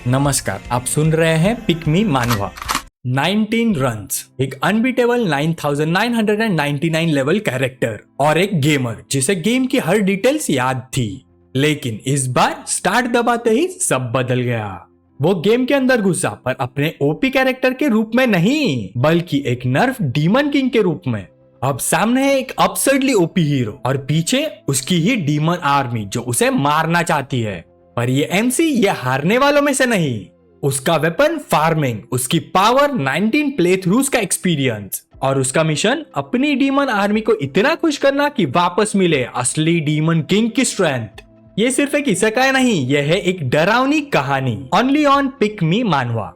नमस्कार, आप सुन रहे हैं पिक मी मानवा। 19 रन्स, एक अनबीटेबल 9999 लेवल कैरेक्टर और एक गेमर जिसे गेम की हर डिटेल्स याद थी। लेकिन इस बार स्टार्ट दबाते ही सब बदल गया। वो गेम के अंदर घुसा, पर अपने ओपी कैरेक्टर के रूप में नहीं, बल्कि एक नर्फ डीमन किंग के रूप में। अब सामने है एक अपसर्डली ओपी हीरो और पीछे उसकी ही डीमन आर्मी जो उसे मारना चाहती है। पर ये एमसी ये हारने वालों में से नहीं। उसका वेपन फार्मिंग, उसकी पावर 19 प्ले थ्रूज का एक्सपीरियंस और उसका मिशन अपनी डीमन आर्मी को इतना खुश करना कि वापस मिले असली डीमन किंग की स्ट्रेंथ। ये सिर्फ एक इसेकाई नहीं, यह है एक डरावनी कहानी। ओनली ऑन पिक मी मानवा।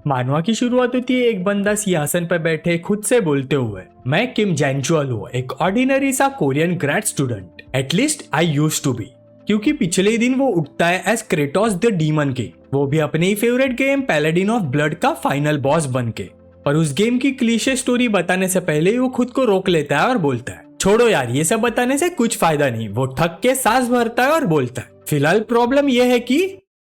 मानवा की शुरुआत होती है एक बंदा सिंहासन पर बैठे खुद से बोलते हुए, मैं किम जैनचुअल हूँ, एक ऑर्डिनरी सा Korean grade student. At least I used to be. क्योंकि पिछले दिन वो उठता है एज क्रेटोस द डीमन के, वो भी अपने ही फेवरेट गेम पैलेडिन ऑफ ब्लड का फाइनल बॉस बन के। पर उस गेम की क्लीशे स्टोरी बताने से पहले ही वो खुद को रोक लेता है और बोलता है, छोड़ो यार, ये सब बताने से कुछ फायदा नहीं। वो थक के सांस भरता है और बोलता है, फिलहाल प्रॉब्लम यह है कि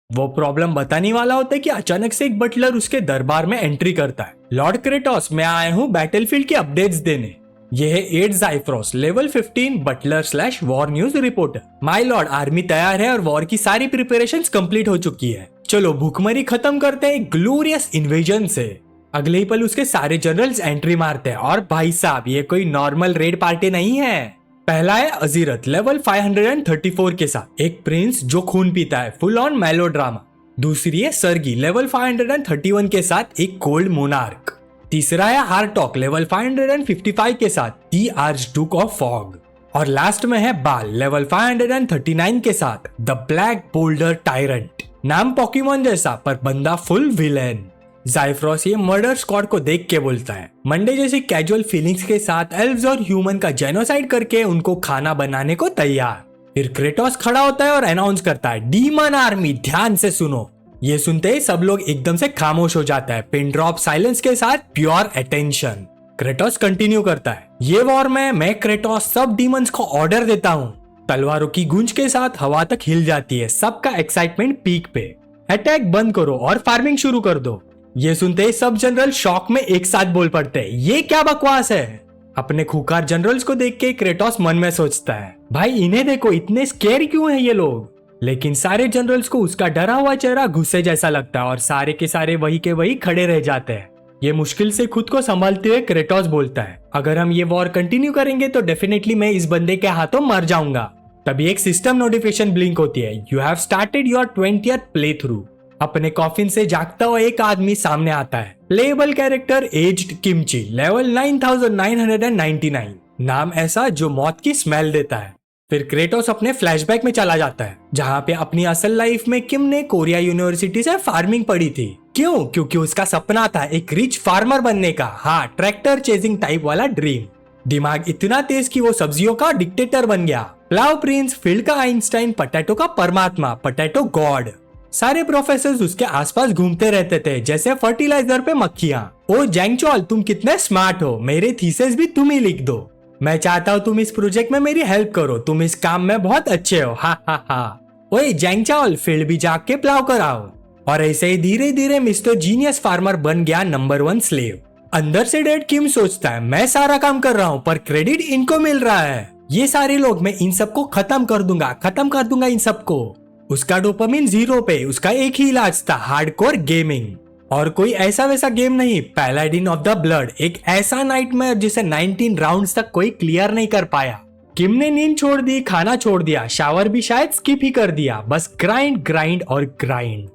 वो प्रॉब्लम बताने वाला होता है कि अचानक से एक बटलर उसके दरबार में एंट्री करता है। लॉर्ड क्रेटोस, मैं आया हूँ बैटलफील्ड की अपडेट्स देने। यह है 8 ज़ाइफ्रोस लेवल 15 बटलर / war news reporter. My lord, army तैयार है और वॉर की सारी प्रिपरेशंस कंप्लीट हो चुकी है। चलो भूखमरी खत्म करते हैं ग्लोरियस इन्वेजन से। अगले ही पल उसके सारे जनरल्स एंट्री मारते हैं और भाई साहब, ये कोई नॉर्मल रेड पार्टी नहीं है। पहला है अजीरत लेवल 534 के साथ, एक प्रिंस जो खून पीता है, फुल ऑन मेलोड्रामा। दूसरी है सरगी लेवल 531 के साथ, एक कोल्ड मोनार्क। तीसरा है हार्टॉक लेवल 555 के साथ, दी आर्च डूक ऑफ फॉग। और लास्ट में है बाल लेवल 539 के साथ, द ब्लैक बोल्डर टायरेंट। नाम पोकेमॉन जैसा पर बंदा फुल विलेन। ज़ाइफ्रोस ये मर्डर स्क्वाड को देख के बोलता है, मंडे जैसी कैजुअल फीलिंग्स के साथ एल्व्स और ह्यूमन का जेनोसाइड करके उनको खाना बनाने को तैयार। फिर क्रेटोस खड़ा होता है और अनाउंस करता है, डीमन आर्मी ध्यान से सुनो। ये सुनते ही सब लोग एकदम से खामोश हो जाता है, पिन ड्रॉप साइलेंस के साथ प्योर अटेंशन। क्रेटोस कंटिन्यू करता है, ये वॉर में मैं क्रेटोस सब डीमंस को ऑर्डर देता हूँ। तलवारों की गूंज के साथ हवा तक हिल जाती है, सबका एक्साइटमेंट पीक पे। अटैक बंद करो और फार्मिंग शुरू कर दो। ये सुनते ही सब जनरल शॉक में एक साथ बोल पड़ते हैं, ये क्या बकवास है। अपने खूंखार जनरल्स को देख के क्रेटोस मन में सोचता है, भाई इन्हें देखो, इतने स्केरी क्यों है ये लोग। लेकिन सारे जनरल्स को उसका डरा हुआ चेहरा गुस्से जैसा लगता है और सारे के सारे वही के वही खड़े रह जाते हैं। ये मुश्किल से खुद को संभालते हुए क्रेटोस बोलता है, अगर हम ये वॉर कंटिन्यू करेंगे तो डेफिनेटली मैं इस बंदे के हाथों मर जाऊंगा। तभी एक सिस्टम नोटिफिकेशन ब्लिंक होती है, you have started your 20th play through. अपने कॉफिन से जागता हुआ एक आदमी सामने आता है, playable character aged kimchi level 9999। नाम ऐसा जो मौत की स्मेल देता है। फिर क्रेटोस अपने फ्लैशबैक में चला जाता है, जहाँ पे अपनी असल लाइफ में किम ने कोरिया यूनिवर्सिटी से फार्मिंग पढ़ी थी। क्यों? क्योंकि उसका सपना था एक रिच फार्मर बनने का। हाँ, ट्रैक्टर चेजिंग टाइप वाला ड्रीम। दिमाग इतना तेज कि वो सब्जियों का डिक्टेटर बन गया। प्लाव प्रिंस, फील्ड का आइंस्टाइन, पोटैटो का परमात्मा, पोटैटो गॉड। सारे प्रोफेसर उसके आसपास घूमते रहते थे जैसे फर्टिलाइजर पे मक्खियां। ओ जैंगचोल, तुम कितने स्मार्ट हो, मेरे थीसिस भी तुम ही लिख दो। मैं चाहता हूँ तुम इस प्रोजेक्ट में मेरी हेल्प करो, तुम इस काम में बहुत अच्छे हो। हा हा हा। ओए जैंगचोल, फील्ड भी जाके के प्लाव कराओ। और ऐसे ही धीरे धीरे मिस्टर जीनियस फार्मर बन गया नंबर 1 स्लेव। अंदर से डेड किम सोचता है, मैं सारा काम कर रहा हूँ पर क्रेडिट इनको मिल रहा है। ये सारे लोग, मैं इन सबको खत्म कर दूंगा इन सबको। उसका डोपामिन 0 पे, उसका एक ही इलाज था, हार्डकोर गेमिंग। और कोई ऐसा वैसा गेम नहीं, पैलाडिन ऑफ द ब्लड, एक ऐसा नाइटमेयर जिसे 19 राउंड्स तक कोई क्लियर नहीं कर पाया। किम ने नींद छोड़ दी, खाना छोड़ दिया, शावर भी शायद स्किप ही कर दिया, बस ग्राइंड ग्राइंड और ग्राइंड।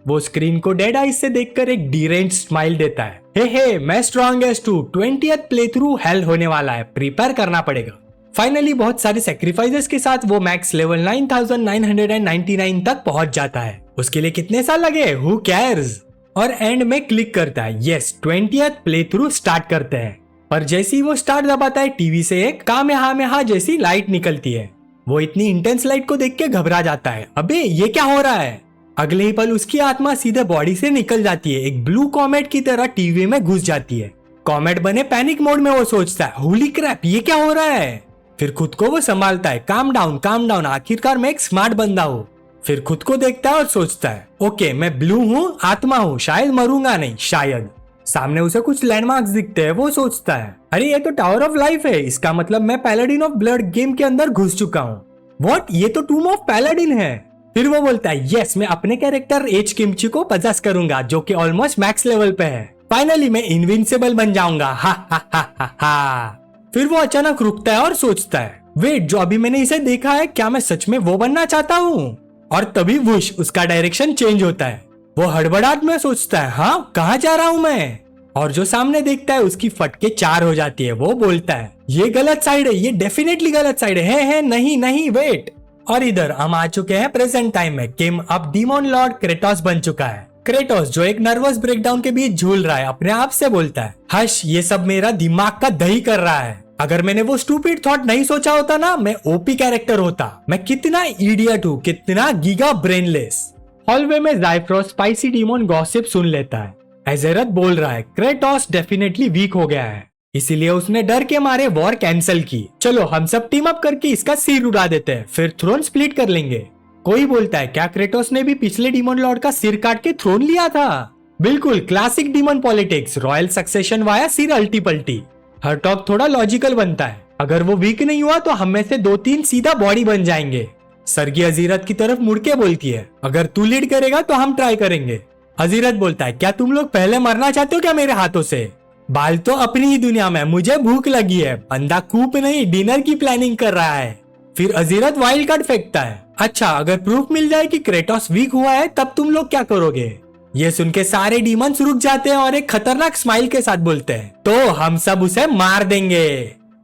वो स्क्रीन को डेड आइज से देखकर एक डीरेंज्ड स्माइल देता है, हे मैं स्ट्रॉन्गेस्ट हूँ, 20th प्ले थ्रू हेल होने वाला है, प्रिपेयर करना पड़ेगा। फाइनली बहुत सारे सेक्रीफाइसेस के साथ वो मैक्स लेवल 9999 तक पहुंच जाता है। उसके लिए कितने साल लगे, हु केयर्स। और एंड में क्लिक करता है, yes 20th play through start करते हैं। पर जैसे ही वो स्टार्ट दबाता है, टीवी से एक कामेहामेहा जैसी लाइट निकलती है। वो इतनी इंटेंस लाइट को देख के घबरा जाता है, अबे ये क्या हो रहा है। अगले ही पल उसकी आत्मा सीधे बॉडी से निकल जाती है, एक ब्लू कॉमेट की तरह टीवी में घुस जाती है। कॉमेट बने पैनिक मोड में वो सोचता है, होली क्रैप, ये क्या हो रहा है। फिर खुद को वो संभालता है, काम डाउन, आखिरकार मैं एक स्मार्ट बंदा हूँ। फिर खुद को देखता है और सोचता है ओके मैं ब्लू हूँ, आत्मा हूँ, शायद मरूंगा नहीं, शायद। सामने उसे कुछ लैंडमार्क्स दिखते हैं, वो सोचता है अरे ये तो टावर ऑफ लाइफ है, इसका मतलब मैं पैलाडिन ऑफ ब्लड गेम के अंदर घुस चुका हूँ। व्हाट, ये तो टूम ऑफ पैलाडिन है। फिर वो बोलता है यस, मैं अपने कैरेक्टर एच किमची को पजेस करूंगा जो कि ऑलमोस्ट मैक्स लेवल पे है। फाइनली मैं इनविंसिबल बन जाऊंगा, हा हा हा हा हा। फिर वो अचानक रुकता है और सोचता है वेट, जो अभी मैंने इसे देखा है, क्या मैं सच में वो बनना चाहता हूँ? और तभी वुश, उसका डायरेक्शन चेंज होता है। वो हड़बड़ाहट में सोचता है हाँ कहाँ जा रहा हूँ मैं? और जो सामने देखता है उसकी फटके 4 हो जाती है। वो बोलता है ये गलत साइड है, ये डेफिनेटली गलत साइड है नहीं नहीं वेट। और इधर हम आ चुके हैं प्रेजेंट टाइम में। किम अब डीमन लॉर्ड क्रेटोस बन चुका है। क्रेटोस जो एक नर्वस ब्रेकडाउन के बीच झूल रहा है, अपने आप से बोलता है हश, ये सब मेरा दिमाग का दही कर रहा है। अगर मैंने वो स्टूपिड थॉट नहीं सोचा होता ना, मैं ओपी कैरेक्टर होता। मैं कितना इडियट हूँ, कितना गीगा ब्रेनलेस। हॉलवे में ज़ाइफ्रोस स्पाइसी डीमन गॉसिप सुन लेता है। एजेरथ बोल रहा है क्रेटोस डेफिनेटली वीक हो गया है, इसीलिए उसने डर के मारे वॉर कैंसिल की। चलो हम सब टीम अप करके इसका सिर उड़ा देते हैं, फिर थ्रोन स्प्लिट कर लेंगे। कोई बोलता है क्या क्रेटोस ने भी पिछले डीमन लॉर्ड का सिर काट के थ्रोन लिया था? बिल्कुल classic demon politics, royal succession via सिर अल्टी पल्टी। हर टॉक थोड़ा लॉजिकल बनता है। अगर वो वीक नहीं हुआ तो हम में से 2-3 सीधा बॉडी बन जाएंगे। सरगी अजीरत की तरफ मुड़ के बोलती है अगर तू लीड करेगा तो हम ट्राई करेंगे। अजीरत बोलता है क्या तुम लोग पहले मरना चाहते हो क्या मेरे हाथों से? बाल तो अपनी ही दुनिया में, मुझे भूख लगी है। बंदा कूप नहीं डिनर की प्लानिंग कर रहा है। फिर अजीरत वाइल्ड कार्ड फेंकता है। अच्छा, अगर प्रूफ मिल जाए कि क्रेटोस वीक हुआ है तब तुम लोग क्या करोगे? ये सुन के सारे डीमंस रुक जाते हैं और एक खतरनाक स्माइल के साथ बोलते हैं तो हम सब उसे मार देंगे।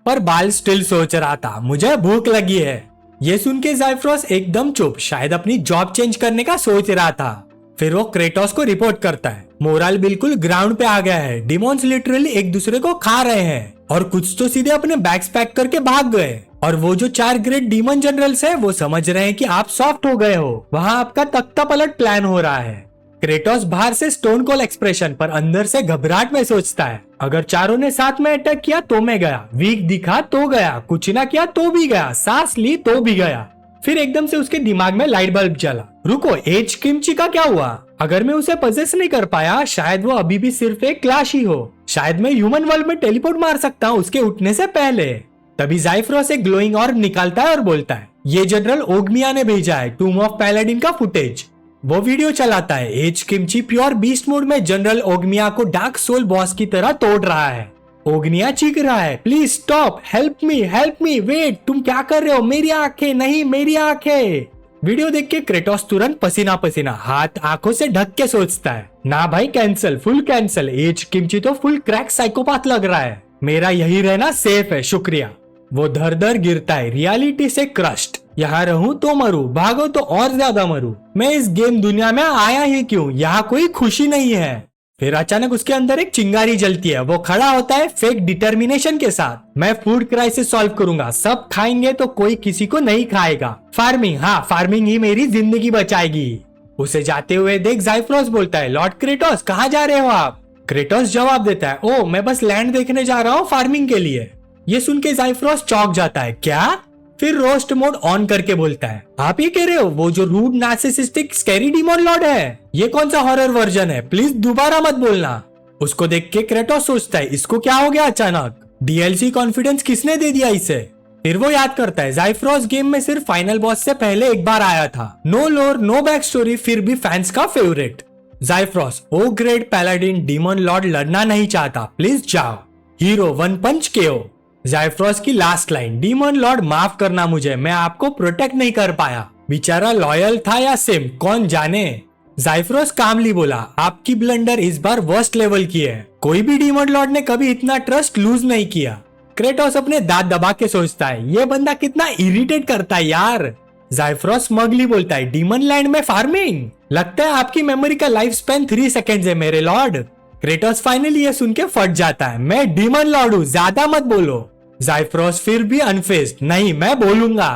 पर बाल स्टिल सोच रहा था मुझे भूख लगी है। ये सुन के ज़ाइफ्रोस एकदम चुप, शायद अपनी जॉब चेंज करने का सोच रहा था। फिर वो क्रेटोस को रिपोर्ट करता है मोरल बिल्कुल ग्राउंड पे आ गया है। डिमोन्स लिटरली एक दूसरे को खा रहे हैं और कुछ तो सीधे अपने बैग्स पैक करके भाग गए। और वो जो 4 ग्रेट डीमन जनरल्स है वो समझ रहे हैं कि आप सॉफ्ट हो गए हो। वहाँ आपका तख्ता पलट प्लान हो रहा है। क्रेटोस बाहर से स्टोन कोल एक्सप्रेशन पर अंदर से घबराहट में सोचता है अगर चारों ने साथ में अटैक किया तो मैं गया, वीक दिखा तो गया, कुछ ना किया तो भी गया, सांस ली तो भी गया। फिर एकदम से उसके दिमाग में लाइट बल्ब जला। रुको, एज किमची का क्या हुआ? अगर मैं उसे पजेस नहीं कर पाया, शायद वो अभी भी सिर्फ एक क्लाश ही हो। शायद मैं ह्यूमन वर्ल्ड में टेलीपोर्ट मार सकता हूँ उसके उठने से पहले। तभी ज़ाइफ्रोस एक ग्लोइंग ऑर्ब निकालता है और बोलता है ये जनरल ओगमिया ने भेजा है टूम ऑफ पैलाडिन का फुटेज। वो वीडियो चलाता है। As Kimchi pure beast mode में जनरल ओगमिया को डार्क सोल बॉस की तरह तोड़ रहा है। ओगनिया चीख रहा है please stop, help me, wait, तुम क्या कर रहे हो? मेरी आंखें नहीं, मेरी आंखें। वीडियो देख के क्रेटोस तुरंत पसीना पसीना, हाथ आंखों से ढक के सोचता है ना भाई, cancel, full cancel. As Kimchi तो फुल क्रैक साइकोपाथ लग रहा है। मेरा यही रहना सेफ है, शुक्रिया। वो धर धर गिरता है, रियलिटी से क्रस्ट। यहाँ रहूं तो मरूं, भागो तो और ज्यादा मरूं। मैं इस गेम दुनिया में आया ही क्यों? यहाँ कोई खुशी नहीं है। फिर अचानक उसके अंदर एक चिंगारी जलती है। वो खड़ा होता है फेक डिटर्मिनेशन के साथ। मैं फूड क्राइसिस सॉल्व करूंगा, सब खाएंगे तो कोई किसी को नहीं खाएगा। फार्मिंग, हाँ फार्मिंग ही मेरी जिंदगी बचाएगी। उसे जाते हुए देख ज़ाइफ्रोस बोलता है लॉर्ड क्रेटोस कहाँ जा रहे हो आप? क्रेटोस जवाब देता है ओ मैं बस लैंड देखने जा रहा हूँ फार्मिंग के लिए। ये सुन के ज़ाइफ्रोस चौंक जाता है क्या? फिर रोस्ट मोड ऑन करके बोलता है आप ये कह रहे हो वो जो rude narcissistic scary demon lord है? ये कौन सा हॉरर वर्जन है? प्लीज दोबारा मत बोलना। उसको देख के क्रेटोस सोचता है इसको क्या हो गया अचानक? डीएलसी कॉन्फिडेंस किसने दे दिया इसे? फिर वो याद करता है ज़ाइफ्रोस गेम में सिर्फ फाइनल बॉस से पहले एक बार आया था। नो लोर, नो बैक स्टोरी, फिर भी फैंस का फेवरेट। ज़ाइफ्रोस ओ ग्रेट पैलाडिन डीमन लॉर्ड लड़ना नहीं चाहता, प्लीज जाओ। हीरो 1 पंच KO। ज़ाइफ्रोस की लास्ट लाइन डीमन लॉर्ड माफ करना मुझे, मैं आपको प्रोटेक्ट नहीं कर पाया। बेचारा लॉयल था या सिम, कौन जाने। ज़ाइफ्रोस कामली बोला आपकी ब्लंडर इस बार वर्स्ट लेवल की है। कोई भी डीमन लॉर्ड ने कभी इतना ट्रस्ट लूज नहीं किया। क्रेटोस अपने दांत दबा के सोचता है ये बंदा कितना इरिटेट करता है यार। ज़ाइफ्रोस स्मगली बोलता है डीमन लैंड में फार्मिंग? लगता है आपकी मेमोरी का लाइफ स्पैन 3 सेकेंड्स है मेरे लॉर्ड। क्रेटोस फाइनली ये सुन के फट जाता है मैं डीमन लॉर्ड हूँ, ज्यादा मत बोलो। ज़ाइफ्रोस फिर भी अनफेज्ड, नहीं मैं बोलूंगा।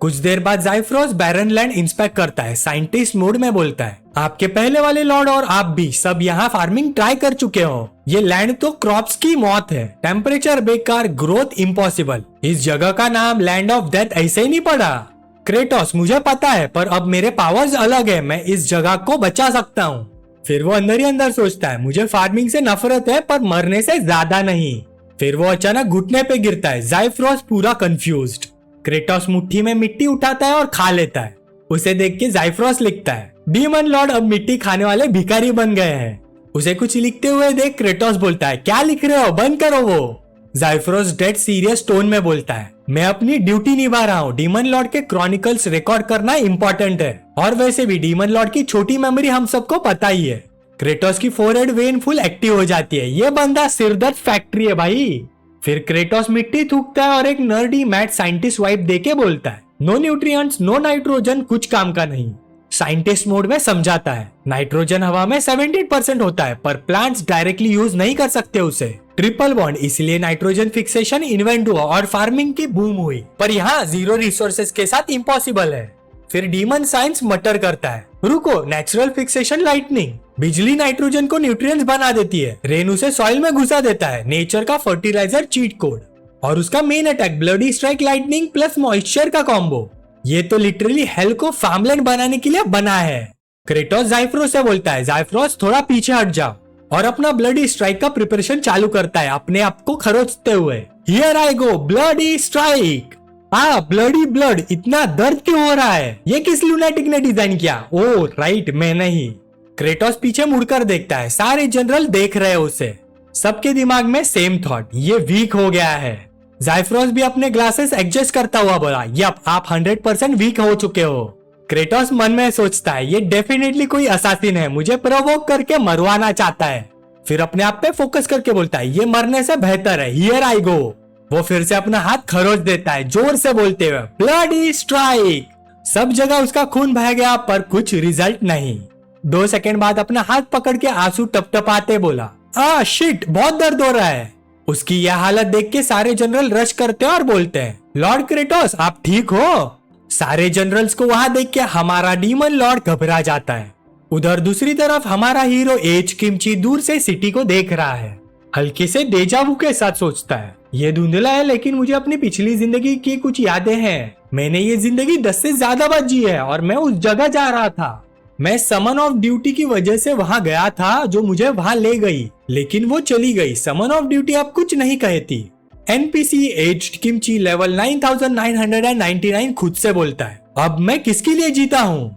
कुछ देर बाद ज़ाइफ्रोस बैरन लैंड इंस्पेक्ट करता है। साइंटिस्ट मोड में बोलता है आपके पहले वाले लॉर्ड और आप भी सब यहाँ फार्मिंग ट्राई कर चुके हो। ये लैंड तो क्रॉप्स की मौत है, टेम्परेचर बेकार, ग्रोथ इम्पॉसिबल। इस जगह का नाम लैंड ऑफ डेथ ऐसे ही नहीं पड़ा। क्रेटोस मुझे पता है, पर अब मेरे पावर्स अलग है, मैं इस जगह को बचा सकता हूँ। फिर वो अंदर ही अंदर सोचता है मुझे फार्मिंग से नफरत है, पर मरने से ज्यादा नहीं। फिर वो अचानक घुटने पे गिरता है। ज़ाइफ्रोस पूरा कंफ्यूज्ड। क्रेटोस मुट्ठी में मिट्टी उठाता है और खा लेता है। उसे देख के ज़ाइफ्रोस लिखता है डीमन लॉर्ड अब मिट्टी खाने वाले भिखारी बन गए हैं। उसे कुछ लिखते हुए देख क्रेटोस बोलता है क्या लिख रहे हो, बंद करो वो। ज़ाइफ्रोस डेड सीरियस टोन में बोलता है मैं अपनी ड्यूटी निभा रहा हूँ, डीमन लॉर्ड के क्रॉनिकल्स रिकॉर्ड करना इम्पोर्टेंट है, और वैसे भी डीमन लॉर्ड की छोटी मेमोरी हम सबको पता ही है। क्रेटोस की फोरहेड वेन फुल एक्टिव हो जाती है। ये बंदा सिरदर्द फैक्ट्री है भाई। फिर क्रेटोस मिट्टी थूकता है और एक नर्डी मैड साइंटिस्ट वाइब देके बोलता है नो न्यूट्रिएंट्स नो नाइट्रोजन, कुछ काम का नहीं। साइंटिस्ट मोड में समझाता है नाइट्रोजन हवा में 17% होता है, पर प्लांट्स डायरेक्टली यूज नहीं कर सकते उसे। ट्रिपल बॉन्ड, इसलिए नाइट्रोजन फिक्सेशन इन्वेंट हुआ और फार्मिंग की बूम हुई, पर यहाँ जीरो रिसोर्सेज के साथ इम्पॉसिबल है। फिर डीमन साइंस मटर करता है रुको, नेचुरल फिक्सेशन लाइटनिंग, बिजली नाइट्रोजन को न्यूट्रिएंट्स बना देती है, रेन उसे सॉइल में घुसा देता है, नेचर का फर्टिलाइजर चीट कोड, और उसका main attack bloody strike lightning plus moisture का कॉम्बो। ये तो लिटरली हेल को फार्मलैंड बनाने के लिए बना है। क्रेटोस ज़ाइफ्रोस से बोलता है ज़ाइफ्रोस थोड़ा पीछे हट जाओ, और अपना ब्लडी स्ट्राइक का प्रिपरेशन चालू करता है अपने आप को खरोचते हुए। Here I go bloody strike. Bloody blood, इतना दर्द क्यों हो रहा है? ये किस लुनाटिक ने डिजाइन किया? ओ राइट, मैं नहीं। क्रेटोस पीछे मुड़कर देखता है, सारे जनरल देख रहे हैं उसे। सबके दिमाग में सेम थॉट, ये वीक हो गया है। ज़ाइफ्रोस भी अपने ग्लासेस एडजस्ट करता हुआ बोला यप, आप 100% वीक हो चुके हो। क्रेटोस मन में सोचता है ये डेफिनेटली कोई असासिन है, मुझे प्रोवोक करके मरवाना चाहता है। फिर अपने आप पे फोकस करके बोलता है ये मरने से बेहतर है, हियर आई गो। वो फिर से अपना हाथ खरोच देता है जोर से बोलते हुए ब्लडी स्ट्राइक। सब जगह उसका खून बह गया, पर कुछ रिजल्ट नहीं। 2 सेकंड बाद अपना हाथ पकड़ के आंसू टपटपाते बोला शिट, बहुत दर्द हो रहा है। उसकी यह हालत देख के सारे जनरल रश करते हैं और बोलते हैं लॉर्ड क्रेटोस आप ठीक हो? सारे जनरल्स को वहां देख के हमारा डीमन लॉर्ड घबरा जाता है। उधर दूसरी तरफ हमारा हीरो एज किमची दूर से सिटी को देख रहा है। हल्के से डेजावू के साथ सोचता है ये धुंधला है, लेकिन मुझे अपनी पिछली जिंदगी की कुछ यादें हैं। मैंने ये जिंदगी 10 से ज्यादा बार जी है और मैं उस जगह जा रहा था। मैं समन ऑफ ड्यूटी की वजह से वहां गया था जो मुझे वहां ले गई, लेकिन वो चली गई। समन ऑफ ड्यूटी अब कुछ नहीं कहती। एनपीसी एज्ड किमची लेवल 9999 खुद से बोलता है अब मैं किसके लिए जीता हूँ?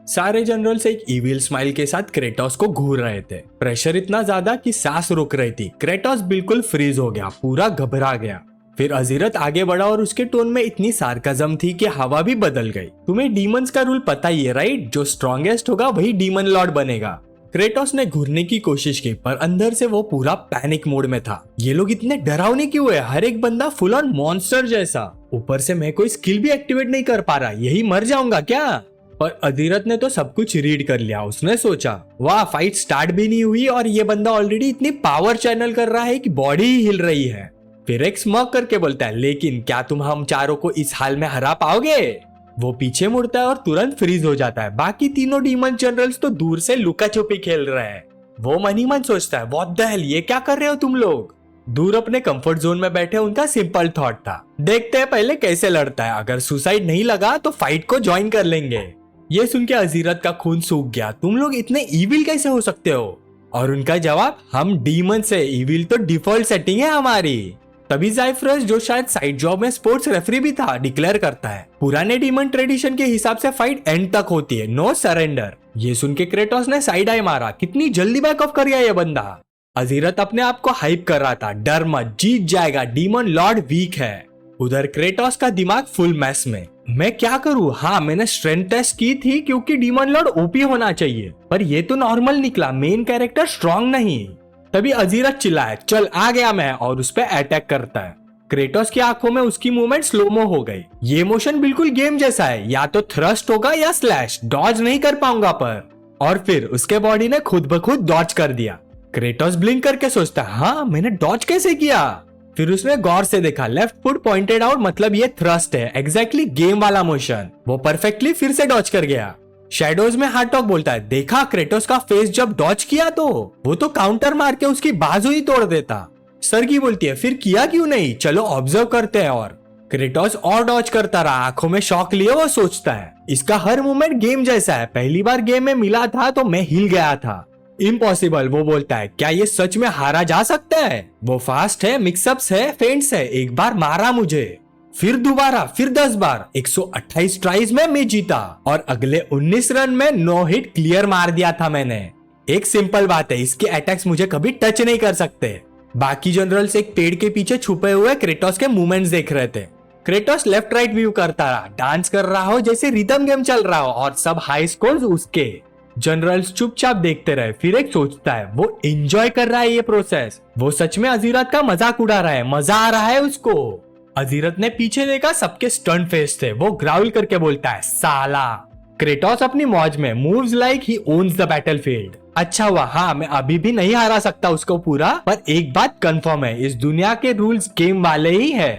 सारे जनरल्स एक इविल स्माइल के साथ क्रेटोस को घूर रहे थे। प्रेशर इतना ज्यादा कि सांस रुक रही थी। क्रेटोस बिल्कुल फ्रीज हो गया, पूरा घबरा गया। फिर अजीरत आगे बढ़ा और उसके टोन में इतनी सार्काज्म थी कि हवा भी बदल गई। तुम्हें डीमंस का रूल पता ही है राइट, जो स्ट्रॉन्गेस्ट होगा वही डीमन लॉर्ड बनेगा। क्रेटोस ने घूरने की कोशिश की, पर अंदर से वो पूरा पैनिक मोड में था। ये लोग इतने डरावने क्यों है? हर एक बंदा फुल ऑन मॉन्स्टर जैसा। ऊपर से मैं कोई स्किल भी एक्टिवेट नहीं कर पा रहा, यही मर जाऊंगा क्या? पर अधीरत ने तो सब कुछ रीड कर लिया। उसने सोचा वाह, फाइट स्टार्ट भी नहीं हुई और ये बंदा ऑलरेडी इतनी पावर चैनल कर रहा है कि बॉडी ही हिल रही है। फिर एक स्मॉक करके बोलता है लेकिन क्या तुम हम चारों को इस हाल में हरा पाओगे? वो पीछे मुड़ता है और तुरंत फ्रीज हो जाता है। बाकी तीनों डीमन जनरल्स तो दूर से लुका छुपी खेल रहे हैं। वो मन ही मन सोचता है व्हाट द हेल, ये क्या कर रहे हो तुम लोग? दूर अपने कंफर्ट जोन में बैठे उनका सिंपल थॉट था देखते हैं पहले कैसे लड़ता है, अगर सुसाइड नहीं लगा तो फाइट को ज्वाइन कर लेंगे। ये सुन के अजीरत का खून सूख गया, तुम लोग इतने इविल कैसे हो सकते हो? और उनका जवाब हम डीमन से, इविल तो डिफॉल्ट सेटिंग है हमारी। तभी ज़ाइफ्रोस, जो शायद साइड जॉब में स्पोर्ट्स रेफरी भी था, डिक्लेयर करता है पुराने डीमन ट्रेडिशन के हिसाब से फाइट एंड तक होती है, नो सरेंडर। ये सुन के क्रेटोस ने साइड आई मारा, कितनी जल्दी बैक ऑफ कर गया ये बंदा। अजीरत अपने आप को हाइप कर रहा था, डर मत, जीत जाएगा, डीमन लॉर्ड वीक है। उधर क्रेटोस का दिमाग फुल मैस में, मैं क्या करूं? हाँ, मैंने स्ट्रेंथ टेस्ट की थी क्योंकि डीमन लॉर्ड ओपी होना चाहिए, पर ये तो नॉर्मल निकला, मेन कैरेक्टर स्ट्रॉन्ग नहीं। तभी अजीरत चिल्लाए चल आ गया मैं, और उस पर अटैक करता है। क्रेटोस की आंखों में उसकी मूवमेंट स्लोमो हो गई। ये मोशन बिल्कुल गेम जैसा है, या तो थ्रस्ट होगा या स्लैश, डॉज नहीं कर पाऊंगा पर। और फिर उसके बॉडी ने खुद ब खुद डॉज कर दिया। क्रेटोस ब्लिंक करके सोचता है हाँ, मैंने डॉज कैसे किया? फिर उसने गौर से देखा, लेफ्ट फुट पॉइंटेड आउट, मतलब ये थ्रस्ट है, एग्जैक्टली गेम वाला मोशन। वो परफेक्टली फिर से डॉज कर गया। शैडोज में हार्ट टॉक बोलता है देखा क्रेटोस का फेस जब डॉज किया तो वो तो काउंटर मार के उसकी बाजू ही तोड़ देता। सरगी बोलती है फिर किया क्यों नहीं, चलो ऑब्जर्व करते हैं। और क्रेटोस और डॉज करता रहा, आंखों में शॉक लिए वो सोचता है इसका हर मूवमेंट गेम जैसा है, पहली बार गेम में मिला था तो मैं हिल गया था। इम्पॉसिबल, वो बोलता है, क्या ये सच में हारा जा सकता है? वो फास्ट है, मिक्सअप्स है, फेंट्स है, एक बार मारा मुझे, फिर दोबारा, फिर 10 बार, 128 ट्राइज में मैं जीता और अगले 19 रन में 9 हिट क्लियर मार दिया था मैंने। एक सिंपल बात है, इसके अटैक्स मुझे कभी टच नहीं कर सकते। बाकी जनरल्स एक पेड़ के पीछे छुपे हुए क्रेटोस के मूवमेंट्स देख रहे थे। क्रेटोस लेफ्ट राइट व्यू करता रहा, डांस कर रहा हो जैसे रिदम गेम चल रहा हो और सब हाई स्कोर्स उसके। जनरल्स चुपचाप देखते रहे, फिर एक सोचता है वो एंजॉय कर रहा है ये प्रोसेस, वो सच में अजीरत का मजाक उड़ा रहा है, मजा आ रहा है उसको। अजीरत ने पीछे देखा, सबके स्टंट फेस थे, वो ग्राउल करके बोलता है, साला। क्रेटोस अपनी मौज में, moves like he owns the battlefield. अच्छा हुआ, हाँ मैं अभी भी नहीं हरा सकता उसको पूरा, पर एक बात कंफर्म है, इस दुनिया के रूल्स गेम वाले ही है।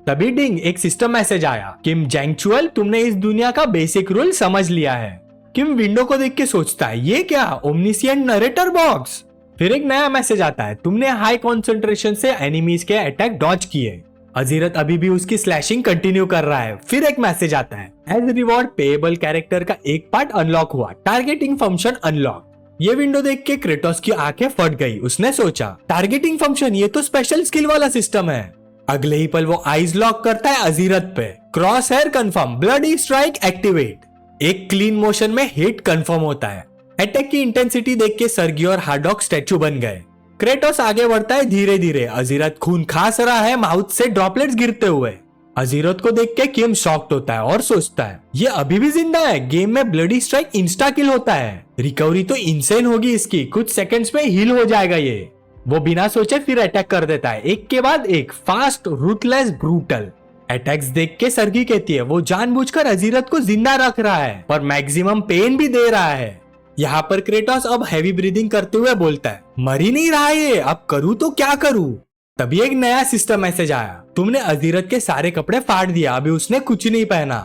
तभी डिंग, एक सिस्टम मैसेज आया, किम जैंगचुअल, तुमने इस दुनिया का बेसिक रूल समझ लिया है। किम विंडो को देख के सोचता है, ये क्या, ओमनिशिएंट नरेटर बॉक्स। फिर एक नया मैसेज आता है, तुमने हाई कॉन्सेंट्रेशन से एनिमीज के अटैक डॉज किए। अजीरत अभी भी उसकी स्लैशिंग कंटिन्यू कर रहा है। फिर एक मैसेज आता है, एज रिवॉर्ड पेएबल कैरेक्टर का एक पार्ट अनलॉक हुआ, टारगेटिंग फंक्शन अनलॉक। ये विंडो देख के क्रेटोस की आंखें फट गई, उसने सोचा, टारगेटिंग फंक्शन, ये तो स्पेशल स्किल वाला सिस्टम है। अगले ही पल वो आइज लॉक करता है अजीरत पे, crosshair confirm, bloody strike activate. एक क्लीन मोशन में हिट कंफर्म होता है। अटैक की इंटेंसिटी देख के सर्गी और हार्डॉक स्टैचू बन गए। क्रेटोस आगे बढ़ता है धीरे धीरे, अजीरत खून खास रहा है माउथ से ड्रॉपलेट्स गिरते हुए। अजीरत को देख के किम शॉक्ड होता है और सोचता है, ये अभी भी जिंदा है, गेम में ब्लडी स्ट्राइक इंस्टा किल होता है, रिकवरी तो इंसेन होगी इसकी, कुछ सेकंड्स में हील हो जाएगा ये। वो बिना सोचे फिर अटैक कर देता है, एक के बाद एक, फास्ट, रूथलेस, ब्रूटल। अटैक्स देख के सर्गी कहती है, वो जानबूझकर अजीरत को जिंदा रख रहा है पर मैक्सिमम पेन भी दे रहा है। यहाँ पर क्रेटोस अब हैवी ब्रीदिंग करते हुए बोलता है, मर ही नहीं रहा ये, अब करूँ तो क्या करूँ। तभी एक नया सिस्टम मैसेज आया, तुमने अजीरत के सारे कपड़े फाड़ दिया, अभी उसने कुछ नहीं पहना।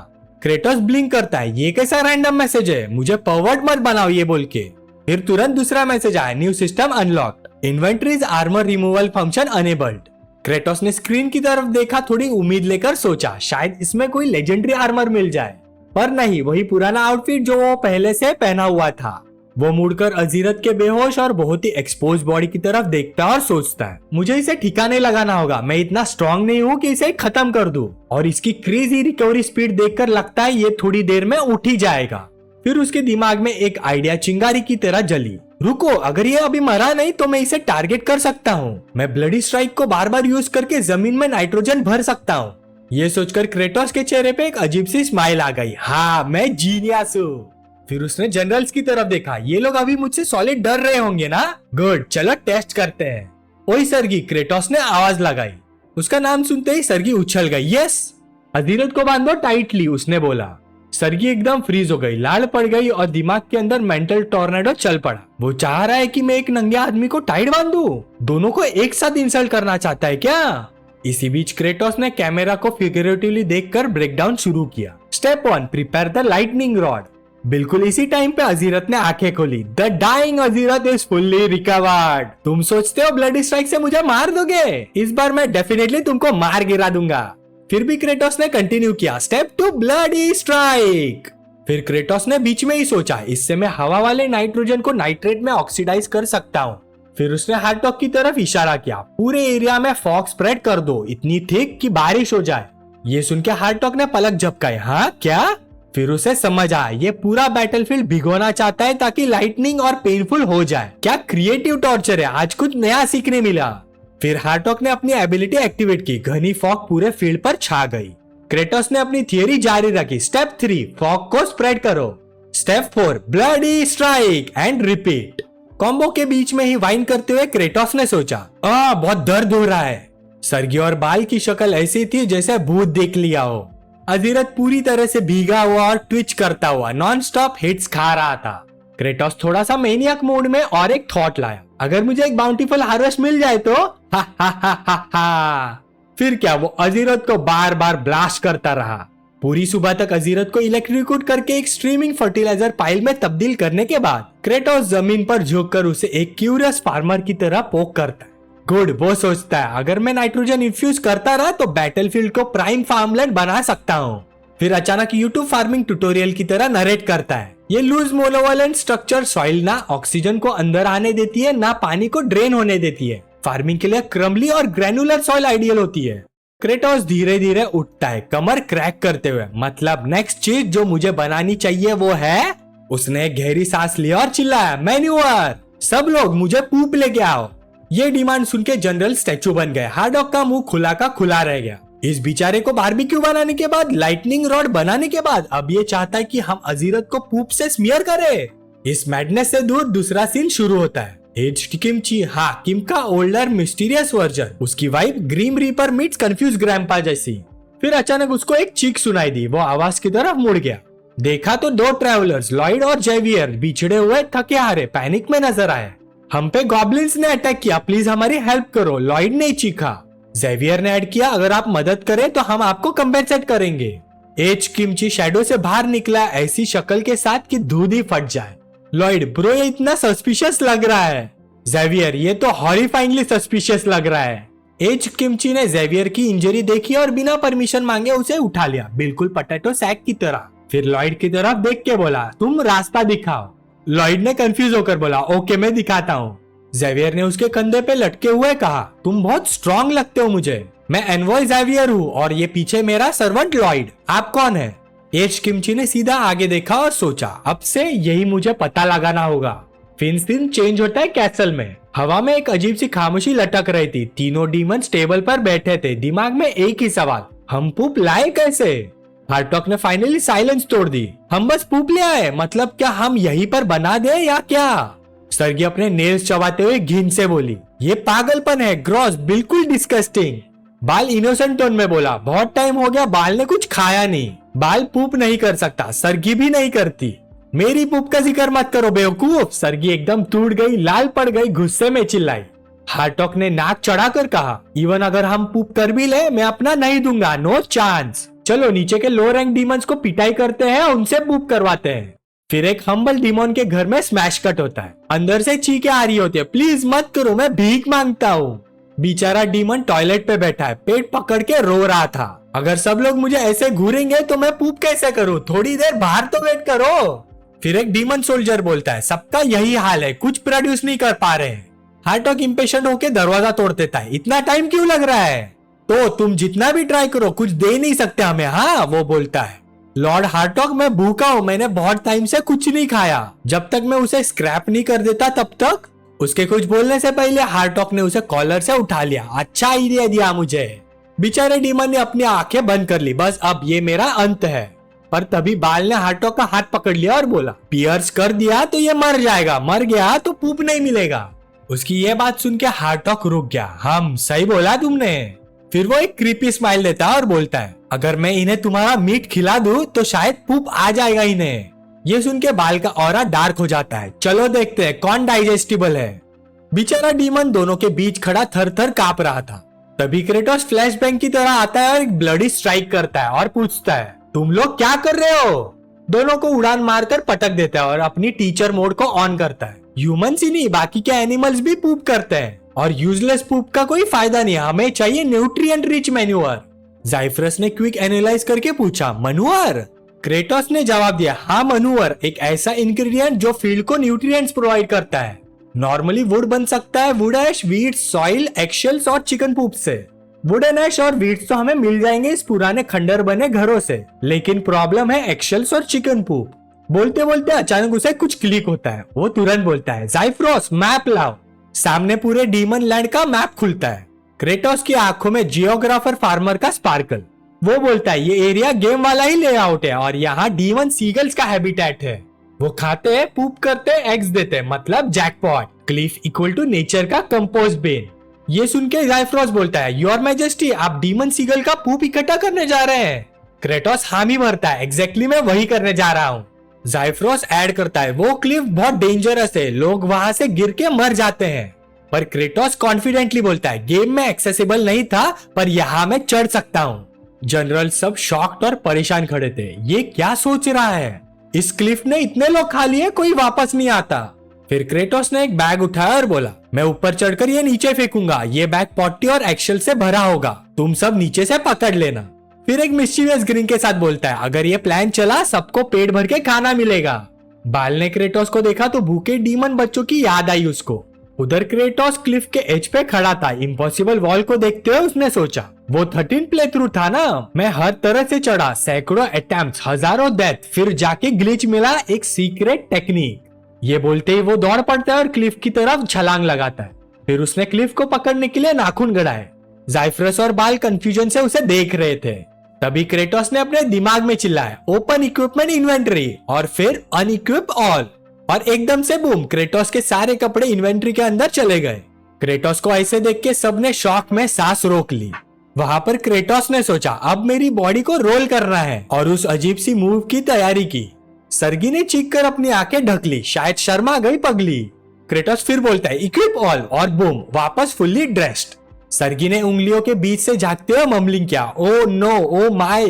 क्रेटोस ब्लिंक करता है, ये कैसा रैंडम मैसेज है, मुझे परवर्ट मत बनाओ ये बोल के। फिर तुरंत दूसरा मैसेज आया, new system unlocked, inventories armour removal function enabled. Kratos ने स्क्रीन की तरफ देखा, थोड़ी उम्मीद लेकर सोचा शायद इसमें कोई लेजेंडरी आर्मर मिल जाए, पर नहीं, वही पुराना आउटफिट जो वो पहले से पहना हुआ था। वो मुड़कर अजीरत के बेहोश और बहुत ही एक्सपोज बॉडी की तरफ देखता और सोचता है, मुझे इसे ठिकाने लगाना होगा, मैं इतना स्ट्रांग नहीं हूँ कि इसे खत्म कर दूं। और इसकी क्रेजी रिकवरी स्पीड देखकर लगता है ये थोड़ी देर में उठ ही जाएगा। फिर उसके दिमाग में एक आइडिया चिंगारी की तरह जली, रुको, अगर ये अभी मरा नहीं तो मैं इसे टारगेट कर सकता हूँ, मैं ब्लडी स्ट्राइक को बार बार यूज करके जमीन में नाइट्रोजन भर सकता हूँ। ये सोचकर क्रेटोस के चेहरे पे एक अजीब सी स्माइल आ गई, हाँ मैं जीनियस हूँ। फिर उसने जनरल्स की तरफ देखा, ये लोग अभी मुझसे सॉलिड डर रहे होंगे ना, गुड, चलो टेस्ट करते हैं। ओए सर्गी, क्रेटोस ने आवाज लगाई। उसका नाम सुनते ही सर्गी उछल गई, यस। अजीरत को बांधो टाइटली, उसने बोला। सर्गी एकदम फ्रीज हो गई, लाल पड़ गई और दिमाग के अंदर मेंटल टॉर्नेडो चल पड़ा। वो चाह रहा है कि मैं एक नंगे आदमी को टाइट बांधूं, दोनों को एक साथ इंसल्ट करना चाहता है क्या? इसी बीच क्रेटोस ने कैमरा को फिगरेटिवली देखकर ब्रेकडाउन शुरू किया। Step 1, prepare the lightning rod. बिल्कुल इसी टाइम पे अजीरत ने आंखें खोली। द डाइंग अजीरत इज फुल्ली रिकवर्ड। तुम सोचते हो ब्लडी स्ट्राइक से मुझे मार दोगे? इस बार मैं डेफिनेटली तुमको मार गिरा दूंगा। फिर भी क्रेटोस ने कंटिन्यू किया, स्टेप 2, ब्लडी स्ट्राइक। फिर क्रेटोस ने बीच में ही सोचा, इससे मैं हवा वाले नाइट्रोजन को नाइट्रेट में ऑक्सीडाइज कर सकता हूँ। फिर उसने हार्डॉक की तरफ इशारा किया, पूरे एरिया में फॉग स्प्रेड कर दो, इतनी थिक कि बारिश हो जाए। ये सुन के हार्डॉक ने पलक झपकाई, हाँ क्या? फिर उसे समझ आया, ये पूरा बैटलफील्ड भिगोना चाहता है ताकि लाइटनिंग और पेनफुल हो जाए। क्या क्रिएटिव टॉर्चर है, आज कुछ नया सीखने मिला। फिर हार्डॉक ने अपनी एबिलिटी एक्टिवेट की, घनी फॉग पूरे फील्ड पर छा गई। क्रेटोस ने अपनी थियरी जारी रखी, स्टेप 3, फॉग को स्प्रेड करो। Step 4, bloody strike and repeat. Combo के बीच में ही वाइन करते हुए क्रेटोस ने सोचा, बहुत दर्द हो रहा है। सर्गी और बाल की शक्ल ऐसी थी जैसे भूत देख लिया हो। अजीरत पूरी तरह से भीगा हुआ और ट्विच करता हुआ नॉन स्टॉप हिट्स खा रहा था। क्रेटोस थोड़ा सा मैनियक मोड में और एक थॉट लाया, अगर मुझे एक बाउंटीफुल हार्वेस्ट मिल जाए तो हा हा हा हा हा। फिर क्या, वो अजीरत को बार बार ब्लास्ट करता रहा। पूरी सुबह तक अजीरत को इलेक्ट्रिक्यूट करके एक स्ट्रीमिंग फर्टिलाइजर पाइल में तब्दील करने के बाद क्रेटोस जमीन पर झुककर उसे एक क्यूरियस फार्मर की तरह पोक करता है। गुड, वो सोचता है अगर मैं नाइट्रोजन इन्फ्यूज करता रहा तो बैटलफील्ड को प्राइम फार्मलैंड बना सकता हूँ। फिर अचानक यूट्यूब फार्मिंग ट्यूटोरियल की तरह नरेट करता है। ये लूज मोनोवैलेंट स्ट्रक्चर सॉइल ना ऑक्सीजन को अंदर आने देती है ना पानी को ड्रेन होने देती है। फार्मिंग के लिए क्रम्बली और ग्रेनुलर सॉइल आइडियल होती है। क्रेटोस धीरे धीरे उठता है, कमर क्रैक करते हुए। मतलब नेक्स्ट चीज जो मुझे बनानी चाहिए वो है। उसने गहरी सांस ली और चिल्लाया, मैन्यूअर, सब लोग मुझे पूप लेके आओ। ये डिमांड सुन के जनरल स्टैचू बन गए। हार्डॉक का मुंह खुला का खुला रह गया। इस बेचारे को बारबेक्यू बनाने के बाद, लाइटनिंग रॉड बनाने के बाद अब ये चाहता है कि हम अजीरत को पूप से स्मियर करें। इस मैडनेस से दूर दूसरा सीन शुरू होता है। एज्ड किमची, हाँ, किम का ओल्डर मिस्टीरियस वर्जन। उसकी wife grim reaper meets confuse grandpa जैसी। फिर अचानक उसको एक चीख सुनाई दी। वो आवाज की तरफ मुड़ गया। देखा तो दो ट्रैवलर्स, लॉयड और जेवियर, बिछड़े हुए, थके हारे, पैनिक में नजर आए। हम पे गॉब्लिन्स ने अटैक किया, प्लीज हमारी हेल्प करो, लॉयड ने चीखा। जेवियर ने ऐड किया, अगर आप मदद करें तो हम आपको कंपेंसेट करेंगे। एज किमची शैडो से बाहर निकला, ऐसी शक्ल के साथ कि दूध ही फट जाए। लॉयड, ब्रो ये इतना सस्पिशियस लग रहा है। जेवियर, ये तो हॉरिफाइंगली सस्पिशियस लग रहा है। एज किमची ने जेवियर की इंजरी देखी और बिना परमिशन मांगे उसे उठा लिया, बिल्कुल पोटैटो सैक की तरह। फिर लॉयड की तरफ देख के बोला, तुम रास्ता दिखाओ। लॉयड ने कंफ्यूज होकर बोला, ओके मैं दिखाता हूँ। जेवियर ने उसके कंधे पे लटके हुए कहा, तुम बहुत स्ट्रॉन्ग लगते हो मुझे। मैं एनवॉय जेवियर हूँ और ये पीछे मेरा सर्वेंट लॉयड। आप कौन है? एज किमची ने सीधा आगे देखा और सोचा, अब से यही मुझे पता लगाना होगा। फिर सीन चेंज होता है कैसल में। हवा में एक अजीब सी खामोशी लटक रही थी। तीनों डीमंस टेबल पर बैठे थे, दिमाग में एक ही सवाल, हम पूप लाए कैसे? हार्टॉक ने फाइनली साइलेंस तोड़ दी। हम बस पूप ले आए, मतलब क्या हम यहीं पर बना दे या क्या? सर्गी अपने नेल्स चबाते हुए घिन से बोली, ये पागलपन है, ग्रॉस, बिल्कुल डिस्गस्टिंग। बाल इनोसेंट टोन में बोला, बहुत टाइम हो गया बाल ने कुछ खाया नहीं। बाल पूप नहीं कर सकता, सर्गी भी नहीं करती। मेरी पूप का जिक्र मत करो बेवकूफ। सर्गी एकदम टूट गई, लाल पड़ गई, गुस्से में चिल्लाई। हार्टॉक ने नाक चढ़ाकर कहा, इवन अगर हम पूप कर भी ले मैं अपना नहीं दूंगा, नो चांस। चलो नीचे के लो रैंक डीमंस को पिटाई करते हैं, उनसे पूप करवाते हैं। फिर एक हम्बल डीमन के घर में स्मैश कट होता है। अंदर से चीखें आ रही होती है, प्लीज मत करो, मैं भीख मांगता हूँ। बेचारा डीमन टॉयलेट पे बैठा है, पेट पकड़ के रो रहा था। अगर सब लोग मुझे ऐसे घूरेंगे तो मैं पूप कैसे करूँ? थोड़ी देर बाहर तो वेट करो। फिर एक डीमन सोल्जर बोलता है, सबका यही हाल है, कुछ प्रोड्यूस नहीं कर पा रहे। हार्टॉक इंपेशेंट होके दरवाजा तोड़ देता है, इतना टाइम क्यों लग रहा है? तो तुम जितना भी ट्राई करो कुछ दे नहीं सकते हमें, हाँ, वो बोलता है। लॉर्ड हार्टॉक, मैं भूखा हूँ, मैंने बहुत टाइम से कुछ नहीं खाया। जब तक मैं उसे स्क्रैप नहीं कर देता तब तक। उसके कुछ बोलने से पहले हार्टॉक ने उसे कॉलर से उठा लिया। अच्छा आइडिया दिया मुझे। बेचारे डीमन ने अपनी आंखें बंद कर ली, बस अब ये मेरा अंत है। पर तभी बाल ने हार्टॉक का हाथ पकड़ लिया और बोला, पियर्स कर दिया तो ये मर जाएगा, मर गया तो पूप नहीं मिलेगा। उसकी ये बात सुन के हार्टॉक रुक गया। हम सही बोला तुमने। फिर वो एक क्रीपी स्माइल देता है और बोलता है, अगर मैं इन्हें तुम्हारा मीट खिला दूं तो शायद पूप आ जाएगा इन्हें। ये सुन के बाल का ऑरा डार्क हो जाता है। चलो देखते हैं कौन डाइजेस्टिबल है। बेचारा डीमन दोनों के बीच खड़ा थर थर कांप रहा था। तभी क्रेटोस फ्लैशबैंक की तरह आता है और एक ब्लडी स्ट्राइक करता है और पूछता है, तुम लोग क्या कर रहे हो? दोनों को उड़ान मारकर पटक देता है और अपनी टीचर मोड को ऑन करता है। ह्यूमंस ही नहीं, बाकी के एनिमल्स भी पूप करते हैं और यूजलेस पूप का कोई फायदा नहीं, हमें चाहिए न्यूट्रिएंट रिच मैन्यूअर। जाइफ्रस ने क्विक एनालाइज करके पूछा, मनुअर? क्रेटोस ने जवाब दिया, हाँ मनुअर, एक ऐसा इंग्रेडिएंट जो फील्ड को न्यूट्रिएंट्स प्रोवाइड करता है। नॉर्मली वुड बन सकता है वुड ऐश, वीट्स, सॉइल, एक्शेल्स और चिकन पूप से। वुडन ऐश और वीट्स तो हमें मिल जाएंगे इस पुराने खंडर बने घरों से, लेकिन प्रॉब्लम है एक्शेल्स और चिकन पूप। बोलते बोलते अचानक उसे कुछ क्लिक होता है। वो तुरंत बोलता है, जाइफ्रोस मैप लाओ। सामने पूरे डीमन लैंड का मैप खुलता है। क्रेटोस की आंखों में जियोग्राफर फार्मर का स्पार्कल। वो बोलता है, ये एरिया गेम वाला ही लेआउट है और यहाँ डीमन सीगल्स का हैबिटेट है। वो खाते हैं, पूप करते हैं, एग्स देते हैं, मतलब jackpot. Cliff equal to nature का कंपोस्ट बेन। ये सुन के जाइफ्रोस बोलता है, योर मैजेस्टी, आप डीमन सीगल का पूप इकट्ठा करने जा रहे हैं? क्रेटोस हामी भरता है, एग्जैक्टली मैं वही करने जा रहा हूँ। जाइफ्रोस ऐड करता है, वो क्लिफ बहुत डेंजरस है, लोग वहां से गिर के मर जाते हैं। पर क्रेटोस कॉन्फिडेंटली बोलता है, गेम में एक्सेसिबल नहीं था पर यहाँ मैं चढ़ सकता हूँ। जनरल सब शॉक्ड और परेशान खड़े थे। ये क्या सोच रहा है? इस क्लिफ ने इतने लोग खा लिए, कोई वापस नहीं आता। फिर क्रेटोस ने एक बैग उठाया और बोला, मैं ऊपर चढ़कर ये नीचे फेंकूंगा, ये बैग पॉटी और एक्सेल से भरा होगा, तुम सब नीचे से पकड़ लेना। फिर एक मिस्टीरियस ग्रीन के साथ बोलता है, अगर ये प्लान चला सबको पेट भर के खाना मिलेगा। बाल ने क्रेटोस को देखा तो भूखे डीमन बच्चों की याद आई उसको। उधर क्रेटोस क्लिफ के एज पे खड़ा था। इम्पॉसिबल वॉल को देखते हुए उसने सोचा, वो 13 प्ले थ्रू था ना, मैं हर तरह से चढ़ा, सैकड़ों अटेम्प्ट्स, हजारों डेथ, फिर जाके ग्लिच मिला, एक सीक्रेट टेक्निक। ये बोलते ही वो दौड़ पड़ता है और क्लिफ की तरफ छलांग लगाता है। फिर उसने क्लिफ को पकड़ने के लिए नाखून गड़ाए। जाइफ्रस और बाल कंफ्यूजन से उसे देख रहे थे। तभी क्रेटोस ने अपने दिमाग में चिल्लाया, ओपन इक्विपमेंट इन्वेंटरी, और फिर अनइक्विप ऑल, और एकदम से बूम, क्रेटोस के सारे कपड़े इन्वेंटरी के अंदर चले गए। क्रेटोस को ऐसे देख के सबने शॉक में सांस रोक ली। वहां पर क्रेटोस ने सोचा, अब मेरी बॉडी को रोल करना है, और उस अजीब सी मूव की तैयारी की। सर्गी ने चीख कर अपनी आंखें ढक ली, शायद शर्मा गई पगली। क्रेटोस फिर बोलता है, इक्विप ऑल, और बूम, वापस फुल्ली ड्रेस्ड। सर्गी ने उंगलियों के बीच से झांकते हुए मम्बलिंग किया, ओ नो, ओ माय।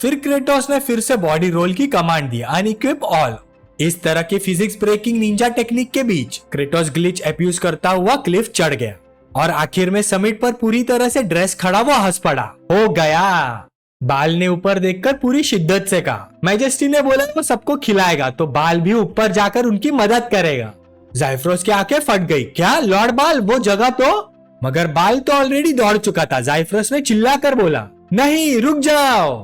फिर क्रेटोस ने फिर से बॉडी रोल की कमांड दी, अनइक्विप ऑल। इस तरह की फिजिक्स ब्रेकिंग निंजा टेक्निक के बीच क्रेटोस ग्लिच अब्यूज करता हुआ क्लिफ चढ़ गया, और आखिर में समिट पर पूरी तरह से ड्रेस खड़ा हुआ हंस पड़ा, हो गया। बाल ने ऊपर देखकर पूरी शिद्दत से कहा, मैजेस्टी ने बोला वो सबको खिलाएगा, तो बाल भी ऊपर जाकर उनकी मदद करेगा। जाइफ्रोस की आंखें फट गई, क्या लॉर्ड बाल, वो जगह तो? मगर बाल तो ऑलरेडी दौड़ चुका था। जाइफ्रोस ने चिल्लाकर बोला, नहीं रुक जाओ।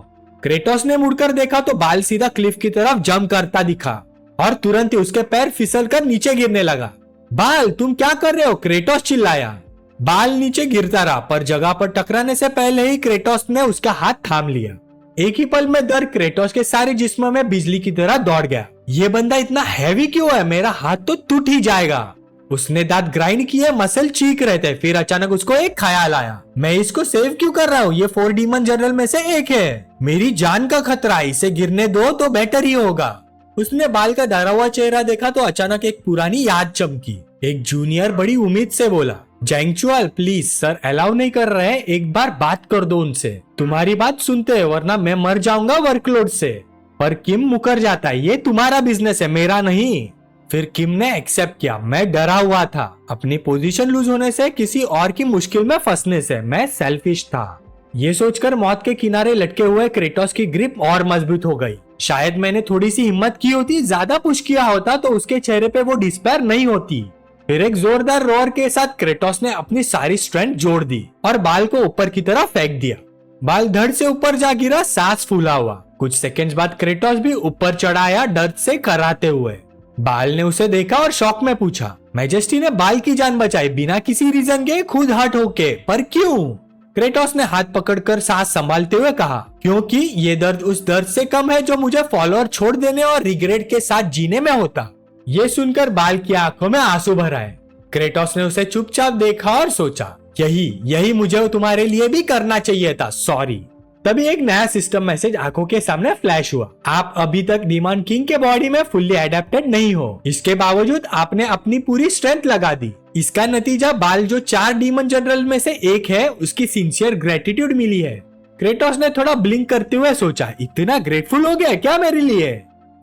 क्रेटोस ने मुड़कर देखा तो बाल सीधा क्लिफ की तरफ जंप करता दिखा, और तुरंत ही उसके पैर फिसल कर नीचे गिरने लगा। बाल तुम क्या कर रहे हो? क्रेटोस चिल्लाया। बाल नीचे गिरता रहा, पर जगह पर टकराने से पहले ही क्रेटोस ने उसका हाथ थाम लिया। एक ही पल में दर्द क्रेटोस के सारे जिस्म में बिजली की तरह दौड़ गया। ये बंदा इतना हैवी क्यों है? मेरा हाथ तो टूट ही जाएगा। उसने दांत ग्राइंड किए, मसल चीख रहे थे। फिर अचानक उसको एक ख्याल आया, मैं इसको सेव क्यों कर रहा हूँ? ये 4 डीमन जनरल में से एक है, मेरी जान का खतरा, इसे गिरने दो तो बेटर ही होगा। उसने बाल का डरा हुआ चेहरा देखा तो अचानक एक पुरानी याद चमकी। एक जूनियर बड़ी उम्मीद से बोला, जैंगचुअल प्लीज सर अलाउ नहीं कर रहे, एक बार बात कर दो उनसे, तुम्हारी बात सुनते हैं वरना मैं मर जाऊंगा वर्कलोड से। पर किम मुकर जाता है, ये तुम्हारा बिजनेस है, मेरा नहीं। फिर किम ने एक्सेप्ट किया, मैं डरा हुआ था अपनी पोजीशन लूज होने से, किसी और की मुश्किल में फंसने से, मैं सेल्फिश था। ये सोचकर मौत के किनारे लटके हुए क्रेटोस की ग्रिप और मजबूत हो गई। शायद मैंने थोड़ी सी हिम्मत की होती, ज्यादा पुश किया होता तो उसके चेहरे पे वो डिस्पेयर नहीं होती। फिर एक जोरदार रोर के साथ क्रेटोस ने अपनी सारी स्ट्रेंथ जोड़ दी और बाल को ऊपर की तरफ फेंक दिया। बाल धड़ से ऊपर जा गिरा, सांस फूला हुआ। कुछ सेकंड्स बाद क्रेटोस भी ऊपर चढ़ा आया, दर्द से कराते हुए। बाल ने उसे देखा और शौक में पूछा, मैजेस्टी ने बाल की जान बचाई बिना किसी रीजन के, खुद हर्ट होके, पर क्यों? क्रेटोस ने हाथ पकड़कर सांस संभालते हुए कहा, क्योंकि ये दर्द उस दर्द से कम है जो मुझे फॉलोअर छोड़ देने और रिग्रेट के साथ जीने में होता। ये सुनकर बाल की आंखों में आंसू भर आए। क्रेटोस ने उसे चुपचाप देखा और सोचा, यही मुझे तुम्हारे लिए भी करना चाहिए था, सॉरी। तभी एक नया सिस्टम मैसेज आंखों के सामने फ्लैश हुआ, आप अभी तक डीमन किंग के बॉडी में फुल्ली एडेप्टेड नहीं हो, इसके बावजूद आपने अपनी पूरी स्ट्रेंथ लगा दी। इसका नतीजा बाल जो 4 डीमन जनरल में से एक है, उसकी सिंसियर ग्रेटिट्यूड मिली है। क्रेटोस ने थोड़ा ब्लिंक करते हुए सोचा, इतना ग्रेटफुल हो गया क्या मेरे लिए?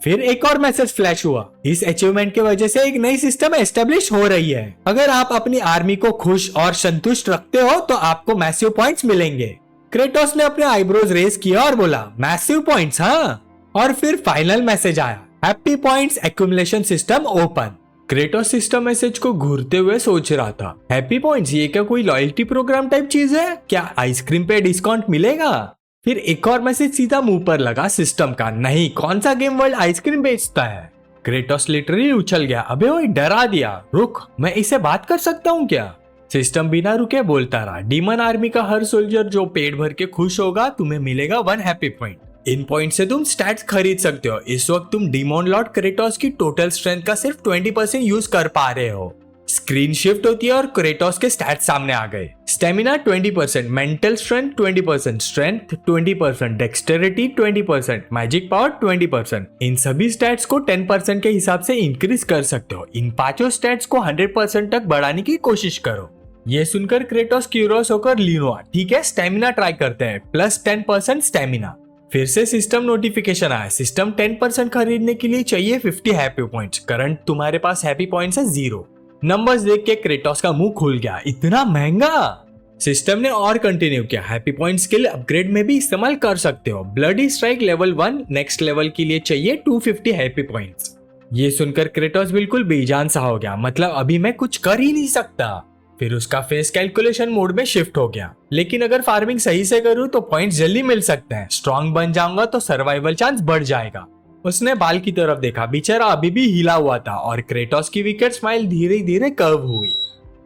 फिर एक और मैसेज फ्लैश हुआ, इस अचीवमेंट की वजह से एक नई सिस्टम एस्टेब्लिश हो रही है। अगर आप अपनी आर्मी को खुश और संतुष्ट रखते हो तो आपको मैसिव पॉइंट्स मिलेंगे। क्रेटोस ने अपने आईब्रोज रेज किया और बोला, मैसिव पॉइंट्स? हाँ। और फिर फाइनल मैसेज आया, happy points accumulation system open. Kratos system message को घूरते हुए सोच रहा था, हैप्पी पॉइंट्स, ये क्या कोई लॉयल्टी प्रोग्राम टाइप चीज है? क्या आइसक्रीम पे डिस्काउंट मिलेगा? फिर एक और मैसेज सीधा मुंह पर लगा सिस्टम का, नहीं, कौन सा गेम वर्ल्ड आइसक्रीम बेचता है? क्रेटोस लिटरली उछल गया, अबे वो डरा दिया, रुक, मैं इसे बात कर सकता हूँ क्या? सिस्टम बिना रुके बोलता रहा, डीमन आर्मी का हर सोल्जर जो पेट भर के खुश होगा तुम्हें मिलेगा 1 हैप्पी पॉइंट। इन पॉइंट से तुम स्टैट्स खरीद सकते हो। इस वक्त तुम डीमन लॉर्ड क्रेटोस की टोटल स्ट्रेंथ का सिर्फ 20% यूज कर पा रहे हो। स्क्रीन शिफ्ट होती है और क्रेटोस के स्टैट्स सामने आ गए। Stamina 20%, mental strength 20%, strength 20%, dexterity 20%, magic power 20%। इन सभी स्टैट्स को 10% के हिसाब से इंक्रीज कर सकते हो। इन पांचों स्टैट्स को 100% तक बढ़ाने की कोशिश करो। ये सुनकर क्रेटोस क्यूरियस होकर लीन हुआ, ठीक है स्टेमिना ट्राई करते हैं, +10% स्टेमिना। फिर से सिस्टम नोटिफिकेशन आया, सिस्टम 10% खरीदने के लिए चाहिए 50 हैप्पी पॉइंट्स, करंट तुम्हारे पास हैप्पी पॉइंट्स है 0। नंबर्स देख के क्रेटोस का मुंह खुल गया, इतना महंगा। सिस्टम ने और कंटिन्यू किया, हैप्पी पॉइंट स्किल अपग्रेड में भी इस्तेमाल कर सकते हो, bloody strike level 1 next level के लिए चाहिए 250 हैप्पी पॉइंट्स। ये सुनकर क्रेटोस बिल्कुल बेजान सा हो गया, मतलब अभी मैं कुछ कर ही नहीं सकता। फिर उसका फेस कैलकुलेशन मोड में शिफ्ट हो गया, लेकिन अगर फार्मिंग सही से करूँ तो पॉइंट्स जल्दी मिल सकते हैं, स्ट्रॉन्ग बन जाऊंगा तो सर्वाइवल चांस बढ़ जाएगा। उसने बाल की तरफ देखा, बेचारा अभी भी हिला हुआ था और क्रेटोस की विकेट स्माइल धीरे धीरे कर्व हुई।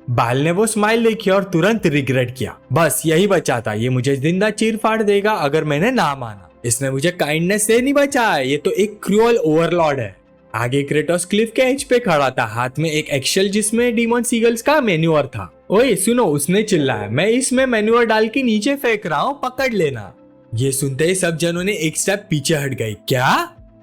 बाल ने वो स्माइल देखी और तुरंत रिग्रेट किया, बस यही बचा था, ये मुझे जिंदा चीर फाड़ देगा अगर मैंने ना माना। इसने मुझे काइंडनेस से नहीं बचाया, ये तो एक क्रूअल ओवरलॉर्ड है। आगे क्रेटोस क्लिफ के एज पे खड़ा था, हाथ में एक एक्सेल जिसमें डीमन सीगल्स का मेन्यूअर था। ओए सुनो, उसने चिल्लाया, मैं इसमें मेन्यूअर डाल के नीचे फेंक रहा हूँ, पकड़ लेना। ये सुनते ही सब जनों ने एक स्टेप पीछे हट गए, क्या?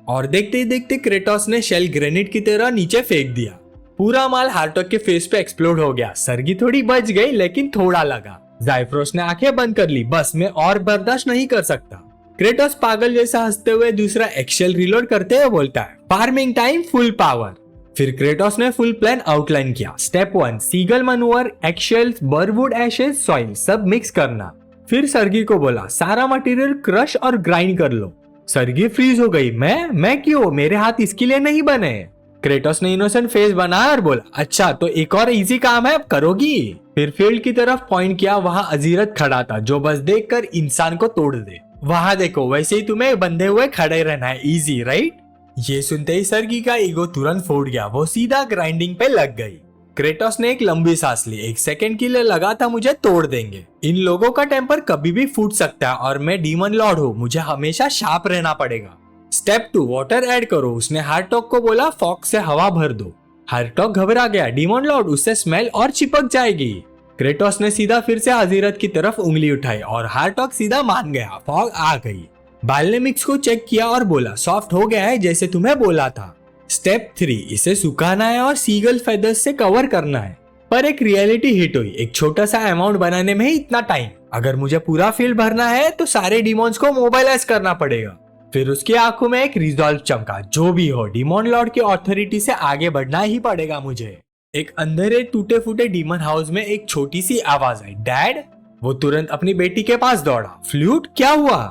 और देखते ही देखते क्रेटोस ने शेल ग्रेनेड की तरह नीचे फेंक दिया। पूरा माल हार्टॉग के फेस पे एक्सप्लोड हो गया। सर्गी थोड़ी बच गई, लेकिन थोड़ा लगा। ज़ाइफ्रोस ने आंखें बंद कर ली, बस मैं और बर्दाश्त नहीं कर सकता। क्रेटोस पागल जैसा हंसते हुए दूसरा एक्सेल रिलोड करते हुए बोलता है, फार्मिंग टाइम फुल पावर। फिर क्रेटोस ने फुल प्लान आउटलाइन किया। स्टेप 1, सीगल मनूवर, एक्सेल्स, बर्वुड एशेज, सॉइल सब मिक्स करना। फिर सर्गी को बोला, सारा मटेरियल क्रश और ग्राइंड कर लो। सर्गी फ्रीज हो गई, मैं क्यों? मेरे हाथ इसके लिए नहीं बने। क्रेटोस ने इनोसेंट फेस बनाया और बोला, अच्छा तो एक और इजी काम है, अब करोगी? फिर फील्ड की तरफ पॉइंट किया, वहां अजीरत खड़ा था जो बस देखकर इंसान को तोड़ दे। वहां देखो, वैसे ही तुम्हें बंधे हुए खड़े रहना है, इजी राइट? ये सुनते ही सर्गी का ईगो तुरंत फूट गया, वो सीधा ग्राइंडिंग पे लग गई। क्रेटोस ने एक लंबी सांस ली, 1 सेकंड के लिए लगा था मुझे तोड़ देंगे। इन लोगों का टेम्पर कभी भी फूट सकता है और मैं डीमन लॉर्ड हूँ, मुझे हमेशा शार्प रहना पड़ेगा। स्टेप 2, वाटर ऐड करो। उसने हार्टॉग को बोला, फॉग से हवा भर दो। हार्टॉग घबरा गया, डीमन लॉर्ड उससे स्मेल और चिपक जाएगी। क्रेटोस ने सीधा फिर से अजीरत की तरफ उंगली उठाई और हार्टॉग सीधा मान गया, फॉग आ गई। बाल ने मिक्स को चेक किया और बोला, सॉफ्ट हो गया है जैसे तुम्हें बोला था। स्टेप 3, इसे सुखाना है और सीगल फेदर्स से कवर करना है। पर एक रियलिटी हिट हुई, एक छोटा सा अमाउंट बनाने में ही इतना टाइम। अगर मुझे पूरा फील्ड भरना है तो सारे डीमॉन्स को मोबाइलाइज करना पड़ेगा। फिर उसकी आंखों में एक रिजॉल्व चमका, जो भी हो डीमन लॉर्ड की अथॉरिटी से आगे बढ़ना ही पड़ेगा मुझे। एक अंधेरे टूटे फूटे डीमन हाउस में एक छोटी सी आवाज आई, डैड। वो तुरंत अपनी बेटी के पास दौड़ा। फ्लूट, क्या हुआ?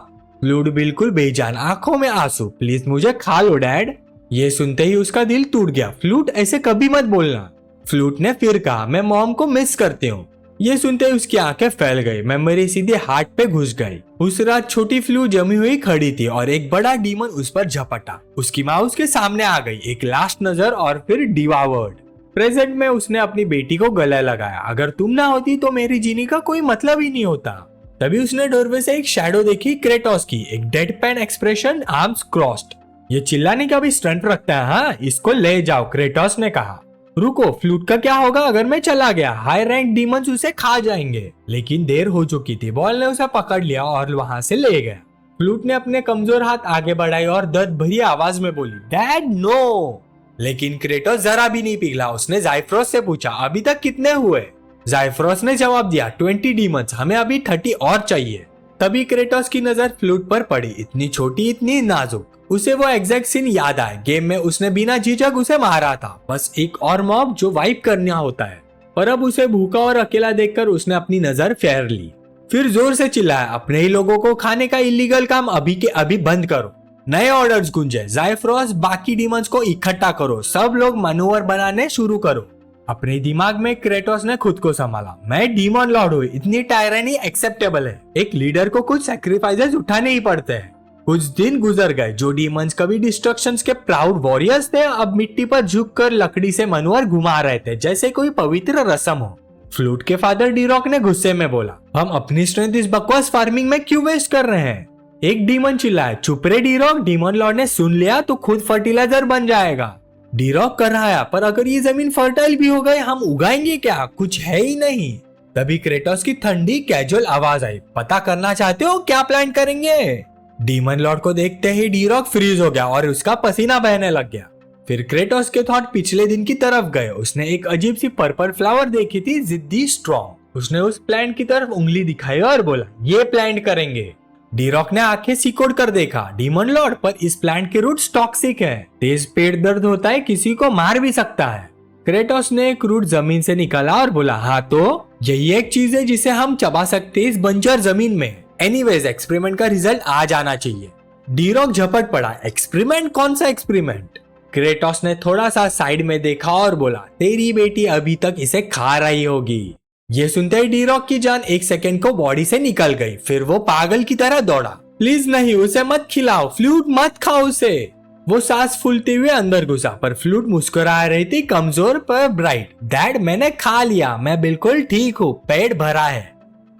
फ्लूट बिल्कुल बेजान, आंखों में आंसू, प्लीज मुझे खा लो डैड। ये सुनते ही उसका दिल टूट गया। फ्लूट, ऐसे कभी मत बोलना। फ्लूट ने फिर कहा, मैं मॉम को मिस करती हूँ। ये सुनते ही उसकी आंखें फैल गई, मेमोरी सीधे हार्ट पे घुस गई। उस रात छोटी फ्लू जमी हुई खड़ी थी और एक बड़ा डीमन उस पर झपटा। उसकी माँ उसके सामने आ गई, एक लास्ट नजर और फिर डिवावर्ड। प्रेजेंट में उसने अपनी बेटी को गले लगाया, अगर तुम ना होती तो मेरी जीने का कोई मतलब ही नहीं होता। तभी उसने डोरवे से एक शैडो देखी, क्रेटोस की, एक deadpan expression, arms crossed. ये चिल्लाने का भी स्टंट रखता है, हाँ इसको ले जाओ, क्रेटोस ने कहा। रुको, फ्लूट का क्या होगा अगर मैं चला गया? हाई रैंक डीमंस उसे खा जाएंगे। लेकिन देर हो चुकी थी, बॉल ने उसे पकड़ लिया और वहां से ले गया। फ्लूट ने अपने कमजोर हाथ आगे बढ़ाए और दर्द भरी आवाज में बोली, डैड नो। लेकिन क्रेटोस जरा भी नहीं पिघला। उसने ज़ाइफ्रोस से पूछा, अभी तक कितने हुए? ज़ाइफ्रोस ने जवाब दिया, 20 डीमंस, हमें अभी 30 और चाहिए। तभी क्रेटोस की नजर फ्लूट पर पड़ी, इतनी छोटी इतनी नाजुक। उसे वो एग्जैक्ट सीन याद आया, गेम में उसने बिना झिझक उसे मारा था, बस एक और मॉब जो वाइप करना होता है। पर अब उसे भूखा और अकेला देखकर उसने अपनी नजर फेर ली। फिर जोर से चिल्लाया, अपने ही लोगों को खाने का इलीगल काम अभी के अभी बंद करो। नए ऑर्डर्स गूंजे, ज़ाइफ्रोस बाकी डीमंस को इकट्ठा करो, सब लोग मनोवर बनाने शुरू करो। अपने दिमाग में क्रेटोस ने खुद को संभाला, मैं डीमन लॉर्ड हूँ, इतनी टायरनी एक्सेप्टेबल है। एक लीडर को कुछ सैक्रिफाइसेस उठाने ही पड़ते हैं। कुछ दिन गुजर गए। जो डीमंस कभी डिस्ट्रक्शंस के प्राउड वॉरियर्स थे, अब मिट्टी पर झुककर लकड़ी से मनोवर घुमा रहे थे, जैसे कोई पवित्र रस्म हो। फ्लूट के फादर डीरॉक ने गुस्से में बोला, हम अपनी स्ट्रेंथ इस बकवास फार्मिंग में क्यों वेस्ट कर रहे हैं? एक डीमन चिल्लाया, चुप रे डीरॉक, डीमन लॉर्ड ने सुन लिया तो खुद फर्टिलाइजर बन जाएगा। डीरॉक कराया, पर अगर ये जमीन फर्टाइल भी हो गए, हम उगाएंगे क्या? कुछ है ही नहीं। तभी क्रेटोस की ठंडी कैजुअल आवाज आई, पता करना चाहते हो क्या प्लान करेंगे? डीमन लॉर्ड को देखते ही डीरॉक फ्रीज हो गया और उसका पसीना बहने लग गया। फिर क्रेटोस के थॉट पिछले दिन की तरफ गए। उसने एक अजीब सी पर्पल फ्लावर देखी थी, जिद्दी स्ट्रॉन्ग। उसने उस प्लांट की तरफ उंगली दिखाई और बोला, ये प्लांट करेंगे। डी-रॉक ने आंखें सिकोड़ कर देखा, डीमन लॉर्ड, पर इस प्लांट के रूट्स टॉक्सिक है, तेज पेट दर्द होता है, किसी को मार भी सकता है। क्रेटोस ने एक रूट जमीन से निकाला और बोला, हाँ तो यही एक चीज है जिसे हम चबा सकते इस बंजर जमीन में। एनीवेज एक्सपेरिमेंट का रिजल्ट आ जाना चाहिए। डी-रॉक झपट पड़ा, एक्सपेरिमेंट? कौन सा एक्सपेरिमेंट? क्रेटोस ने थोड़ा सा साइड में देखा और बोला, तेरी बेटी अभी तक इसे खा रही होगी। ये सुनते ही डी-रॉक की जान एक सेकंड को बॉडी से निकल गई, फिर वो पागल की तरह दौड़ा। प्लीज नहीं, उसे मत खिलाओ, फ्लूट मत खाओ उसे। वो सांस फूलते हुए अंदर घुसा, पर फ्लूट मुस्कुरा रही थी, कमजोर पर ब्राइट। डैड, मैंने खा लिया, मैं बिल्कुल ठीक हूँ, पेट भरा है।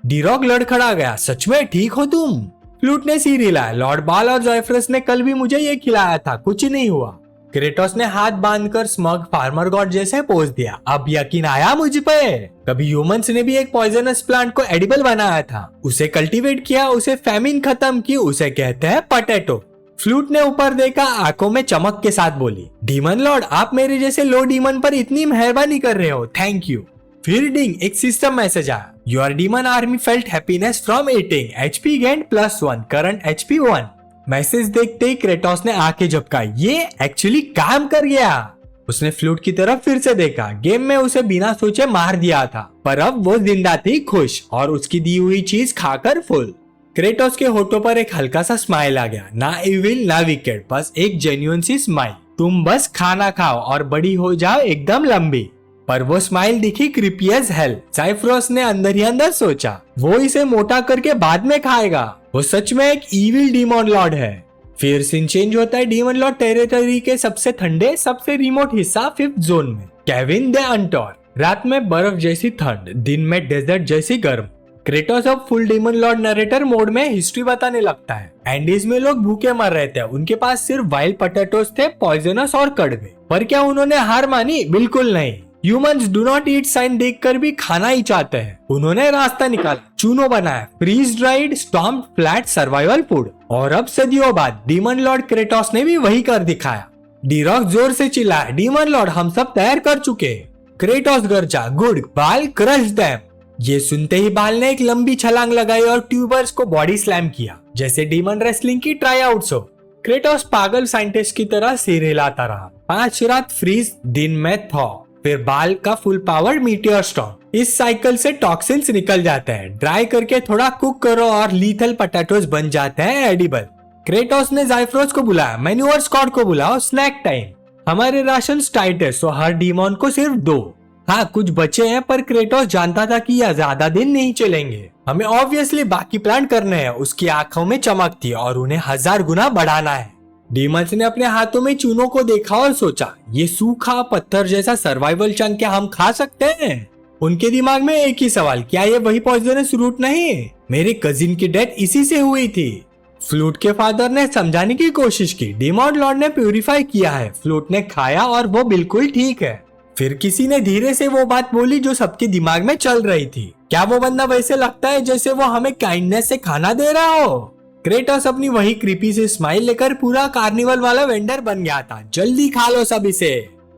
डी-रॉक लड़खड़ा गया, सच में ठीक हो तुम? फ्लूट ने सिर हिलाया, लॉर्ड बाल और ज़ाइफरस ने कल भी मुझे ये खिलाया था, कुछ नहीं हुआ। क्रेटोस ने हाथ बांधकर स्मग फार्मर गॉड जैसे पोज दिया। अब यकीन आया मुझ पे? कभी ह्यूमंस ने भी एक पॉइजनस प्लांट को एडिबल बनाया था, उसे कल्टीवेट किया, उसे फैमिन खत्म की, उसे कहते हैं पोटैटो। फ्लूट ने ऊपर देखा, आंखों में चमक के साथ बोली, डीमन लॉर्ड, आप मेरे जैसे लो डीमन पर इतनी मेहरबानी कर रहे हो, थैंक यू। फिर डिंग, एक सिस्टम मैसेज आया, your demon army felt happiness from eating, HP gain +1, current HP 1। Message देखते ही क्रेटोस ने आंखें झपकाई, ये एक्चुअली काम कर गया। उसने फ्लूट की तरफ फिर से देखा, गेम में उसे बिना सोचे मार दिया था, पर अब वो जिंदा थी, खुश, और उसकी दी हुई चीज खाकर फुल। क्रेटोस के होठों पर एक हल्का सा स्माइल आ गया, ना इविल ना विकेट, बस एक जेन्युइन सी स्माइल। तुम बस खाना खाओ और बड़ी हो जाओ एकदम लंबी। पर वो स्माइल दिखी क्रीपी एज हेल। ज़ाइफरस ने अंदर ही अंदर सोचा, वो इसे मोटा करके बाद में खाएगा, वो सच में एक इविल डीमन लॉर्ड है। फिर सीन चेंज होता है डीमन लॉर्ड टेरिटरी के सबसे ठंडे, सबसे रिमोट हिस्सा 5th जोन में, केविन द अंटोर। रात में बर्फ जैसी ठंड, दिन में डेजर्ट जैसी गर्म। क्रेटोस अब full demon Lord narrator mode में हिस्ट्री बताने लगता है। एंडीज में लोग भूखे मर रहे थे, उनके पास सिर्फ वाइल्ड पोटैटोस थे, पॉइजनस और कड़वे। पर क्या उन्होंने हार मानी? बिल्कुल नहीं। Humans do not eat sign देखकर भी खाना ही चाहते हैं। उन्होंने रास्ता निकाला, चूनो बनाया, freeze dried, stomped flat survival food. और अब सदियों बाद डीमन लॉर्ड क्रेटोस ने भी वही कर दिखाया। डी-रॉक जोर से चिल्लाया, डीमन लॉर्ड, हम सब तैयार कर चुके। क्रेटोस गरजा, गुड, बाल क्रश देम। ये सुनते ही बाल ने एक लंबी छलांग लगाई और ट्यूबर्स को बॉडी स्लैम किया, जैसे डीमन रेसलिंग की ट्राई आउट्स हो। क्रेटोस पागल साइंटिस्ट की तरह सिर हिलाता रहा। 5 रात फ्रीज, दिन में थॉ, फिर बाल का फुल पावर मीटियोर स्टॉर्म। इस साइकिल से टॉक्सिन्स निकल जाते हैं, ड्राई करके थोड़ा कुक करो और लीथल पोटैटोस बन जाते हैं एडिबल। क्रेटोस ने ज़ाइफरस को बुलाया, मैन्यूअर स्क्वाड को बुलाओ, स्नैक टाइम। हमारे राशन टाइट है, सो हर डीमन को सिर्फ 2। हाँ, कुछ बचे हैं, पर क्रेटोस जानता था कि यह ज्यादा दिन नहीं चलेंगे। हमें ऑब्वियसली बाकी प्लान करने हैं। उसकी आंखों में चमक थी और उन्हें 1000 गुना बढ़ाना है। डीमंस ने अपने हाथों में चूनों को देखा और सोचा, ये सूखा पत्थर जैसा सर्वाइवल चंक क्या हम खा सकते हैं? उनके दिमाग में एक ही सवाल, क्या ये वही पॉइजनस रूट नहीं? मेरे कजिन की डेथ इसी से हुई थी। फ्लूट के फादर ने समझाने की कोशिश की, डीमन लॉर्ड ने प्यूरिफाई किया है, फ्लूट ने खाया और वो बिल्कुल ठीक है। फिर किसी ने धीरे से वो बात बोली जो सबके दिमाग में चल रही थी, क्या वो बंदा वैसे लगता है जैसे वो हमें काइंडनेस से खाना दे रहा हो? क्रेटोस अपनी वही क्रीपी से स्माइल लेकर पूरा कार्निवल वाला वेंडर बन गया था। जल्दी खा लो सब इसे।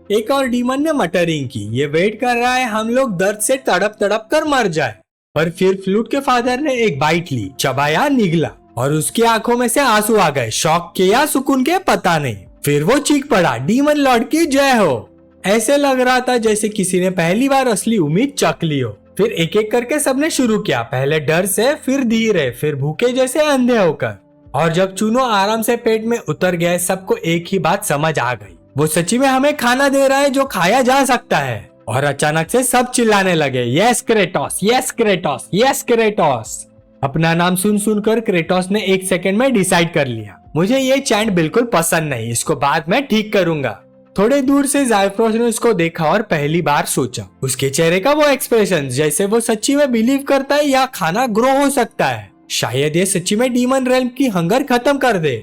एक और डीमन ने मटरिंग की, ये वेट कर रहा है हम लोग दर्द से तड़प तड़प कर मर जाए। पर फिर फ्लूट के फादर ने एक बाइट ली, चबाया, निगला और उसकी आंखों में से आंसू आ गए, शौक के या सुकून के पता नहीं। फिर वो चीख पड़ा, डीमन लॉर्ड की जय हो। ऐसे लग रहा था जैसे किसी ने पहली बार असली उम्मीद चख ली हो। फिर एक एक करके सबने शुरू किया, पहले डर से, फिर धीरे, फिर भूखे जैसे अंधे होकर। और जब चूनो आराम से पेट में उतर गए, सबको एक ही बात समझ आ गई, वो सच्ची में हमें खाना दे रहा है जो खाया जा सकता है। और अचानक से सब चिल्लाने लगे, yes Kratos, yes Kratos, yes Kratos. अपना नाम सुन सुनकर क्रेटोस ने एक सेकंड में डिसाइड कर लिया, मुझे ये चैंट बिल्कुल पसंद नहीं, इसको बाद में ठीक करूंगा। थोड़े दूर से ज़ाइफरस ने उसको देखा और पहली बार सोचा, उसके चेहरे का वो एक्सप्रेशन जैसे वो सच्ची में बिलीव करता है या खाना ग्रो हो सकता है। शायद ये सच्ची में डीमन रेल्म की हंगर खत्म कर दे।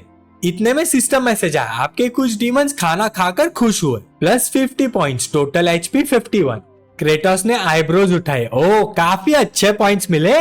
इतने में सिस्टम मैसेज आया, आपके कुछ डीमंस खाना खाकर खुश हुए, +50 पॉइंट्स, टोटल HP 51। क्रेटोस ने आईब्रोज उठाए, ओ काफी अच्छे पॉइंट्स मिले।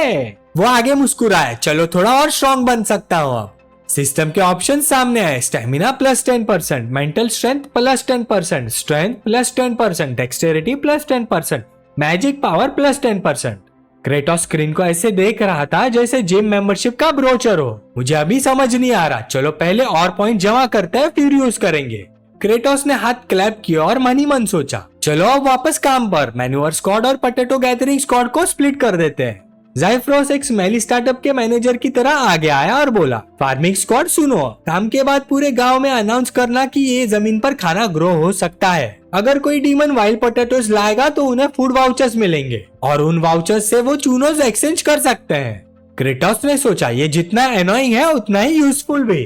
वो आगे मुस्कुराया, चलो थोड़ा और स्ट्रॉन्ग बन सकता हूँ अब। सिस्टम के ऑप्शन सामने आए, stamina +10%, mental strength +10%, strength +10%, dexterity +10%, magic power +10%। Kratos screen को ऐसे देख रहा था जैसे जिम मेंबरशिप का ब्रोचर हो। मुझे अभी समझ नहीं आ रहा, चलो पहले और पॉइंट जमा करते हैं फिर यूज करेंगे। क्रेटोस ने हाथ क्लैप किया और मन ही मन सोचा, चलो अब वापस काम पर। मैन्यूअर स्क्वाड और पोटैटो गैदरिंग स्क्वाड को स्प्लिट कर देते हैं। ज़ाइफ्रोस एक स्मेली स्टार्टअप के मैनेजर की तरह आगे आया और बोला, फार्मिंग स्क्वाड सुनो, काम के बाद पूरे गांव में अनाउंस करना कि ये जमीन पर खाना ग्रो हो सकता है। अगर कोई डीमन वाइल्ड पोटैटोज लाएगा तो उन्हें फूड वाउचर्स मिलेंगे और उन वाउचर्स से वो चूनोज एक्सचेंज कर सकते हैं। क्रेटोस ने सोचा, ये जितना एनोइंग है उतना ही यूजफुल भी।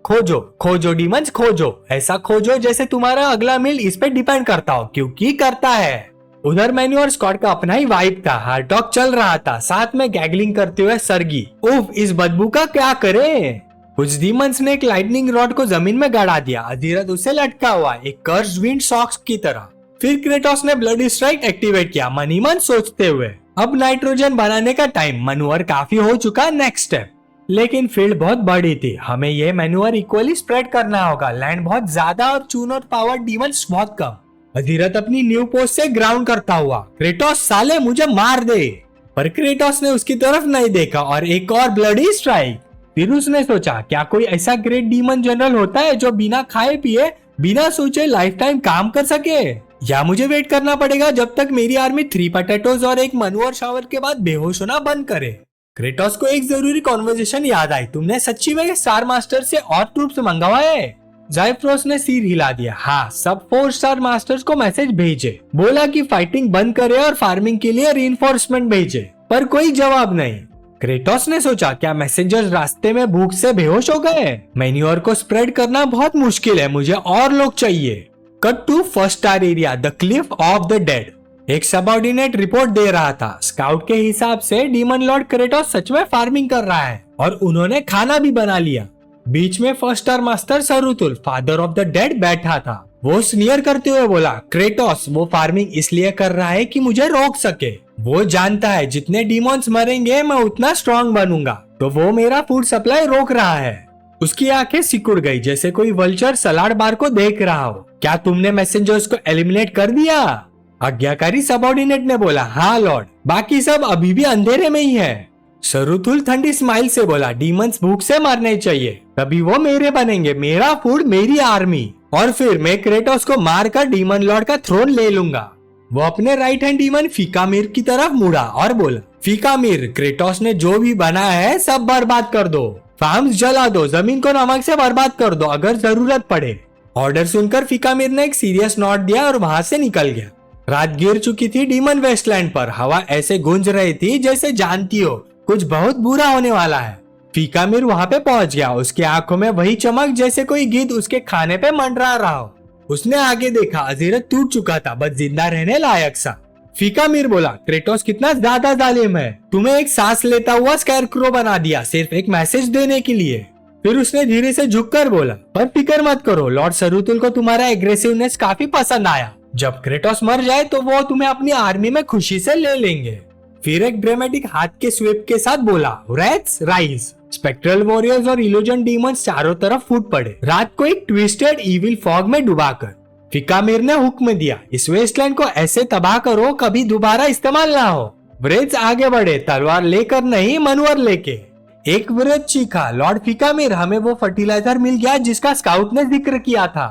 खोजो खोजो डीमंस खोजो, ऐसा खोजो जैसे तुम्हारा अगला मील इस पे डिपेंड करता हो, क्योंकि करता है। उधर मैन्यूअर स्क्वाड का अपना ही वाइब था, हार्ड टॉक चल रहा था, साथ में गैगलिंग करते हुए सरगी, उफ इस बदबू का क्या करें। कुछ डीमंस ने एक लाइटनिंग रॉड को जमीन में गड़ा दिया, अधीरथ उससे लटका हुआ एक कर्स्ड विंड सॉक्स की तरह। फिर क्रेटोस ने ब्लडी स्ट्राइक एक्टिवेट किया, मन ही मन सोचते हुए, अब नाइट्रोजन बनाने का टाइम, मैन्यूअर काफी हो चुका, नेक्स्ट स्टेप। लेकिन फील्ड बहुत बड़ी थी, हमें ये मैन्यूअर इक्वली स्प्रेड करना होगा, लैंड बहुत ज्यादा और चून और पावर डीमंस बहुत कम। अधीरथ अपनी न्यू पोस्ट से ग्राउंड करता हुआ, क्रेटोस साले मुझे मार दे। पर क्रेटोस ने उसकी तरफ नहीं देखा और एक और ब्लडी स्ट्राइक। फिर उसने सोचा, क्या कोई ऐसा ग्रेट डीमन जनरल होता है जो बिना खाए पिए बिना सोचे लाइफ टाइम काम कर सके, या मुझे वेट करना पड़ेगा जब तक मेरी आर्मी 3 पोटैटोज और एक मैन्यूअर शावर के बाद बेहोश होना बंद करे। क्रेटोस को एक जरूरी कॉन्वर्सेशन याद आई, तुमने सच्ची में स्टार मास्टर से और ट्रूप्स मंगवाए? ज़ाइफ्रोस ने सिर हिला दिया, हाँ सब 4 स्टार मास्टर्स को मैसेज भेजे, बोला कि फाइटिंग बंद करे और फार्मिंग के लिए रीइंफोर्समेंट भेजे, पर कोई जवाब नहीं। क्रेटोस ने सोचा, क्या मैसेंजर्स रास्ते में भूख से बेहोश हो गए? मैन्यूअर को स्प्रेड करना बहुत मुश्किल है, मुझे और लोग चाहिए। Cut to first star area, the cliff of the dead. एक सबऑर्डिनेट रिपोर्ट दे रहा था, स्काउट के हिसाब से डीमन लॉर्ड क्रेटोस सच में फार्मिंग कर रहा है और उन्होंने खाना भी बना लिया। बीच में फर्स्ट स्टार मास्टर सरुतुल, फादर ऑफ द डेड, बैठा था। वो स्नियर करते हुए बोला, क्रेटोस वो फार्मिंग इसलिए कर रहा है कि मुझे रोक सके। वो जानता है जितने डीमॉन्स मरेंगे मैं उतना स्ट्रॉन्ग बनूंगा, तो वो मेरा फूड सप्लाई रोक रहा है। उसकी आंखें सिकुड़ गई जैसे कोई वल्चर सलाड बार को देख रहा हो। क्या तुमने मैसेंजर्स को एलिमिनेट कर दिया? आज्ञाकारी सबऑर्डिनेट ने बोला, हाँ लॉर्ड, बाकी सब अभी भी अंधेरे में ही है। सरुतुल ठंडी स्माइल से बोला, डीमंस भूख से मरने चाहिए, तभी वो मेरे बनेंगे, मेरा फूड मेरी आर्मी, और फिर मैं क्रेटोस को मारकर डीमन लॉर्ड का थ्रोन ले लूंगा। वो अपने राइट हैंड डीमन फीकामिर की तरफ मुड़ा और बोला, फीकामिर, क्रेटोस ने जो भी बनाया है सब बर्बाद कर दो, फार्म्स जला दो, जमीन को नमक से बर्बाद कर दो अगर जरूरत पड़े। ऑर्डर सुनकर फीकामिर ने एक सीरियस नोट दिया और वहां से निकल गया। रात गिर चुकी थी डीमन वेस्टलैंड पर, हवा ऐसे गूंज रही थी जैसे जानती हो कुछ बहुत बुरा होने वाला है। फीकामिर वहां पे पहुंच गया, उसकी आंखों में वही चमक जैसे कोई गिद्ध उसके खाने पे मंडरा रहा हो। उसने आगे देखा, अजीरथ टूट चुका था, बस जिंदा रहने लायक सा। फीकामिर बोला, क्रेटोस कितना ज्यादा जालिम है, तुम्हें एक सांस लेता हुआ स्कैरक्रो बना दिया सिर्फ एक मैसेज देने के लिए। फिर उसने धीरे से झुककर बोला, पर फिक्र मत करो, लॉर्ड सरुतुल को तुम्हारा एग्रेसिवनेस काफी पसंद आया, जब क्रेटोस मर जाए तो वो तुम्हें अपनी आर्मी में खुशी से ले लेंगे। फिर एक ड्रामेटिक हाथ के स्वीप के साथ बोला, रेट्स राइज। स्पेक्ट्रल वॉरियर्स और इल्यूजन डीमंस चारों तरफ फूट पड़े, रात को एक ट्विस्टेड इविल फॉग में डुबाकर। फीकामिर ने हुक्म दिया, इस वेस्टलैंड को ऐसे तबाह करो कभी दोबारा इस्तेमाल ना हो। व्रेज आगे बढ़े, तलवार लेकर नहीं मनवर लेके। एक व्रेज चीखा, लॉर्ड फीकामिर, हमें वो फर्टिलाइजर मिल गया जिसका स्काउट ने जिक्र किया था।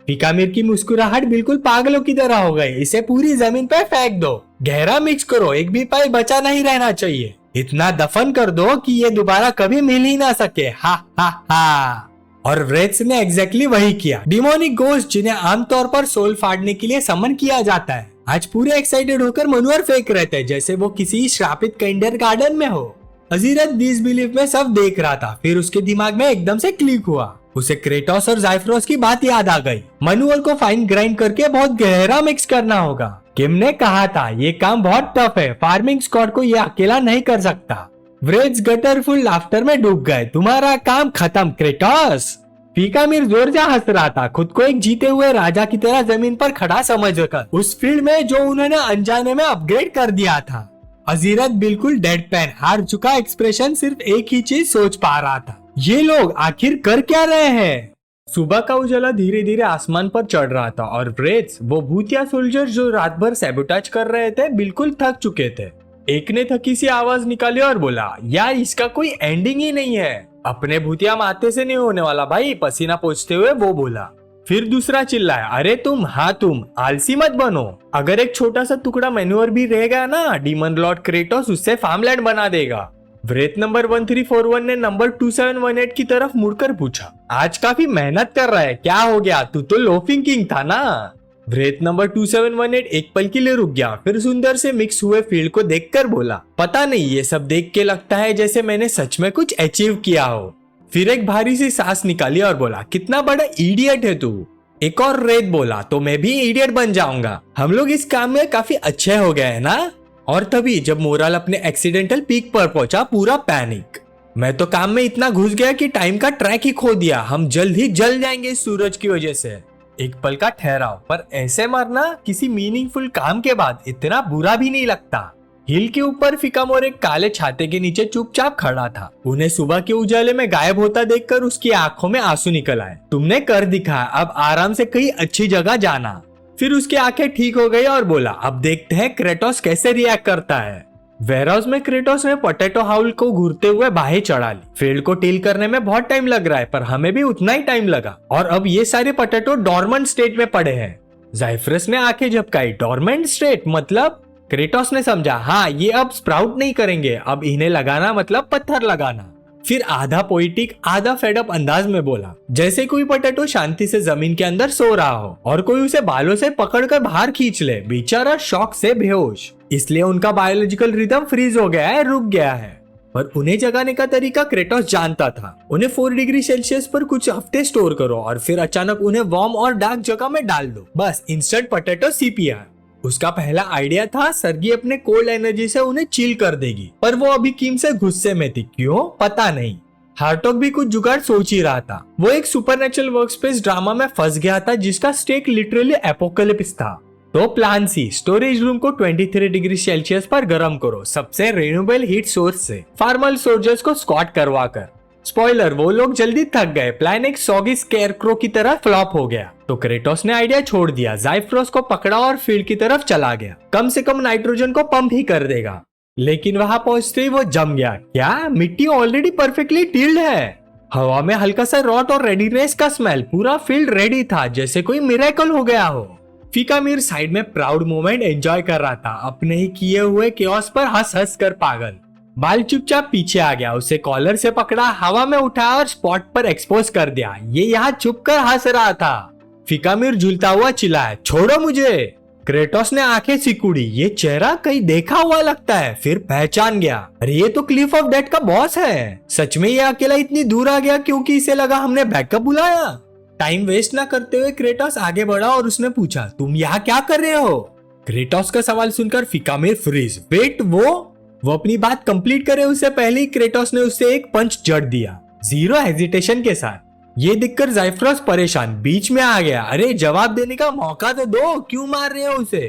फीकामिर की मुस्कुराहट बिल्कुल पागलों की तरह हो गई, इसे पूरी जमीन पे फेंक दो, गहरा मिक्स करो, एक भी पाई बचा नहीं रहना चाहिए, इतना दफन कर दो कि ये दोबारा कभी मिल ही ना सके। हा हा हा। और व्रेज ने एग्जैक्टली वही किया। डिमोनिक गोस्ट जिन्हें आमतौर पर सोल फाड़ने के लिए समन किया जाता है, आज पूरे एक्साइटेड होकर मनवर फेंक रहे थे जैसे वो किसी श्रापित किंडर गार्डन में हो। अजीरथ डिसबिलीफ में सब देख रहा था, फिर उसके दिमाग में एकदम से क्लिक हुआ, उसे क्रेटोस और ज़ाइफ्रोस की बात याद आ गई। मैनुअल को फाइन ग्राइंड करके बहुत गहरा मिक्स करना होगा। किम ने कहा था ये काम बहुत टफ है, फार्मिंग स्क्वाड को ये अकेला नहीं कर सकता। व्रेज गटरफुल लाफ्टर में डूब गए, तुम्हारा काम खत्म क्रेटोस। फीकामिर जोर से हंस रहा था, खुद को एक जीते हुए राजा की तरह जमीन पर खड़ा समझकर, उस फील्ड में जो उन्होंने अनजाने में अपग्रेड कर दिया था। अजीरथ बिल्कुल डेड पेन, हार चुका एक्सप्रेशन, सिर्फ एक ही चीज सोच पा रहा था, ये लोग आखिर कर क्या रहे हैं। सुबह का उजाला धीरे धीरे आसमान पर चढ़ रहा था और व्रेज, वो भूतिया सोल्जर जो रात भर सैबोटाज कर रहे थे, बिल्कुल थक चुके थे। एक ने थकी सी आवाज निकाली और बोला, यार इसका कोई एंडिंग ही नहीं है। अपने भूतिया माथे से नहीं होने वाला भाई, पसीना पोंछते हुए वो बोला। फिर दूसरा चिल्लाया, अरे तुम, हाँ तुम आलसी मत बनो। अगर एक छोटा सा टुकड़ा मैन्योर भी रह गया ना, डीमन लॉर्ड क्रेटोस उससे फार्मलैंड बना देगा। व्रेत नंबर 1341 ने नंबर 2718 की तरफ मुड़कर पूछा, आज काफी मेहनत कर रहा है, क्या हो गया? तू तो लोफिंग किंग था ना। व्रेत नंबर 2718 एक पल के लिए रुक गया, फिर सुंदर से मिक्स हुए फील्ड को देखकर बोला, पता नहीं, ये सब देख के लगता है जैसे मैंने सच में कुछ अचीव किया हो। फिर एक भारी सी सांस निकाली और बोला, कितना बड़ा इडियट है तू। एक और रेत बोला, तो मैं भी इडियट बन जाऊंगा। हम लोग इस काम में काफी अच्छे हो गए हैं ना। और तभी जब मोरल अपने एक्सीडेंटल पीक पर पहुंचा, पूरा पैनिक। मैं तो काम में इतना घुस गया कि टाइम का ट्रैक ही खो दिया। हम जल्द ही जल जाएंगे इस सूरज की वजह से। एक पल का ठहराव, पर ऐसे मरना किसी मीनिंगफुल काम के बाद इतना बुरा भी नहीं लगता। हिल के ऊपर फिकामोर एक काले छाते के नीचे चुपचाप खड़ा था। उन्हें सुबह के उजाले में गायब होता देखकर उसकी आंखों में आंसू निकल आए। तुमने कर दिखा, अब आराम से कहीं अच्छी जगह जाना। फिर उसकी आंखें ठीक हो गई और बोला, अब देखते हैं क्रेटोस कैसे रिएक्ट करता है। वेयरहाउस में क्रेटोस ने पोटैटो हाउल को घूरते हुए बाहें चढ़ा ली। फील्ड को टील करने में बहुत टाइम लग रहा है, पर हमें भी उतना ही टाइम लगा। और अब ये सारे पोटैटो डॉर्मेंट स्टेट में पड़े हैं। जाइफ्रस ने आंखें झपकाई, डॉर्मेंट स्टेट मतलब? क्रेटोस ने समझा, हाँ ये अब स्प्राउट नहीं करेंगे, अब इन्हें लगाना मतलब पत्थर लगाना। फिर आधा पोइटिक आधा फेडअप अंदाज में बोला, जैसे कोई पोटैटो शांति से जमीन के अंदर सो रहा हो और कोई उसे बालों से पकड़कर बाहर खींच ले। बेचारा शॉक से बेहोश, इसलिए उनका बायोलॉजिकल रिदम फ्रीज हो गया है, रुक गया है। पर उन्हें जगाने का तरीका क्रेटोस जानता था। उन्हें 4 डिग्री सेल्सियस पर कुछ हफ्ते स्टोर करो और फिर अचानक उन्हें वार्म और डार्क जगह में डाल दो। बस इंस्टेंट पोटैटो CPR। उसका पहला आइडिया था सर्गी अपने कोल्ड एनर्जी से उन्हें चिल कर देगी, पर वो अभी किम से गुस्से में थी। क्यों पता नहीं। हार्टॉग भी कुछ जुगाड़ सोच ही रहा था। वो एक सुपरनेचुरल वर्कस्पेस ड्रामा में फंस गया था जिसका स्टेक लिटरली एपोकलिप्स था। तो प्लान सी, स्टोरेज रूम को 23 डिग्री सेल्सियस पर गर्म करो, सबसे रिन्यूएबल हीट सोर्स से, फार्मल सोल्जर्स को स्क्वाट करवा कर। स्पॉइलर, वो लोग जल्दी थक गए। प्लान एक सॉगी स्केयरक्रो की तरह फ्लॉप हो गया। तो क्रेटोस ने आइडिया छोड़ दिया, जाइफ्रोस को पकड़ा और फील्ड की तरफ चला गया। कम से कम नाइट्रोजन को पंप ही कर देगा। लेकिन वहां पहुंचते ही वो जम गया। क्या मिट्टी ऑलरेडी परफेक्टली टिल्ड है? हवा में हल्का सा रॉट और रेडीनेस का स्मेल। पूरा फील्ड रेडी था, जैसे कोई मिरेकल हो गया हो। फिकामीर साइड में प्राउड मोमेंट एंजॉय कर रहा था, अपने ही किए हुए केओस पर हंस हंस कर पागल। बाल चुपचाप पीछे आ गया, उसे कॉलर से पकड़ा, हवा में उठाया और स्पॉट पर एक्सपोज कर दिया। ये यहाँ छुप कर हंस रहा था। फिकामीर झूलता हुआ चिल्लाया, छोड़ो मुझे। क्रेटोस ने आंखें सिकुड़ी, ये चेहरा कहीं देखा हुआ लगता है। फिर पहचान गया, अरे ये तो क्लिफ ऑफ डेथ का बॉस है। सच में ये अकेला इतनी दूर आ गया क्योंकि इसे लगा हमने बैकअप बुलाया। टाइम वेस्ट ना करते हुए क्रेटोस आगे बढ़ा और उसने पूछा, तुम यहाँ क्या कर रहे हो? क्रेटोस का सवाल सुनकर फिकामीर फ्रीज। वेट, वो अपनी बात कंप्लीट करे उससे पहले ही क्रेटोस ने उसे एक पंच जड़ दिया, जीरो हेजिटेशन के साथ। ये दिखकर जाइफ्रोस परेशान बीच में आ गया। अरे जवाब देने का मौका तो दो, क्यों मार रहे हो उसे?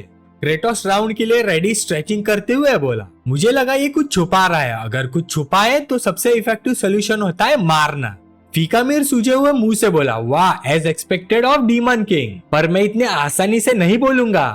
क्रेटोस राउंड के लिए रेडी स्ट्रेचिंग करते हुए बोला, मुझे लगा ये कुछ छुपा रहा है। अगर कुछ छुपाए तो सबसे इफेक्टिव सोल्यूशन होता है मारना। फिकामीर सूझे हुए मुंह से बोला, वाह, as expected of demon king, पर मैं इतने आसानी से नहीं बोलूंगा।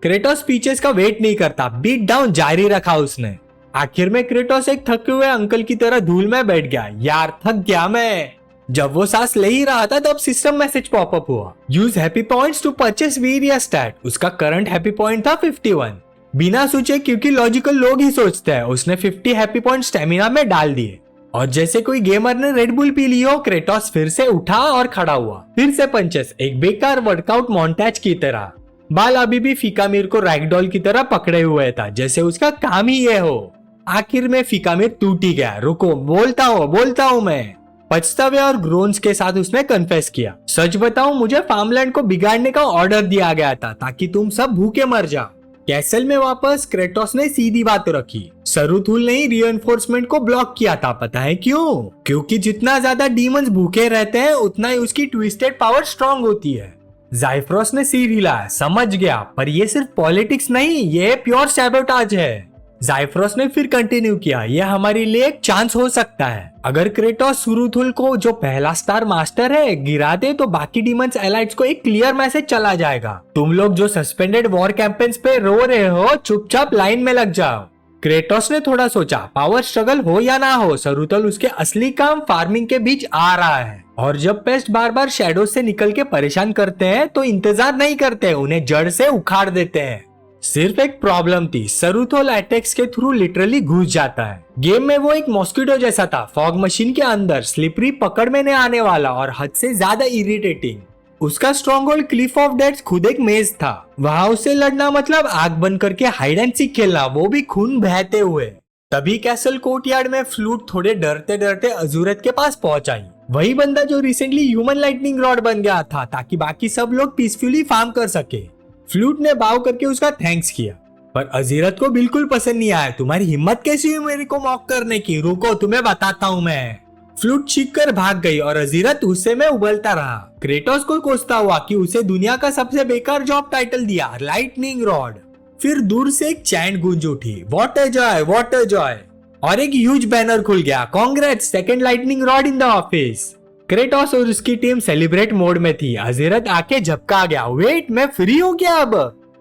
क्रेटोस स्पीचेस का वेट नहीं करता, बीट डाउन जारी रखा उसने। आखिर में क्रेटोस एक थके हुए अंकल की तरह धूल में बैठ गया। यार थक गया मैं। जब वो सांस ले ही रहा था तब सिस्टम मैसेज पॉपअप हुआ, use happy points to purchase वीरिया स्टैट। उसका करंट हैप्पी पॉइंट था 51। बिना सोचे, क्योंकि लॉजिकल लोग ही सोचते हैं, उसने 50 हैप्पी पॉइंट स्टेमिना में डाल दिए। और जैसे कोई गेमर ने रेड बुल पी ली हो, क्रेटोस फिर से उठा और खड़ा हुआ। फिर से पंचेस, एक बेकार वर्कआउट मोन्टाज की तरह। बाल अभी भी फिकामीर को रैगडॉल की तरह पकड़े हुए था, जैसे उसका काम ही ये हो। आखिर में फिकामीर टूट ही गया। रुको, बोलता हूँ मैं। पछतावे और ग्रोन्स के साथ उसने कन्फेस किया, सच बताऊं, मुझे फार्मलैंड को बिगाड़ने का ऑर्डर दिया गया था ताकि तुम सब भूखे मर जाओ। कैसल में वापस क्रेटोस ने सीधी बात रखी। सरुथुल ने रीइंफोर्समेंट को ब्लॉक किया था। पता है क्यों? क्योंकि जितना ज्यादा डीमंस भूखे रहते हैं उतना ही उसकी ट्विस्टेड पावर स्ट्रांग होती है। जाइफ्रोस ने सिर हिलाया, समझ गया, पर ये सिर्फ पॉलिटिक्स नहीं, ये प्योर सैबोटाज है। जाइफ्रोस ने फिर कंटिन्यू किया, यह हमारे लिए एक चांस हो सकता है। अगर क्रेटोस सुरुथुल को, जो पहला स्टार मास्टर है, गिरा दे तो बाकी डीमंस एलाइट्स को एक क्लियर मैसेज चला जाएगा। तुम लोग जो सस्पेंडेड वॉर कैंपेन्स पे रो रहे हो, चुपचाप लाइन में लग जाओ। क्रेटोस ने थोड़ा सोचा, पावर स्ट्रगल हो या ना हो, सरुतल उसके असली काम फार्मिंग के बीच आ रहा है। और जब पेस्ट बार बार शैडो से निकल के परेशान करते हैं तो इंतजार नहीं करते, उन्हें जड़ से उखाड़ देते हैं। सिर्फ एक प्रॉब्लम थी, सरुथोल अटैक्स के थ्रू लिटरली घुस जाता है। गेम में वो एक मॉस्किटो जैसा था, फॉग मशीन के अंदर, स्लिपरी, पकड़ में नहीं आने वाला और हद से ज्यादा इरिटेटिंग। उसका strong hold Cliff of deaths खुद एक मेज था। वहां उससे लड़ना मतलब आग बंद करके हाइड एंड सीक खेलना, वो भी खून बहते हुए। तभी कैसल कोर्टयार्ड में फ्लूट थोड़े डरते डरते अजूरत के पास पहुंच आई। वही बंदा जो रिसेंटली ह्यूमन लाइटनिंग रॉड बन गया था ताकि बाकी सब लोग पीसफुली फार्म कर सके। फ्लूट ने बाव करके उसका थैंक्स किया, पर अजीरत को बिल्कुल पसंद नहीं आया। तुम्हारी हिम्मत कैसी हुई मेरे को मॉक करने की? रुको, तुम्हें बताता हूँ मैं। फ्लूट चीख कर भाग गई और अजीरत गुस्से में उबलता रहा। क्रेटोस को कोसता हुआ कि उसे दुनिया का सबसे बेकार जॉब टाइटल दिया, लाइटनिंग रॉड। फिर दूर से एक चैंट गूंज उठी, what a joy, what a joy, और एक ह्यूज बैनर खुल गया, congrats, second lightning rod in the office. Kratos और उसकी टीम सेलिब्रेट मोड में थी। अजीरत आके झपका गया, वेट, मैं फ्री हो गया अब।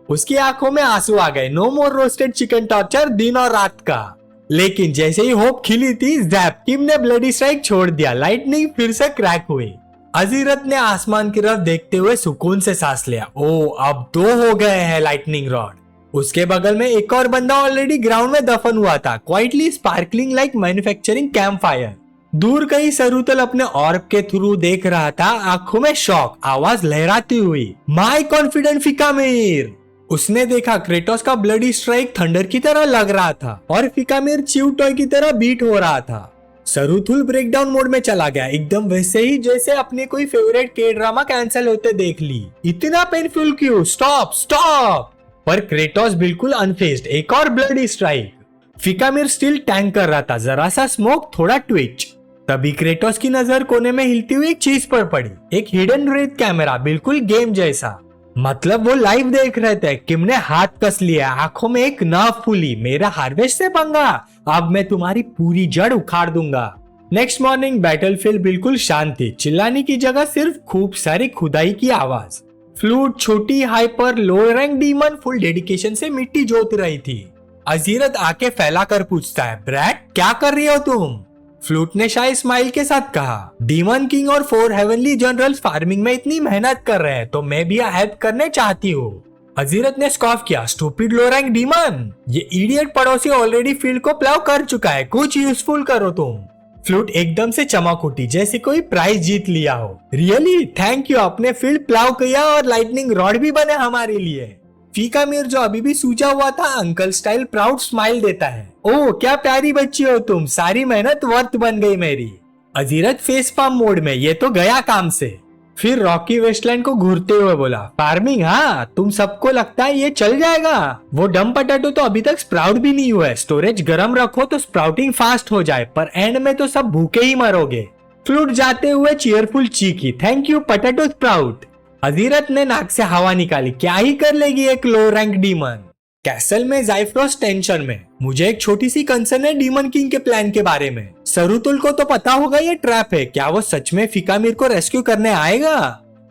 उसकी आंखों में आंसू आ गए, नो मोर रोस्टेड चिकन टॉर्चर दिन और रात का। लेकिन जैसे ही होप खिली थी, जैप, किम ने ब्लडी स्ट्राइक छोड़ दिया, लाइटनिंग फिर से क्रैक हुई। अजीरत ने आसमान की तरफ देखते हुए सुकून से सांस लिया, ओ अब 2 हो गए हैं लाइटनिंग रॉड। उसके बगल में एक और बंदा ऑलरेडी ग्राउंड में दफन हुआ था, quietly sparkling like manufacturing camp fire. दूर कहीं सरुतल अपने ऑर्ब के थ्रू देख रहा था, आंखों में शॉक, आवाज लहराती हुई, माय कॉन्फिडेंट फिकामिर। उसने देखा क्रेटोस का ब्लडी स्ट्राइक थंडर की तरह लग रहा था और फिकामिर च्यू टॉय की तरह बीट हो रहा था। सरुथुल ब्रेकडाउन मोड में चला गया, एकदम वैसे ही जैसे अपने कोई फेवरेट के ड्रामा कैंसिल होते देख ली। इतना पेनफुल क्यों? Stop stop. पर क्रेटोस बिल्कुल अनफेज्ड, एक और ब्लडी स्ट्राइक। फिकामिर स्टिल टैंक कर रहा था, जरा सा स्मोक, थोड़ा ट्विच। तभी क्रेटोस की नजर कोने में हिलती हुई एक चीज पर पड़ी, एक हिडन रेड कैमरा, बिल्कुल गेम जैसा। मतलब वो लाइव देख रहे थे। किम ने हाथ कस लिया, आंखों में एक नर्व फूली, मेरा हार्वेस्ट से पंगा, अब मैं तुम्हारी पूरी जड़ उखाड़ दूंगा। नेक्स्ट मॉर्निंग बैटलफील्ड बिल्कुल शांत थी, चिल्लाने की जगह सिर्फ खूब सारी खुदाई की आवाज। फ्लूट छोटी हाइपर लो रैंक डीमन फुल डेडिकेशन से मिट्टी जोत रही थी। अजीरत आके फैला कर पूछता है, ब्रैट क्या कर रही हो तुम? फ्लूट ने शायद स्माइल के साथ कहा, डीमन किंग और 4 हेवनली जनरल्स फार्मिंग में इतनी मेहनत कर रहे हैं तो मैं भी हेल्प करने चाहती हूँ। अजीरत ने स्कॉफ किया, स्टूपिड लो रैंक डीमन, ये इडियट पड़ोसी ऑलरेडी फील्ड को प्लाव कर चुका है, कुछ यूजफुल करो तुम। फ्लूट एकदम से चमक उठी जैसे कोई प्राइज जीत लिया हो। रियली थैंक यू, आपने फील्ड प्लाव किया और लाइटनिंग रॉड भी बने हमारे लिए। फिकामिर जो अभी भी सूझा हुआ था, अंकल स्टाइल प्राउड स्माइल देता है, ओह क्या प्यारी बच्ची हो तुम, सारी मेहनत वर्थ बन गई मेरी। अजीरत फेस पाम मोड में, ये तो गया काम से। फिर रॉकी वेस्टलैंड को घूरते हुए बोला, फार्मिंग, हाँ तुम सबको लगता है ये चल जाएगा? वो डम पटाटो तो अभी तक स्प्राउट भी नहीं हुआ है, स्टोरेज गर्म रखो तो स्प्राउटिंग फास्ट हो जाए, पर एंड में तो सब भूखे ही मरोगे। फ्लूट जाते हुए चीयरफुल चीखी, थैंक यू पटाटो स्प्राउट। अजीरत ने नाक से हवा निकाली, क्या ही कर लेगी एक लो रैंक डीमन। कैसल में ज़ाइफ्रोस टेंशन में, मुझे एक छोटी सी कंसर्न है डीमन किंग के प्लान के बारे में। सरुतुल को तो पता होगा ये ट्रैप है, क्या वो सच में फिकामिर को रेस्क्यू करने आएगा?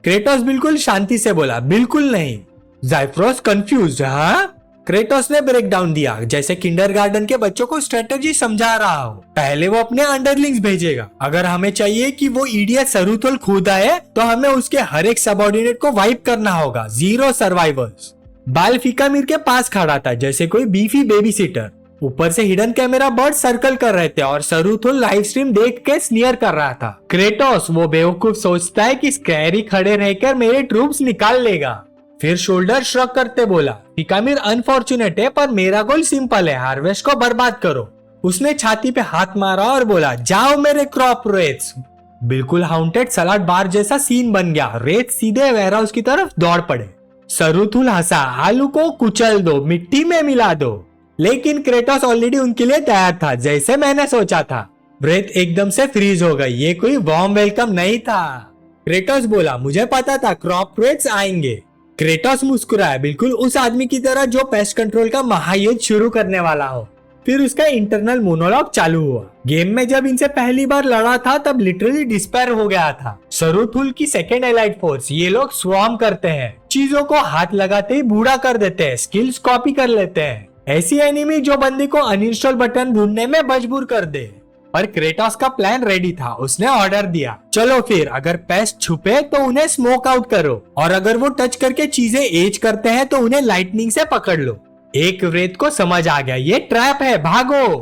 क्रेटोस बिल्कुल शांति से बोला, बिल्कुल नहीं। ज़ाइफ्रोस कंफ्यूज्ड, हाँ? क्रेटोस ने ब्रेक डाउन दिया, जैसे किंडरगार्टन के बच्चों को स्ट्रेटेजी समझा रहा हो। पहले वो अपने अंडरलिंग्स भेजेगा, अगर हमें चाहिए कि वो इडियट सरुतुल खुद आए तो हमें उसके हर एक सबऑर्डिनेट को वाइप करना होगा, 0 सर्वाइवर्स। बाल फिकामिर के पास खड़ा था जैसे कोई बीफी बेबी सीटर। ऊपर से हिडन कैमरा बर्ड सर्कल कर रहे थे और सरुथुल लाइव स्ट्रीम देख के स्नियर कर रहा था। क्रेटोस वो बेवकूफ सोचता है कि स्कैरी खड़े रहकर मेरे ट्रूप्स निकाल लेगा। फिर शोल्डर श्रग करते बोला, फिकामिर अनफॉर्चुनेट है पर मेरा गोल सिंपल है, हार्वेस्ट को बर्बाद करो। उसने छाती पे हाथ मारा और बोला, जाओ मेरे क्रॉप रेट्स। बिल्कुल हाउंटेड सलाड बार जैसा सीन बन गया, रेत सीधे वेयरहाउस की तरफ दौड़ पड़े। सरुथुल हंसा, आलू को कुचल दो, मिट्टी में मिला दो। लेकिन क्रेटोस ऑलरेडी उनके लिए तैयार था, जैसे मैंने सोचा था। ब्रेथ एकदम से फ्रीज हो गई, ये कोई वार्म वेलकम नहीं था। क्रेटोस बोला, मुझे पता था क्रॉप रेट्स आएंगे। क्रेटोस मुस्कुराया, बिल्कुल उस आदमी की तरह जो पेस्ट कंट्रोल का महायुद्ध शुरू करने वाला हो। फिर उसका इंटरनल मोनोलॉग चालू हुआ। गेम में जब इनसे पहली बार लड़ा था तब लिटरली डिस्पेयर हो गया था। सरुथुल की सेकेंड एलाइड फोर्स, ये लोग स्वार्म करते हैं, चीजों को हाथ लगाते ही बूढ़ा कर देते हैं, स्किल्स कॉपी कर लेते हैं। ऐसी एनिमी जो बंदी को अनइंस्टॉल बटन ढूंढने में मजबूर कर दे। पर क्रेटोस का प्लान रेडी था। उसने ऑर्डर दिया, चलो फिर अगर पेस्ट छुपे तो उन्हें स्मोक आउट करो, और अगर वो टच करके चीजें एज करते हैं तो उन्हें लाइटनिंग से पकड़ लो। एक रेत को समझ आ गया ये ट्रैप है, भागो।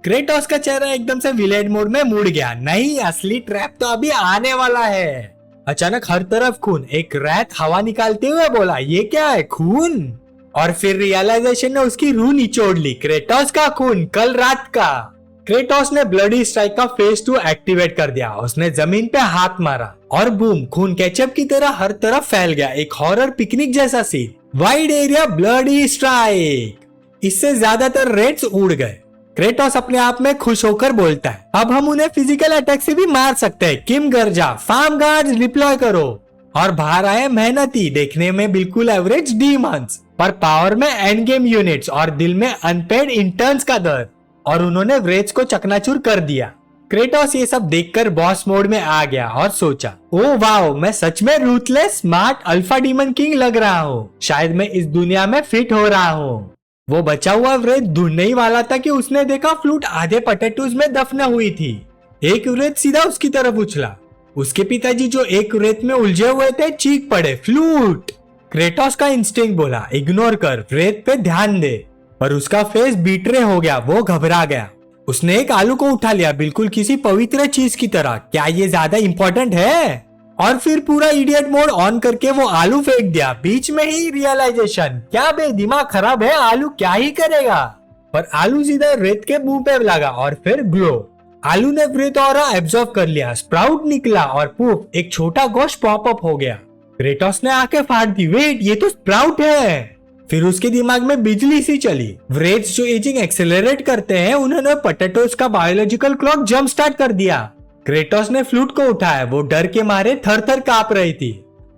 क्रेटोस का चेहरा एकदम से विलेन मोड में मुड़ गया। नहीं, असली ट्रैप तो अभी आने वाला है। अचानक हर तरफ खून। एक रैत हवा निकालते हुए बोला, ये क्या है, खून? और फिर रियलाइजेशन ने उसकी रूह निचोड़ ली। क्रेटोस का खून, कल रात का। क्रेटोस ने ब्लडी स्ट्राइक का फेज 2 एक्टिवेट कर दिया। उसने जमीन पे हाथ मारा और बूम, खून केचप की तरह हर तरफ फैल गया। एक हॉरर पिकनिक जैसा scene. Wide area bloody strike. इससे ज्यादातर रेड्स उड़ गए। क्रेटोस अपने आप में खुश होकर बोलता है, अब हम उन्हें फिजिकल अटैक से भी मार सकते हैं। किम गर्जा, फार्म गार्ड्स डिप्लॉय करो। और बाहर आए मेहनती, देखने में बिल्कुल एवरेज डीमंस, पर पावर में एंड गेम यूनिट्स और दिल में अनपेड इंटर्न्स का दर्द। और उन्होंने व्रेज को चकनाचूर कर दिया। क्रेटोस ये सब देखकर बॉस मोड में आ गया और सोचा, ओ वाओ, मैं सच में ruthless smart alpha demon king लग रहा हूँ। शायद मैं इस दुनिया में फिट हो रहा हूँ। वो बचा हुआ व्रेज ढूंढने ही वाला था कि उसने देखा फ्लूट आधे पोटैटोज में दफना हुई थी। एक व्रेज सीधा उसकी तरफ उछला। उसके पिताजी जो एक रेत में उलझे हुए थे चीख पड़े, फ्लूट। क्रेटोस का इंस्टिंक्ट बोला, इग्नोर कर, रेत पे ध्यान दे। पर उसका फेस बीटरे हो गया। वो घबरा गया। उसने एक आलू को उठा लिया, बिल्कुल किसी पवित्र चीज की तरह। क्या ये ज्यादा इंपॉर्टेंट है? और फिर पूरा इडियट मोड ऑन करके वो आलू फेंक दिया। बीच में ही रियलाइजेशन, क्या बे दिमाग खराब है, आलू क्या ही करेगा? पर आलू सीधा रेत के मुंह पे लगा और फिर ग्लो। आलू ने व्रेथ ऑरा एब्जॉर्ब कर लिया। स्प्राउट निकला और पूफ, एक छोटा गोश्त पॉपअप हो गया। क्रेटोस ने आंखें फाड़ दी, वेट, ये तो स्प्राउट है। फिर उसके दिमाग में बिजली सी चली। व्रेथ्स जो एजिंग एक्सेलरेट करते हैं, उन्होंने पोटैटोस का बायोलॉजिकल क्लॉक जंप स्टार्ट कर दिया। क्रेटोस ने फ्लूट को उठाया। वो डर के मारे थर थर कांप रही थी।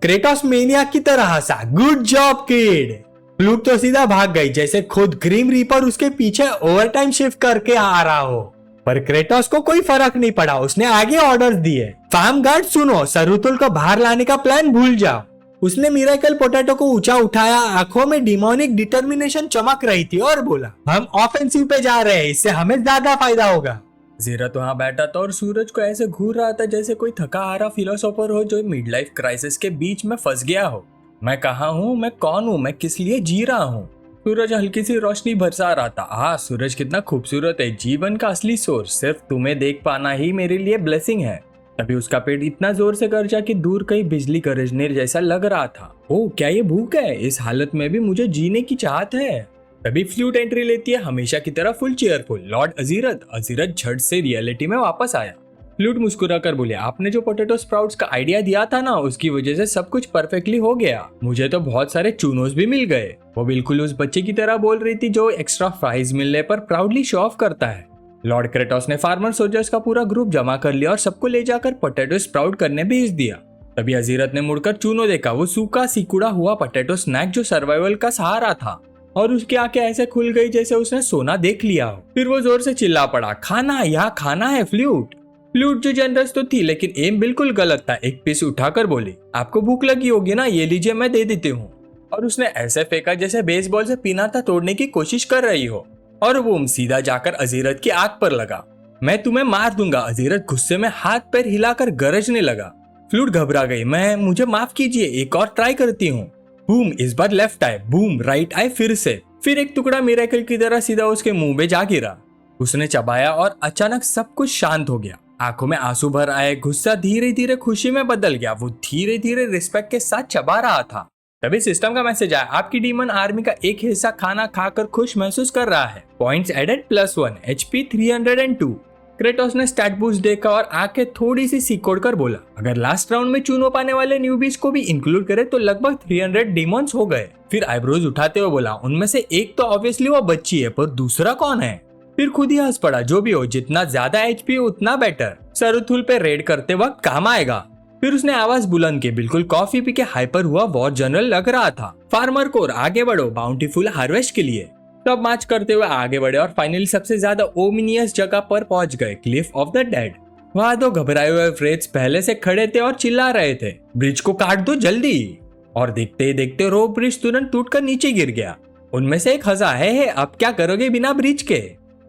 क्रेटोस मेनियाक की तरह हंसा, गुड जॉब किड। फ्लूट तो सीधा भाग गई, जैसे खुद ग्रीम रीपर उसके पीछे ओवरटाइम शिफ्ट करके आ रहा हो। पर क्रेटोस को कोई फर्क नहीं पड़ा। उसने आगे ऑर्डर्स दिए, फार्म गार्ड सुनो, सरुतुल को बाहर लाने का प्लान भूल जाओ। उसने मिरेकल पोटैटो को ऊंचा उठाया। आंखों में डिमोनिक डिटर्मिनेशन चमक रही थी और बोला, हम ऑफेंसिव पे जा रहे हैं, इससे हमें ज्यादा फायदा होगा। जीरत वहां बैठा था और सूरज को ऐसे घूर रहा था जैसे कोई थका हारा फिलोसोफर हो जो मिड लाइफ क्राइसिस के बीच में फंस गया हो। मैं कहाँ हूँ, मैं कौन हूँ, मैं किस लिए जी रहा हूँ? सूरज हल्की सी रोशनी बरसा रहा था। सूरज कितना खूबसूरत है। जीवन का असली सोर्स सिर्फ तुम्हें देख पाना ही मेरे लिए ब्लेसिंग है। तभी उसका पेट इतना जोर से गरजा कि दूर कहीं बिजली गरजने जैसा लग रहा था। ओह, क्या ये भूख है? इस हालत में भी मुझे जीने की चाहत है। तभी फ्लूट एंट्री लेती है, हमेशा की तरह फुल चेयरफुल। लॉर्ड अजीरत झट से रियलिटी में वापस आया। फ्लूट मुस्कुरा कर बोले, आपने जो पोटैटो स्प्राउट्स का आइडिया दिया था ना, उसकी वजह से सब कुछ परफेक्टली हो गया। मुझे तो बहुत सारे चूनोस भी मिल गए। वो बिल्कुल उस बच्चे की तरह बोल रही थी जो एक्स्ट्रा फ्राइज मिलने पर प्राउडली शो ऑफ करता है। लॉर्ड क्रेटोस ने फार्मर सोल्जर्स का पूरा ग्रुप जमा कर लिया और सबको ले जाकर पोटैटो स्प्राउट करने भेज दिया। तभी अजीरत ने मुड़कर चूनो देखा। वो सूखा सिकुड़ा हुआ पोटैटो स्नैक जो सर्वाइवल का सहारा था, और उसकी आंखें ऐसे खुल गई जैसे उसने सोना देख लिया हो। फिर वो जोर से चिल्ला पड़ा, खाना, यहाँ खाना है फ्लूट। फ्लूट जो जनरस तो थी लेकिन एम बिल्कुल गलत था। एक पीस उठाकर बोली, आपको भूख लगी होगी ना, ये लीजिए, मैं दे देती हूँ। और उसने ऐसे फेंका जैसे बेसबॉल से पीनाता तोड़ने की कोशिश कर रही हो, और वो सीधा जाकर अजीरत की आंख पर लगा। मैं तुम्हें मार दूंगा। अजीरत गुस्से में हाथ पैर हिलाकर गरजने लगा। फ्लूट घबरा गई। मुझे माफ कीजिए, एक और ट्राई करती हूँ। बूम, इस बार left eye. Boom, right eye फिर से। फिर एक टुकड़ा मिरेकल की तरह सीधा उसके मुंह में जा गिरा। उसने चबाया और अचानक सब कुछ शांत हो गया। आंखों में आंसू भर आए। गुस्सा धीरे धीरे खुशी में बदल गया। वो धीरे धीरे रिस्पेक्ट के साथ चबा रहा था। तभी सिस्टम का मैसेज आया, आपकी डीमन आर्मी का एक हिस्सा खाना खाकर खुश महसूस कर रहा है। Points added +1, HP 302। क्रेटोस ने स्टैट बूस्ट देखा और आंखें थोड़ी सी सिकोड़ कर बोला, अगर लास्ट राउंड में चूनो पाने वाले न्यूबीज को भी इंक्लूड करे तो लगभग 300 डीमंस हो गए। फिर आईब्रोज उठाते हुए बोला, उनमें से एक तो ऑब्वियसली वो बच्ची है, पर दूसरा कौन है? फिर खुद ही हंस पड़ा, जो भी हो, जितना ज्यादा HP उतना बेटर। सरुथुल पे रेड करते वक्त काम आएगा। फिर उसने आवाज बुलंद की। बिल्कुल कॉफी पी के हाइपर हुआ वॉर जनरल लग रहा था। फार्मर कोर, आगे बढ़ो बाउंटीफुल हार्वेस्ट के लिए। तब मार्च करते हुए आगे बढ़े और फाइनली सबसे ज्यादा ओमिनियस जगह पर पहुंच गए, क्लिफ ऑफ द डेड। वहां दो घबराए हुए फ्रेड्स पहले से खड़े थे और चिल्ला रहे थे, ब्रिज को काट दो जल्दी। और देखते ही देखते रोप ब्रिज तुरंत टूटकर नीचे गिर गया। उनमें से एक हंसा है अब क्या करोगे बिना ब्रिज के।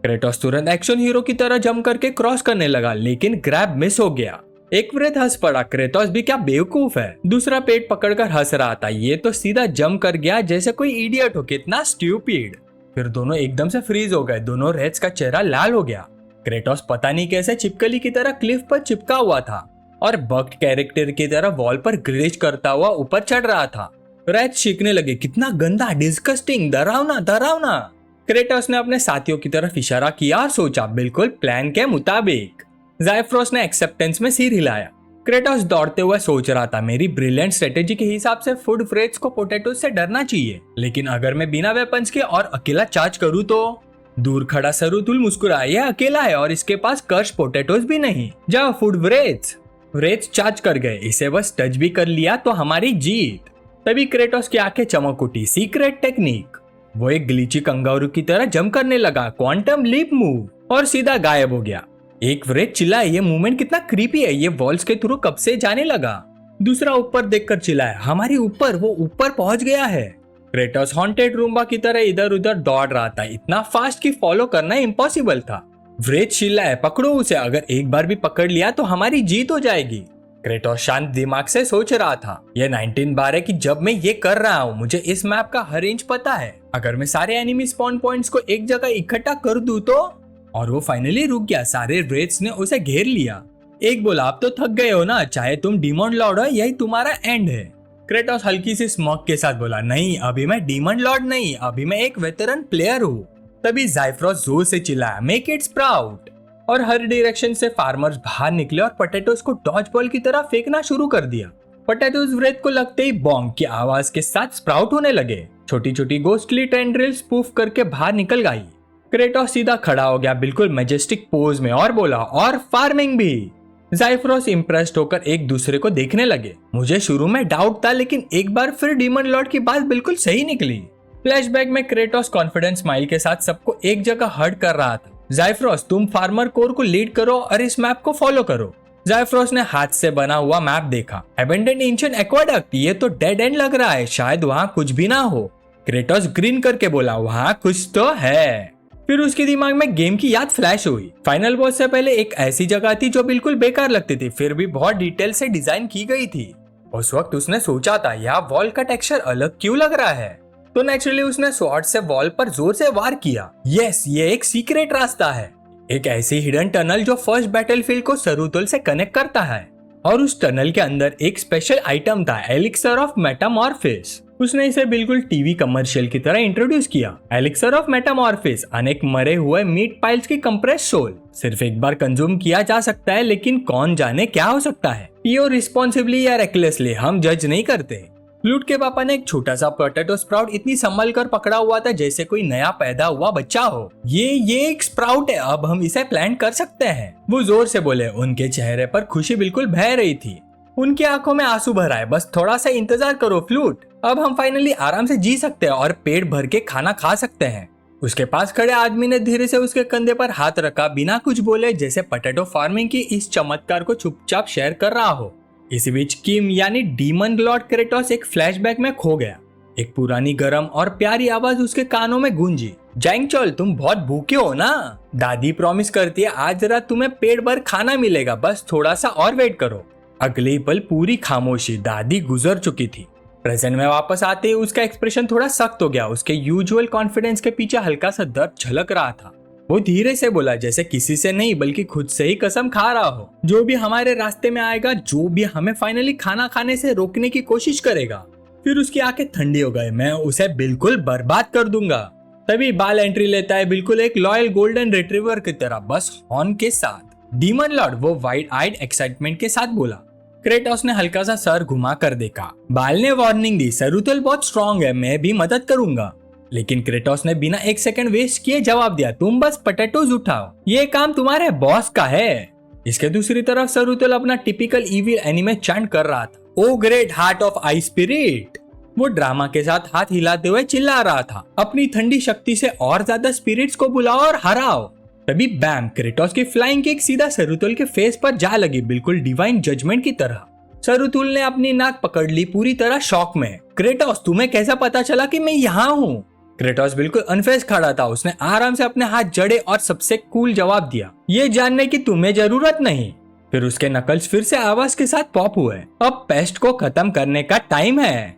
क्रेटोस तुरंत एक्शन हीरो की तरह जंप करके क्रॉस करने लगा, लेकिन ग्रैब मिस हो गया। एक वृद्ध हंस पड़ा, क्रेटोस भी क्या बेवकूफ है। दूसरा पेट पकड़कर हंस रहा था, ये तो सीधा जंप कर गया जैसे कोई इडियट हो, कितना स्टूपिड। फिर दोनों एकदम से फ्रीज हो गए, दोनों रेड्स का चेहरा लाल हो गया। क्रेटोस पता नहीं कैसे छिपकली की तरह क्लिफ पर चिपका हुआ था और बग्ड कैरेक्टर की तरह वॉल पर ग्रेज करता हुआ ऊपर चढ़ रहा था। रेड्स चीखने लगे, कितना गंदा, डिस्गस्टिंग, डरावना डरावना। क्रेटोस ने अपने साथियों की तरफ इशारा किया और सोचा, बिल्कुल प्लान के मुताबिक। ज़ाइफ्रोस ने एक्सेप्टेंस में सिर हिलाया। क्रेटोस दौड़ते हुए सोच रहा था, मेरी ब्रिलियंट स्ट्रेटेजी के हिसाब से फूड फ्रेट्स को पोटैटोज से डरना चाहिए, लेकिन अगर मैं बिना वेपन्स के और अकेला चार्ज करूं तो। दूर खड़ा सरुतुल मुस्कुराया, यह अकेला है और इसके पास कर्श पोटैटोज भी नहीं। जाओ फूड फ्रेट्स चार्ज कर गए, इसे बस टच भी कर लिया तो हमारी जीत। तभी क्रेटोस की आंखें चमक उठी, सीक्रेट टेक्निक। वो एक ग्लिची कंगारू की तरह जंप करने लगा, क्वांटम लीप मूव, और सीधा गायब हो गया। एक वृद्ध चिल्लाया, ये मूवमेंट कितना क्रीपी है, ये वॉल्स के थ्रू कब से जाने लगा। दूसरा ऊपर देखकर चिल्लाया, हमारी ऊपर, वो ऊपर पहुंच गया है। क्रेटोस हॉन्टेड रूम्बा की तरह इधर उधर दौड़ रहा था, इतना फास्ट कि फॉलो करना इम्पॉसिबल था। वृद्ध चिल्लाया, पकड़ो उसे, अगर एक बार भी पकड़ लिया तो हमारी जीत हो जाएगी। क्रेटोस शांत दिमाग से सोच रहा था, यह 19 बार है कि जब मैं ये कर रहा हूँ, मुझे इस मैप का हर इंच पता है। अगर मैं सारे एनिमी स्पॉन पॉइंट्स को एक जगह इकट्ठा कर दूं तो। और वो फाइनली रुक गया, सारे रेड्स ने उसे घेर लिया। एक बोला, आप तो थक गए हो ना, चाहे तुम डीमन लॉर्ड हो, यही तुम्हारा एंड है। क्रेटोस हल्की सी स्मॉक के साथ बोला, नहीं अभी मैं डीमन लॉर्ड नहीं, अभी मैं एक वेटरन प्लेयर हूँ। तभी ज़ाइफ्रोस जोर से चिल्लाया, मेक इट स्प्राउट, और हर डायरेक्शन से फार्मर्स बाहर निकले और पोटैटोज को डॉज बॉल की तरह फेंकना शुरू कर दिया। पोटैटोज वृद्ध को लगते ही बॉन्ग की आवाज के साथ स्प्राउट होने लगे। छोटी छोटी गोस्टली टेंड्रिल्स पूफ करके बाहर निकल गई। क्रेटोस सीधा खड़ा हो गया, बिल्कुल मैजेस्टिक पोज में, और बोला, और फार्मिंग भी। ज़ाइफ्रोस इम्प्रेस्ड होकर एक दूसरे को देखने लगे। मुझे शुरू में डाउट था, लेकिन एक बार फिर डीमन लॉर्ड की बात बिल्कुल सही निकली। फ्लैशबैक में क्रेटोस कॉन्फिडेंस स्माइल के साथ सबको एक जगह हर्ट कर रहा था। ज़ाइफ्रोस, तुम फार्मर कोर को लीड करो और इस मैप को फॉलो करो। ज़ाइफ्रोस ने हाथ से बना हुआ मैप देखा। एबेंडेंड एंशिएंट एक्वाडक्ट, ये तो डेड एंड लग रहा है, शायद वहाँ कुछ भी ना हो। क्रेटोस ग्रीन करके बोला, वहाँ कुछ तो है। फिर उसके दिमाग में गेम की याद फ्लैश हुई। फाइनल बॉस से पहले एक ऐसी जगह थी जो बिल्कुल बेकार लगती थी, फिर भी बहुत डिटेल से डिजाइन की गई थी। उस वक्त उसने सोचा था, यह वॉल का टेक्सचर अलग क्यों लग रहा है, तो नेचुरली उसने स्वॉर्ड से वॉल पर जोर से वार किया। यस, ये एक सीक्रेट रास्ता है, एक ऐसी हिडन टनल जो फर्स्ट बैटलफील्ड को सरुतुल से कनेक्ट करता है। और उस टनल के अंदर एक स्पेशल आइटम था, एलिक्सर ऑफ मेटामॉर्फिस। उसने इसे बिल्कुल टीवी कमर्शियल की तरह इंट्रोड्यूस किया। एलिक्सर ऑफ मेटामॉर्फिस, अनेक मरे हुए मीट पाइल्स की कंप्रेस सोल, सिर्फ एक बार कंज्यूम किया जा सकता है, लेकिन कौन जाने क्या हो सकता है। पियो रिस्पॉन्सिबली या रेकलेसली, हम जज नहीं करते। फ्लूट के पापा ने एक छोटा सा पोटैटो स्प्राउट इतनी संभल कर पकड़ा हुआ था जैसे कोई नया पैदा हुआ बच्चा हो। ये एक स्प्राउट है, अब हम इसे प्लांट कर सकते हैं, वो जोर से बोले। उनके चेहरे पर खुशी बिल्कुल बह रही थी, उनकी आंखों में आंसू भर आए। बस थोड़ा सा इंतजार करो फ्लूट, अब हम फाइनली आराम से जी सकते हैं और पेट भर के खाना खा सकते हैं। उसके पास खड़े आदमी ने धीरे से उसके कंधे पर हाथ रखा, बिना कुछ बोले, जैसे पोटैटो फार्मिंग की इस चमत्कार को चुपचाप शेयर कर रहा हो। इसी बीच किम यानी डीमन लॉर्ड क्रेटोस एक फ्लैशबैक में खो गया। एक पुरानी गरम और प्यारी आवाज उसके कानों में गूंजी, जैंगचोल, तुम बहुत भूखे हो ना, दादी प्रॉमिस करती है आज रात तुम्हें पेट भर खाना मिलेगा, बस थोड़ा सा और वेट करो। अगले पल पूरी खामोशी, दादी गुजर चुकी थी। प्रेजेंट में वापस आते ही उसका एक्सप्रेशन थोड़ा सख्त हो गया, उसके यूजुअल कॉन्फिडेंस के पीछे हल्का सा दर्द झलक रहा था। वो धीरे से बोला, जैसे किसी से नहीं बल्कि खुद से ही कसम खा रहा हो, जो भी हमारे रास्ते में आएगा, जो भी हमें फाइनली खाना खाने से रोकने की कोशिश करेगा, फिर उसकी आंखें ठंडी हो गई, मैं उसे बिल्कुल बर्बाद कर दूंगा। तभी बाल एंट्री लेता है, बिल्कुल एक लॉयल गोल्डन रिट्रीवर की तरह, बस हॉर्न के साथ। डीमन लॉर्ड, वो वाइड आइड एक्साइटमेंट के साथ बोला। क्रेटोस ने हल्का सा सर घुमा कर देखा। बाल ने वार्निंग दी, सरुतुल बहुत स्ट्रॉन्ग है, मैं भी मदद करूंगा। लेकिन क्रेटोस ने बिना एक सेकंड वेस्ट किए जवाब दिया, तुम बस पोटैटोज उठाओ, ये काम तुम्हारे बॉस का है। इसके दूसरी तरफ सरुतुल अपना टिपिकल इविल एनिमे चैंट कर रहा था, oh great heart of eye spirit. वो ड्रामा के साथ हाथ हिलाते हुए चिल्ला रहा था, अपनी ठंडी शक्ति से और ज्यादा स्पिरिट्स को बुलाओ और हराओ। तभी बैम, क्रेटोस की फ्लाइंग किक सीधा सरुतुल के फेस पर जा लगी, बिल्कुल डिवाइन जजमेंट की तरह। सरुतुल ने अपनी नाक पकड़ ली, पूरी तरह शॉक में। क्रेटोस, तुम्हें कैसा पता चला कि मैं यहाँ हूँ? क्रेटोस बिल्कुल अनफेज खड़ा था। उसने आराम से अपने हाथ जड़े और सबसे कूल जवाब दिया, ये जानने की तुम्हें जरूरत नहीं। फिर उसके नकल्स फिर से आवाज के साथ पॉप हुए। अब पेस्ट को खत्म करने का टाइम है।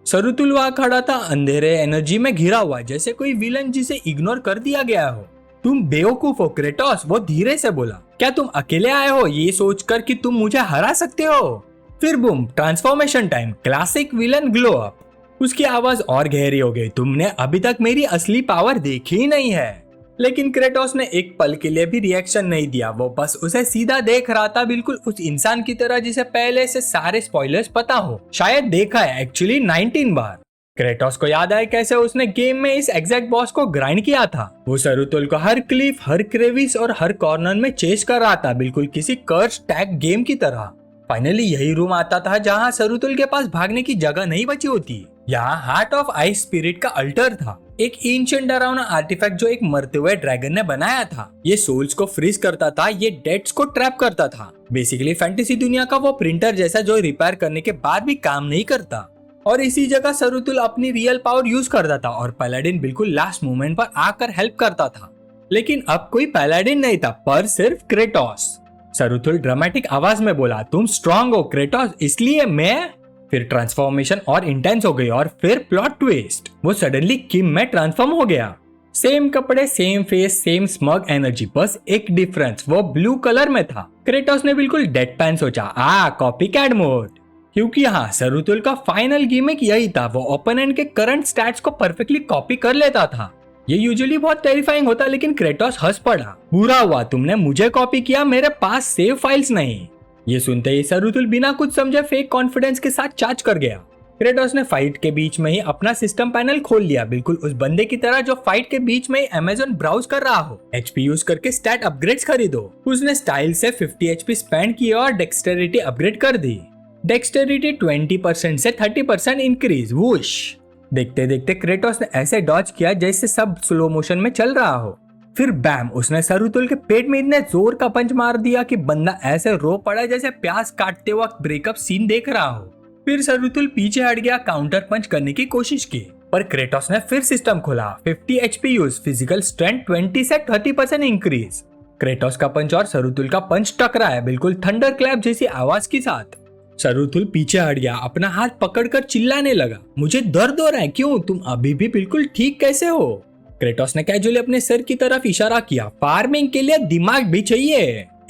सरुतुल वहां खड़ा था, अंधेरे एनर्जी में घिरा हुआ, जैसे कोई विलन जिसे इग्नोर कर दिया गया हो। तुम बेवकूफ हो क्रेटोस, वो धीरे से बोला। क्या तुम अकेले आए हो ये सोचकर कि तुम मुझे हरा सकते हो? फिर boom, transformation time, classic villain glow up. उसकी आवाज और गहरी हो गई। तुमने अभी तक मेरी असली पावर देखी ही नहीं है। लेकिन क्रेटोस ने एक पल के लिए भी रिएक्शन नहीं दिया। वो बस उसे सीधा देख रहा था, बिल्कुल उस इंसान की तरह जिसे पहले से सारे स्पॉयलर्स पता हो, शायद देखा है एक्चुअली 19 बार। क्रेटोस को याद आया कैसे उसने गेम में इस एग्जैक्ट बॉस को ग्राइंड किया था। वो सरुतुल को हर क्लिफ, हर क्रेविस और हर कॉर्नर में चेस कर रहा था, बिल्कुल किसी कर्स टैग गेम की तरह। फाइनली यही रूम आता था जहाँ सरुतुल के पास भागने की जगह नहीं बची होती। यहाँ हार्ट ऑफ आइस स्पिरिट का अल्टर था, एक एंशिएंट डरावना आर्टिफैक्ट जो एक मरते हुए ड्रैगन ने बनाया था। ये सोल्स को फ्रीज करता था, ये डेड्स को ट्रैप करता था। बेसिकली फैंटेसी दुनिया का वो प्रिंटर जैसा जो रिपेयर करने के बाद भी काम नहीं करता। और इसी जगह सरुतुल अपनी रियल पावर यूज करता था और पैलाडिन बिल्कुल लास्ट मोमेंट पर आकर हेल्प करता था। लेकिन अब कोई पैलाडिन नहीं था, पर सिर्फ क्रेटोस। सरुतुल ड्रामेटिक आवाज में बोला, तुम स्ट्रांग हो क्रेटोस, इसलिए मैं। फिर ट्रांसफॉर्मेशन और इंटेंस हो गई और फिर प्लॉट ट्विस्ट, वो सडनली किम में ट्रांसफॉर्म हो गया। सेम कपड़े, same face, same smug energy, बस एक डिफरेंस, वो ब्लू कलर में था। क्रेटोस ने बिल्कुल डेडपैन सोचा, कॉपी कैट मोड। क्योंकि हाँ, सरुतुल का फाइनल गिमिक यही था, वो ओपोनेंट के करंट स्टैट्स को परफेक्टली कॉपी कर लेता था। ये यूजुअली बहुत टेरिफाइंग होता, लेकिन क्रेटोस हंस पड़ा। बुरा हुआ, तुमने मुझे कॉपी किया, मेरे पास सेव फाइल्स नहीं। ये सुनते ही सरुतुल बिना कुछ समझे फेक कॉन्फिडेंस के साथ चार्ज कर गया। क्रेटोस ने फाइट के बीच में ही अपना सिस्टम पैनल खोल लिया, बिल्कुल उस बंदे की तरह जो फाइट के बीच में अमेज़न ब्राउज कर रहा हो। एचपी यूज करके स्टैट अपग्रेड्स खरीदो। उसने स्टाइल से 50 एचपी स्पेंड किया और डेक्सटेरिटी अपग्रेड कर दी। डेक्सटेरिटी 20% से 30% इंक्रीज। वुश! देखते देखते क्रेटोस ने ऐसे डॉज किया जैसे सब स्लो मोशन में चल रहा हो। फिर बैम, उसने सरुतुल के पेट में इतने जोर का पंच मार दिया कि बंदा ऐसे रो पड़ा जैसे प्याज काटते वक्त ब्रेकअप सीन देख रहा हो। फिर सरुतुल पीछे हट गया, काउंटर पंच करने की कोशिश की, पर क्रेटोस ने फिर सिस्टम खोला। 50 एचपी यूज, फिजिकल स्ट्रेंथ 20 से 30% इंक्रीज। क्रेटोस का पंच और सरुतुल का पंच टकरा है, बिल्कुल थंडर क्लैप जैसी आवाज के साथ। सरुतुल पीछे हट गया, अपना हाथ पकड़कर चिल्लाने लगा, मुझे दर्द हो रहा है। क्यों? तुम अभी भी बिल्कुल ठीक कैसे हो? क्रेटोस ने कैजुअली अपने सर की तरफ इशारा किया। फार्मिंग के लिए दिमाग भी चाहिए,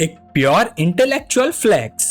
एक pure intellectual flex.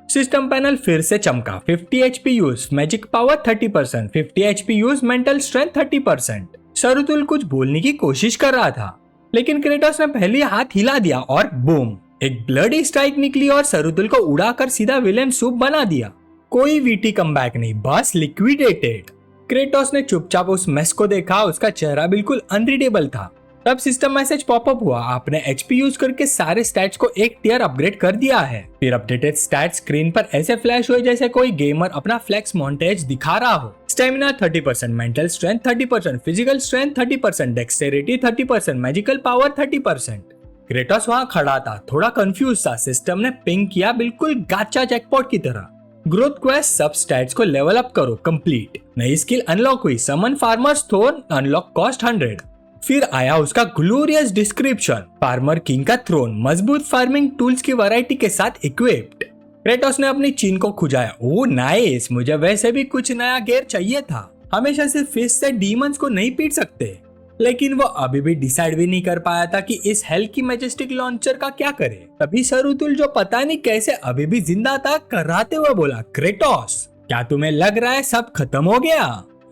System panel फिर से चमका। 50 HP use, magic power 30%, 50 HP use, mental strength 30%। सरुतुल कुछ बोलने की कोशिश कर रहा था, लेकिन क्रेटोस ने पहले हाथ हिला दिया और बूम, एक ब्लडी स्ट्राइक निकली और सरुतुल को उड़ाकर सीधा विलेन सूप बना दिया। कोई वीटी कमबैक नहीं, बस लिक्विडेटेड। क्रेटोस ने चुपचाप उस मेस को देखा, उसका चेहरा बिल्कुल अनरीडेबल था। तब सिस्टम मैसेज पॉपअप हुआ, आपने एचपी यूज करके सारे स्टैट्स को एक टियर अपग्रेड कर दिया है। फिर अपडेटेड स्टैट्स स्क्रीन पर ऐसे फ्लैश हुए जैसे कोई गेमर अपना फ्लेक्स मॉन्टेज दिखा रहा हो। Stamina 30%, mental strength 30%, physical strength 30%, dexterity 30%, magical power 30%। Kratos वहां खड़ा था, थोड़ा कंफ्यूज था। सिस्टम ने पिंग किया, बिल्कुल गाचा जैकपॉट की तरह। ग्रोथ क्वेस्ट सब स्टैट्स को लेवल अप करो, कंप्लीट। नई स्किल अनलॉक हुई, समन फार्मर्स थ्रोन, अनलॉक कॉस्ट 100। फिर आया उसका ग्लोरियस डिस्क्रिप्शन, फार्मर किंग का थ्रोन, मजबूत फार्मिंग टूल्स की वैरायटी के साथ इक्विप्ड। क्रेटोस ने अपनी चीन को खुजाया, ओ नाइस, मुझे वैसे भी कुछ नया गेयर चाहिए था। हमेशा सिर्फ फिश से डीमंस को नहीं पीट सकते। लेकिन वो अभी भी डिसाइड भी नहीं कर पाया था कि इस हेल की मैजेस्टिक लॉन्चर का क्या करे। तभी सरुतुल, जो पता नहीं कैसे अभी भी जिंदा था, कराते हुए बोला, क्रेटोस क्या तुम्हें लग रहा है सब खत्म हो गया?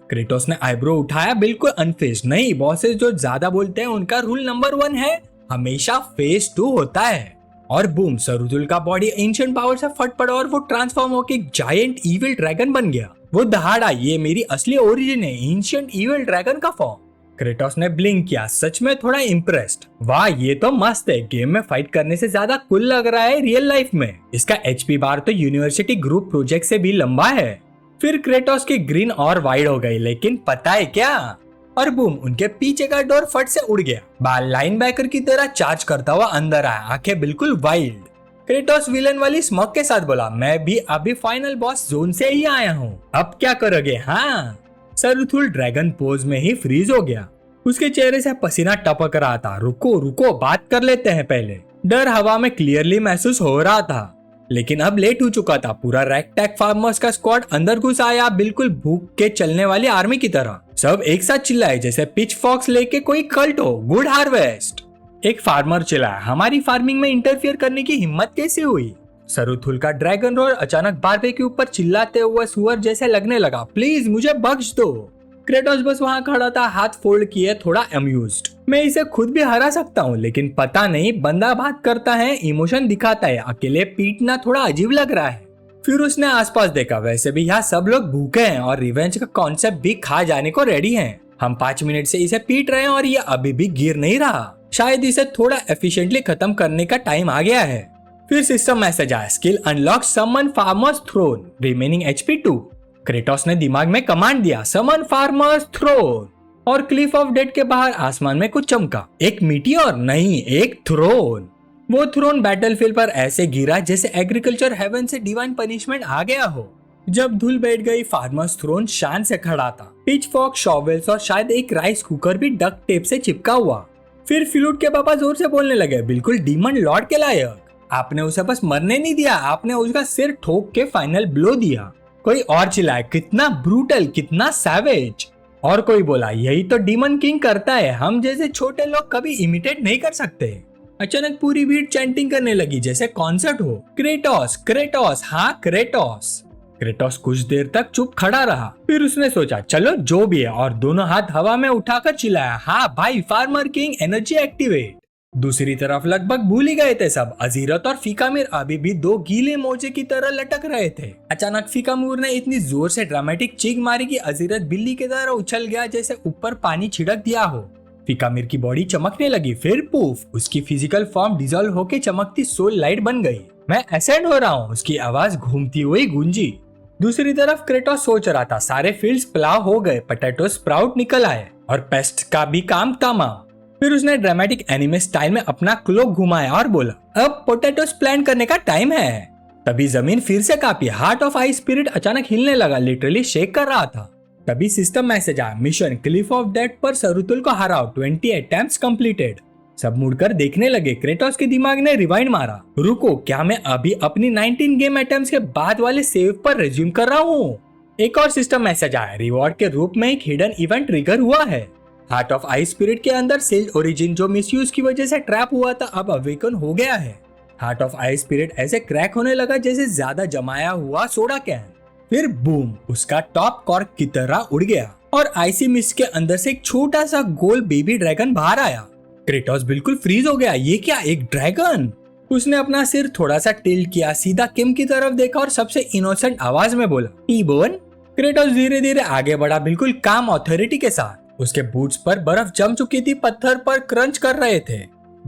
क्रेटोस ने आईब्रो उठाया, बिल्कुल अनफेज। नहीं, बॉसेस जो ज्यादा बोलते हैं उनका रूल नंबर 1 है, हमेशा फेज 2 होता है। और बूम, सरुतुल का बॉडी एंशिएंट पावर से फट पड़ा और वो ट्रांसफॉर्म होकर एक जायंट इविल ड्रैगन बन गया। वो दहाड़ा, ये मेरी असली ओरिजिन है, एंशिएंट इविल ड्रैगन का फॉर्म। क्रेटोस ने ब्लिंक किया, सच में थोड़ा इम्प्रेस्ड। वाह, ये तो मस्त है, गेम में फाइट करने से ज्यादा कूल लग रहा है रियल लाइफ में। इसका एचपी बार तो यूनिवर्सिटी ग्रुप प्रोजेक्ट से भी लंबा है। फिर क्रेटोस की ग्रीन और वाइड हो गई, लेकिन पता है क्या? और बूम, उनके पीछे का डोर फट से उड़ गया। बाल लाइनबैकर की तरह चार्ज करता हुआ अंदर आया, आंखें बिल्कुल वाइल्ड। क्रेटोस विलन वाली स्मॉग के साथ बोला, मैं भी अभी फाइनल बॉस जोन से ही आया हूँ, अब क्या करोगे? हाँ। सरुथुल ड्रैगन पोज में ही फ्रीज हो गया। उसके चेहरे से पसीना टपक रहा था। रुको रुको, बात कर लेते हैं पहले। डर हवा में क्लियरली महसूस हो रहा था, लेकिन अब लेट हो चुका था। पूरा रैगटैग फार्मर्स का स्क्वाड अंदर घुस आया, बिल्कुल भूख के चलने वाली आर्मी की तरह। सब एक साथ चिल्लाए जैसे पिच फॉक्स लेके कोई कल्ट हो। Good harvest. एक फार्मर चिल्लाया, हमारी फार्मिंग में इंटरफियर करने की हिम्मत कैसे हुई? सरुथुल का ड्रैगन रोर अचानक बारबे के ऊपर चिल्लाते हुए सुअर जैसे लगने लगा। प्लीज मुझे बख्श दो। क्रेटोस बस वहां खड़ा था, हाथ फोल्ड किए, थोड़ा अम्यूज्ड। मैं इसे खुद भी हरा सकता हूँ, लेकिन पता नहीं, बंदा बात करता है, इमोशन दिखाता है, अकेले पीटना थोड़ा अजीब लग रहा है। फिर उसने आसपास देखा। वैसे भी यहाँ सब लोग भूखे हैं और रिवेंज का कॉन्सेप्ट भी खा जाने को रेडी हैं। हम 5 मिनट से इसे पीट रहे हैं और ये अभी भी गिर नहीं रहा। शायद इसे थोड़ा एफिशिएंटली खत्म करने का टाइम आ गया है। फिर सिस्टम मैसेज आया, skill unlock summon farmers throne, remaining HP 2। क्रेटोस ने दिमाग में कमांड दिया, समन फार्मर्स थ्रोन, और क्लिफ ऑफ डेथ के बाहर आसमान में कुछ चमका। एक मीटियोर नहीं, एक थ्रोन। वो थ्रोन बैटलफील्ड पर ऐसे गिरा जैसे एग्रीकल्चर हेवन से डिवाइन पनिशमेंट आ गया हो। जब धूल बैठ गई, फार्मर्स थ्रोन शान से खड़ा था। पिच फॉक्स, शॉवेल्स और शायद एक राइस कुकर भी डक्ट टेप से चिपका हुआ। फिर फ्लूट के पापा जोर से बोलने लगे, बिल्कुल डीमन लॉर्ड के लायक। आपने उसे बस मरने नहीं दिया, आपने उसका सिर ठोक के फाइनल ब्लो दिया। कोई और चिल्लाया, कितना ब्रूटल, कितना सैवेज। और कोई बोला, यही तो डीमन किंग करता है, हम जैसे छोटे लोग कभी इमिटेट नहीं कर सकते। अचानक पूरी भीड़ चैंटिंग करने लगी जैसे कॉन्सर्ट हो, क्रेटोस क्रेटोस, हाँ क्रेटोस। क्रेटोस कुछ देर तक चुप खड़ा रहा। फिर उसने सोचा, चलो जो भी है, और दोनों हाथ हवा में उठाकर चिल्लाया, हाँ भाई, फार्मर किंग एनर्जी एक्टिवेट। दूसरी तरफ लगभग भूल ही गए थे सब। अजीरत और फीकामिर अभी भी दो गीले मोजे की तरह लटक रहे थे। अचानक फीकामूर ने इतनी जोर से ड्रामेटिक चीख मारी कि अजीरत बिल्ली की तरह उछल गया जैसे ऊपर पानी छिड़क दिया हो। फीकामिर की बॉडी चमकने लगी, फिर पूफ, उसकी फिजिकल फॉर्म डिसॉल्व होके चमकती सोल लाइट बन गई। मैं एसेंड हो रहा हूँ, उसकी आवाज घूमती हुई गूंजी। दूसरी तरफ क्रेटोस सोच रहा था, सारे फील्ड्स प्लाव हो गए, पोटैटो स्प्राउट निकल आए और पेस्ट का भी काम तमाम। फिर उसने ड्रामेटिक एनिमे स्टाइल में अपना क्लोक घुमाया और बोला, अब पोटैटोस प्लांट करने का टाइम है। तभी जमीन फिर से copy. Heart of ice spirit अचानक हिलने लगा, लिटरली शेक कर रहा था। तभी सिस्टम मैसेज आया, मिशन क्लिफ ऑफ डेथ पर सरुतुल को हराओ, 20 अटेम्प्ट्स कंप्लीटेड। सब मुड़कर देखने लगे। क्रेटोस के दिमाग ने रिवाइंड मारा, रुको, क्या मैं अभी अपनी 19 गेम अटेम्प्ट्स के बाद वाले सेव पर रिज्यूम कर रहा हूँ? एक और सिस्टम मैसेज आया, रिवॉर्ड के रूप में एक हिडन इवेंट ट्रिगर हुआ है। हार्ट ऑफ आइस स्पिरिट के अंदर सेल्ड ओरिजिन जो मिसयूज की वजह से ट्रैप हुआ था, अब अवेकन हो गया है। हार्ट ऑफ आइस स्पिरिट ऐसे क्रैक होने लगा जैसे ज्यादा जमाया हुआ सोडा कैन। फिर बूम, उसका टॉप कॉर्क की तरह उड़ गया और आइसी मिस्ट के अंदर से एक छोटा सा गोल बेबी ड्रैगन बाहर आया। क्रेटोस बिल्कुल फ्रीज हो गया, ये क्या, एक ड्रैगन? उसने अपना सिर थोड़ा सा टिल्ट किया, सीधा किम की तरफ देखा और सबसे इनोसेंट आवाज में बोला, टी-बोन। क्रेटोस धीरे धीरे आगे बढ़ा, बिल्कुल काम ऑथोरिटी के साथ। उसके बूट्स पर बर्फ जम चुकी थी, पत्थर पर क्रंच कर रहे थे।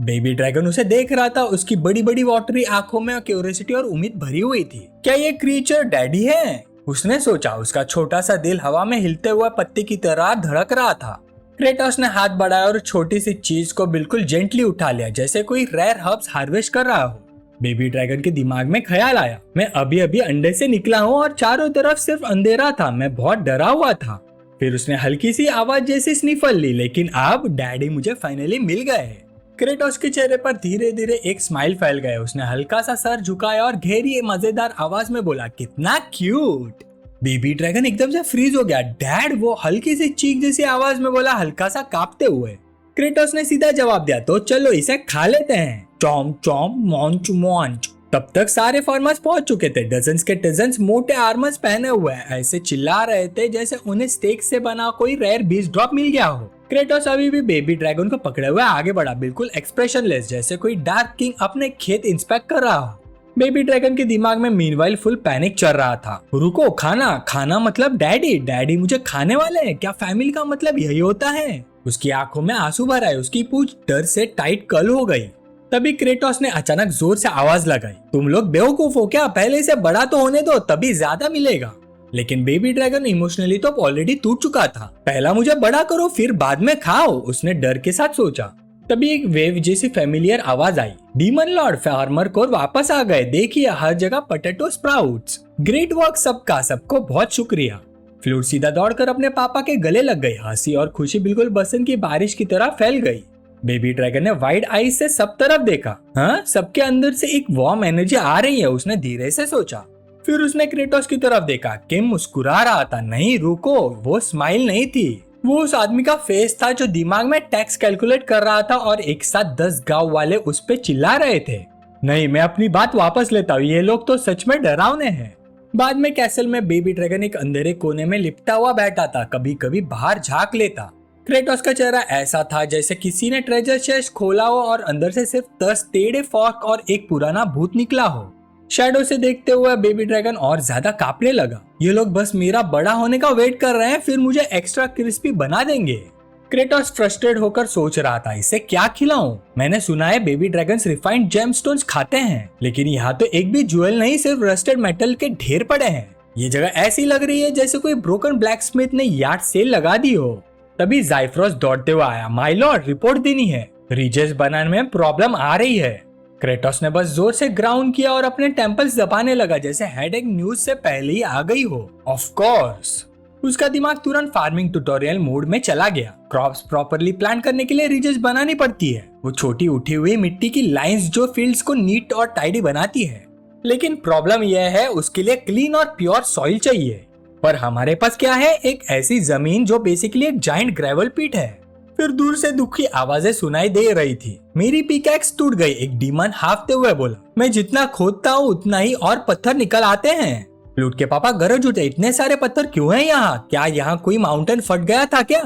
बेबी ड्रैगन उसे देख रहा था, उसकी बड़ी बड़ी वाटरी आंखों में क्यूरियोसिटी और उम्मीद भरी हुई थी। क्या ये क्रीचर डैडी है? उसने सोचा। उसका छोटा सा दिल हवा में हिलते हुए पत्ते की तरह धड़क रहा था। क्रेटोस ने हाथ बढ़ाया और छोटी सी चीज को बिल्कुल जेंटली उठा लिया, जैसे कोई रेयर हर्ब्स हार्वेस्ट कर रहा हो। बेबी ड्रैगन के दिमाग में ख्याल आया, मैं अभी अभी अंडे से निकला हूँ और चारों तरफ सिर्फ अंधेरा था, मैं बहुत डरा हुआ था। फिर उसने हल्की सी आवाज जैसी स्निफल ली, लेकिन अब डैडी मुझे फाइनली मिल गए। क्रेटोस के चेहरे पर धीरे धीरे एक स्माइल फैल गया। उसने हल्का सा सर झुकाया और गहरी मजेदार आवाज में बोला, कितना क्यूट। बेबी ड्रैगन एकदम से फ्रीज हो गया। डैड, वो हल्की सी चीख जैसी आवाज में बोला, हल्का सा कांपते हुए। क्रेटोस ने सीधा जवाब दिया, तो चलो इसे खा लेते हैं। Chaum Chaum, Munch Munch. तब तक सारे फार्मर्स पहुंच चुके थे। डजन्स के डजन्स मोटे आर्मर्स पहने हुए ऐसे चिल्ला रहे थे जैसे उन्हें स्टेक से बना कोई रेयर बीज ड्रॉप मिल गया हो। क्रेटोस अभी भी बेबी ड्रैगन को पकड़े हुए आगे बढ़ा, बिल्कुल एक्सप्रेशनलेस, जैसे कोई डार्क किंग अपने खेत इंस्पेक्ट कर रहा हो। बेबी ड्रैगन के दिमाग में मीनवाइल फुल पैनिक चल रहा था। रुको, खाना खाना मतलब डैडी, डैडी मुझे खाने वाले हैं? क्या फैमिली का मतलब यही होता है? उसकी आंखों में आंसू भर आए, उसकी पूंछ डर से टाइट कल हो गई। तभी क्रेटोस ने अचानक जोर से आवाज लगाई, तुम लोग बेवकूफ हो क्या? पहले इसे बड़ा तो होने दो, तभी ज्यादा मिलेगा। लेकिन बेबी ड्रैगन इमोशनली तो ऑलरेडी टूट चुका था। पहला मुझे बड़ा करो, फिर बाद में खाओ, उसने डर के साथ सोचा। तभी एक वेव जैसी फेमिलियर आवाज आई, डीमन लॉर्ड फार्मर कोर वापस आ गए, देखिए हर जगह पोटैटो स्प्राउट्स। ग्रेट वर्क सबका, सबको बहुत शुक्रिया। फ्लूट सीधा दौड़कर अपने पापा के गले लग गई। हंसी और खुशी बिल्कुल बसंत की बारिश की तरह फैल गई। बेबी ड्रैगन ने वाइड आईज से सब तरफ देखा। हाँ, सबके अंदर से एक वार्म एनर्जी आ रही है, उसने धीरे से सोचा। फिर उसने क्रेटोस की तरफ देखा। किम मुस्कुरा रहा था। नहीं रुको, वो स्माइल नहीं थी, वो उस आदमी का फेस था जो दिमाग में टैक्स कैलकुलेट कर रहा था और एक साथ 10 गांव वाले उस पे चिल्ला रहे थे। नहीं, मैं अपनी बात वापस लेता हूँ, ये लोग तो सच में डरावने हैं। बाद में कैसल में बेबी ड्रैगन एक अंधेरे कोने में लिपटा हुआ बैठा था, कभी कभी बाहर झांक लेता। क्रेटोस का चेहरा ऐसा था जैसे किसी ने ट्रेजर चेस्ट खोला हो और अंदर से सिर्फ 10 टेढ़े फॉर्क और एक पुराना भूत निकला हो। शैडो से देखते हुए बेबी ड्रैगन और ज्यादा कांपने लगा। ये लोग बस मेरा बड़ा होने का वेट कर रहे हैं, फिर मुझे एक्स्ट्रा क्रिस्पी बना देंगे। क्रेटोस फ्रस्ट्रेट होकर सोच रहा था, इसे क्या खिलाऊं? मैंने सुना है बेबी ड्रैगन्स रिफाइंड जेमस्टोन्स खाते हैं, लेकिन यहाँ तो एक भी ज्वेल नहीं, सिर्फ रस्टेड मेटल के ढेर पड़े हैं। ये जगह ऐसी लग रही है जैसे कोई ब्रोकन ब्लैकस्मिथ ने यार्ड सेल लगा दी हो। तभी ज़ाइफ्रोस दौड़ते हुए आया। माय लॉर्ड, रिपोर्ट देनी है, रिजेस बनाने में प्रॉब्लम आ रही है। क्रेटोस ने बस जोर से ग्राउंड किया और अपने टेम्पल्स दबाने लगा जैसे हेडेक न्यूज से पहले ही आ गई हो। ऑफ कोर्स, उसका दिमाग तुरंत फार्मिंग ट्यूटोरियल मोड में चला गया। क्रॉप्स प्रॉपरली प्लांट करने के लिए रिजेस बनानी पड़ती है, वो छोटी उठी हुई मिट्टी की लाइंस जो फील्ड्स को नीट और टाइडी बनाती है। लेकिन प्रॉब्लम यह है, उसके लिए क्लीन और प्योर सॉइल चाहिए। पर हमारे पास क्या है? एक ऐसी जमीन जो बेसिकली एक जाइंट ग्रेवल पिट है। फिर दूर से दुखी आवाजें सुनाई दे रही थी। मेरी पिकैक्स टूट गई, एक डीमन हाफते हुए बोला। मैं जितना खोदता हूँ उतना ही और पत्थर निकल आते हैं। फ्लूट के पापा गरज उठे, इतने सारे पत्थर क्यों हैं यहाँ? क्या यहाँ कोई माउंटेन फट गया था क्या?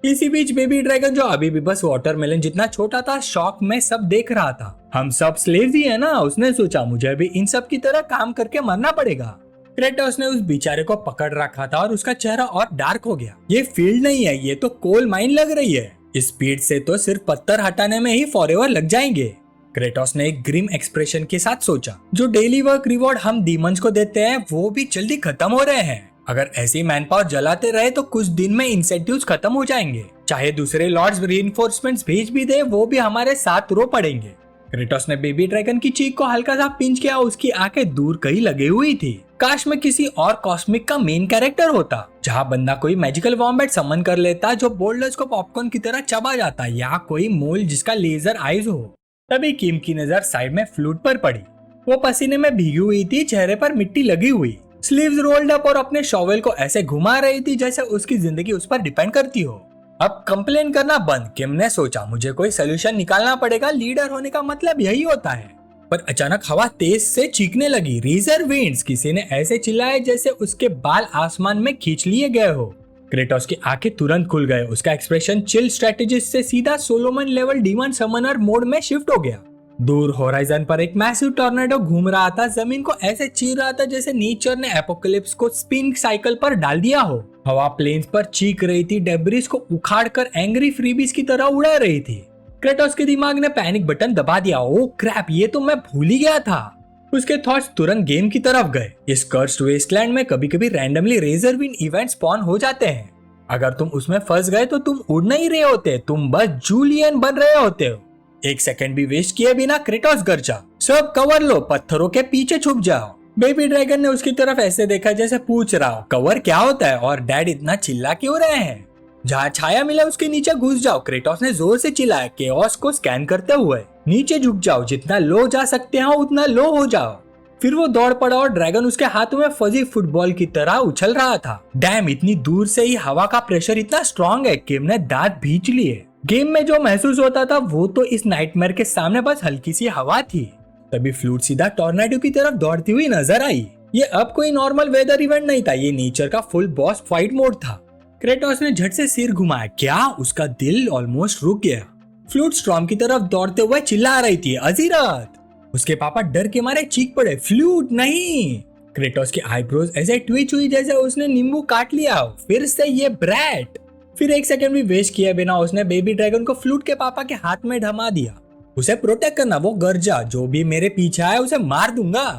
इसी बीच बेबी ड्रैगन, जो अभी भी बस वाटरमेलन जितना छोटा था, शॉक में सब देख रहा था। हम सब स्लेव्स ही है ना, उसने सोचा। मुझे भी इन सब की तरह काम करके मरना पड़ेगा। क्रेटोस ने उस बेचारे को पकड़ रखा था और उसका चेहरा और डार्क हो गया। ये फील्ड नहीं है, ये तो कोल माइन लग रही है। इस स्पीड से तो सिर्फ पत्थर हटाने में ही फॉरएवर लग जाएंगे। क्रेटोस ने एक ग्रिम एक्सप्रेशन के साथ सोचा, जो डेली वर्क रिवॉर्ड हम डीमंस को देते हैं वो भी जल्दी खत्म हो रहे हैं। अगर ऐसी मैन पावर जलाते रहे तो कुछ दिन में इंसेंटिव्स खत्म हो जाएंगे। चाहे दूसरे लॉर्ड्स रीइंफोर्समेंट्स भेज भी दे, वो भी हमारे साथ रो पड़ेंगे। क्रेटोस ने बेबी ड्रैगन की चीख को हल्का सा पिंच किया। उसकी आंखें दूर कहीं लगी हुई थी। काश में किसी और कॉस्मिक का मेन कैरेक्टर होता, जहाँ बंदा कोई मैजिकल वॉम्बैट समन कर लेता जो बोल्डर्स को पॉपकॉर्न की तरह चबा जाता, या कोई मोल जिसका लेजर आइज हो। तभी किम की नजर साइड में फ्लूट पर पड़ी। वो पसीने में भीगी हुई थी, चेहरे पर मिट्टी लगी हुई, स्लीव्स रोल्ड अप और अपने शॉवेल को ऐसे घुमा रही थी जैसे उसकी जिंदगी उस पर डिपेंड करती हो। अब कंप्लेन करना बंद, किम ने सोचा। मुझे कोई सोल्यूशन निकालना पड़ेगा, लीडर होने का मतलब यही होता है। पर अचानक हवा तेज से चीखने लगी। रीजर विंड्स, किसी ने ऐसे चिल्लाया जैसे उसके बाल आसमान में खींच लिए गए हो। क्रेटोस की आंखें तुरंत खुल गए। उसका एक्सप्रेशन चिल स्ट्रेटेजिस्ट से सीधा Solomon level demon Sumner mode में शिफ्ट हो गया। दूर होराइजन पर एक मैसिव टॉर्नेडो घूम रहा था, जमीन को ऐसे चीर रहा था जैसे नेचर ने एपोकलिप्स को स्पिन साइकिल पर डाल दिया हो। हवा प्लेन्स पर चीख रही थी, डेब्रिस को उखाड़कर एंग्री फ्रीबीज की तरह उड़ा रही थी। क्रेटोस के दिमाग ने पैनिक बटन दबा दिया। ओ क्रैप, ये तो मैं भूल ही गया था। उसके थॉट्स तुरंत गेम की तरफ गए। इस कर्स्ड वेस्टलैंड में कभी कभी randomly razor wind event spawn हो जाते हैं। अगर तुम उसमें फंस गए तो तुम उड़ नहीं रहे होते, तुम बस जूलियन बन रहे होते हो। एक सेकंड भी वेस्ट किए बिना क्रेटोस गरजा, सब कवर लो, पत्थरों के पीछे छुप जाओ। बेबी ड्रैगन ने उसकी तरफ ऐसे देखा जैसे पूछ रहा हो, कवर क्या होता है और डैड इतना चिल्ला क्यों रहे हैं? जहाँ छाया मिला उसके नीचे घुस जाओ। क्रेटोस ने जोर से चिल्लाया, केओस को स्कैन करते हुए। नीचे झुक जाओ, जितना लो जा सकते हो उतना लो हो जाओ। फिर वो दौड़ पड़ा और ड्रैगन उसके हाथों में फजी फुटबॉल की तरह उछल रहा था। डैम, इतनी दूर से ही हवा का प्रेशर इतना स्ट्रॉन्ग है। किम ने दांत भींच लिए। गेम में जो महसूस होता था वो तो इस नाइटमेयर के सामने बस हल्की सी हवा थी। तभी फ्लूट सीधा टॉर्नेडो की तरफ दौड़ती हुई नजर आई। ये अब कोई नॉर्मल वेदर इवेंट नहीं था, ये नेचर का फुल बॉस फाइट मोड था। क्रेटोस ने झट से सिर घुमाया। क्या? उसका दिल ऑलमोस्ट रुक गया। फ्लूट स्टॉर्म की तरफ दौड़ते हुए चिल्ला रही थी, अजीरत। उसके पापा डर के मारे चीख पड़े, फ्लूट नहीं। क्रेटोस की आईब्रोज ऐसे ट्विच हुई जैसे उसने नींबू काट लिया। फिर से ये ब्रैट। फिर एक सेकंड भी वेस्ट किए बिना उसने बेबी ड्रैगन को फ्लूट के पापा के हाथ में थमा दिया। उसे प्रोटेक्ट करना, वो गरजा, जो भी मेरे पीछे आए उसे मार दूंगा।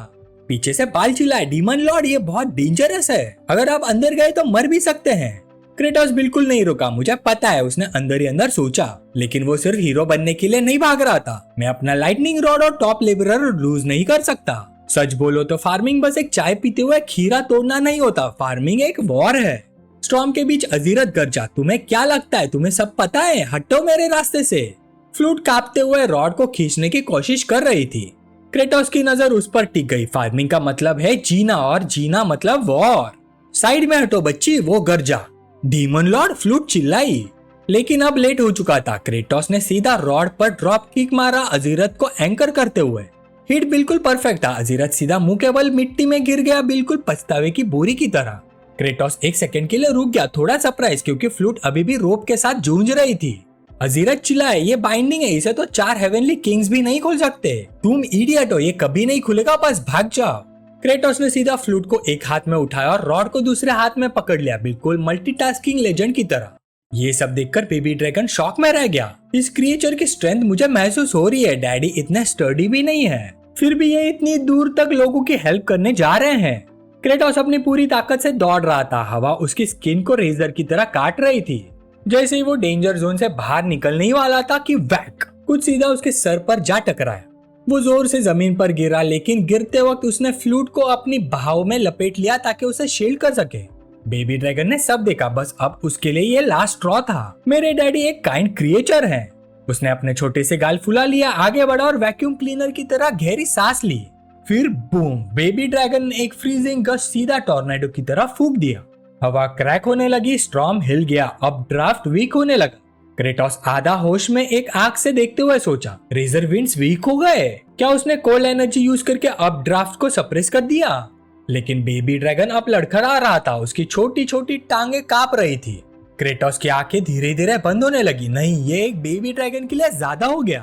पीछे से बाल चिल्लाए, डीमन लॉर्ड ये बहुत डेंजरस है, अगर आप अंदर गए तो मर भी सकते हैं। क्रेटोस बिल्कुल नहीं रुका, मुझे पता है, उसने अंदर ही अंदर सोचा। लेकिन वो सिर्फ हीरो बनने के लिए नहीं भाग रहा था। मैं अपना लाइटनिंग रॉड और टॉप लेबरर लूज नहीं कर सकता। सच बोलो तो फार्मिंग बस एक चाय पीते हुए खीरा तोड़ना नहीं होता, फार्मिंग एक वॉर है। स्टॉर्म के बीच अजीरत गरजा, तुम्हें क्या लगता है तुम्हें सब पता है, हटो मेरे रास्ते से। फ्लूट कांपते हुए रॉड को खींचने की कोशिश कर रही थी। क्रेटोस की नजर उस पर टिक गई। फार्मिंग का मतलब है जीना और जीना मतलब वॉर। साइड में हटो बच्ची, वो गरजा। डीमन लॉर्ड, फ्लूट चिल्लाई, लेकिन अब लेट हो चुका था। क्रेटोस ने सीधा रॉड पर ड्रॉप किक मारा अजीरत को एंकर करते हुए। हिट बिल्कुल परफेक्ट था। अजीरत सीधा मुंह के बल मिट्टी में गिर गया, बिल्कुल पछतावे की बोरी की तरह। क्रेटोस एक सेकंड के लिए रुक गया, थोड़ा सरप्राइज, क्योंकि फ्लूट अभी भी रोप के साथ जूझ रही थी। अजीरत चिल्लाए, ये बाइंडिंग है, इसे तो 4 हेवनली किंग्स भी नहीं खोल सकते। तुम इडियट हो, ये कभी नहीं खुलेगा, बस भाग जाओ। क्रेटोस ने सीधा फ्लूट को एक हाथ में उठाया और रॉड को दूसरे हाथ में पकड़ लिया, बिल्कुल मल्टीटास्किंग लेजेंड की तरह। ये सब देखकर बेबी ड्रैगन शॉक में रह गया। इस क्रिएचर की स्ट्रेंथ मुझे महसूस हो रही है। डैडी इतने स्टर्डी भी नहीं है, फिर भी ये इतनी दूर तक लोगों की हेल्प करने जा रहे हैं। क्रेटोस अपनी पूरी ताकत से दौड़ रहा था। हवा उसकी स्किन को रेजर की तरह काट रही थी। जैसे ही वो डेंजर जोन से बाहर निकलने ही वाला था कि वैक, कुछ सीधा उसके सर पर जा टकराया। वो जोर से जमीन पर गिरा, लेकिन गिरते वक्त उसने फ्लूट को अपनी बाहों में लपेट लिया ताकि उसे शील्ड कर सके। बेबी ड्रैगन ने सब देखा, बस अब उसके लिए ये लास्ट स्ट्रॉ था। मेरे डैडी एक काइंड क्रिएचर हैं। उसने अपने छोटे से गाल फुला लिया, आगे बढ़ा और वैक्यूम क्लीनर की तरह गहरी सांस ली। फिर बूम, बेबी ड्रैगन ने एक फ्रीजिंग गस्ट सीधा टॉर्नेडो की तरह फूंक दिया। हवा क्रैक होने लगी, स्टॉर्म हिल गया, अब ड्राफ्ट वीक होने लगा। क्रेटोस आधा होश में एक आंख से देखते हुए सोचा, रेजर विंड्स वीक हो गए क्या? उसने कोल्ड एनर्जी यूज करके अब ड्राफ्ट को सप्रेस कर दिया। लेकिन बेबी ड्रैगन अब लड़खड़ा रहा था, उसकी छोटी छोटी टांगे कांप रही थी। क्रेटोस की आंखें धीरे धीरे बंद होने लगी। नहीं, ये एक बेबी ड्रैगन के लिए ज्यादा हो गया।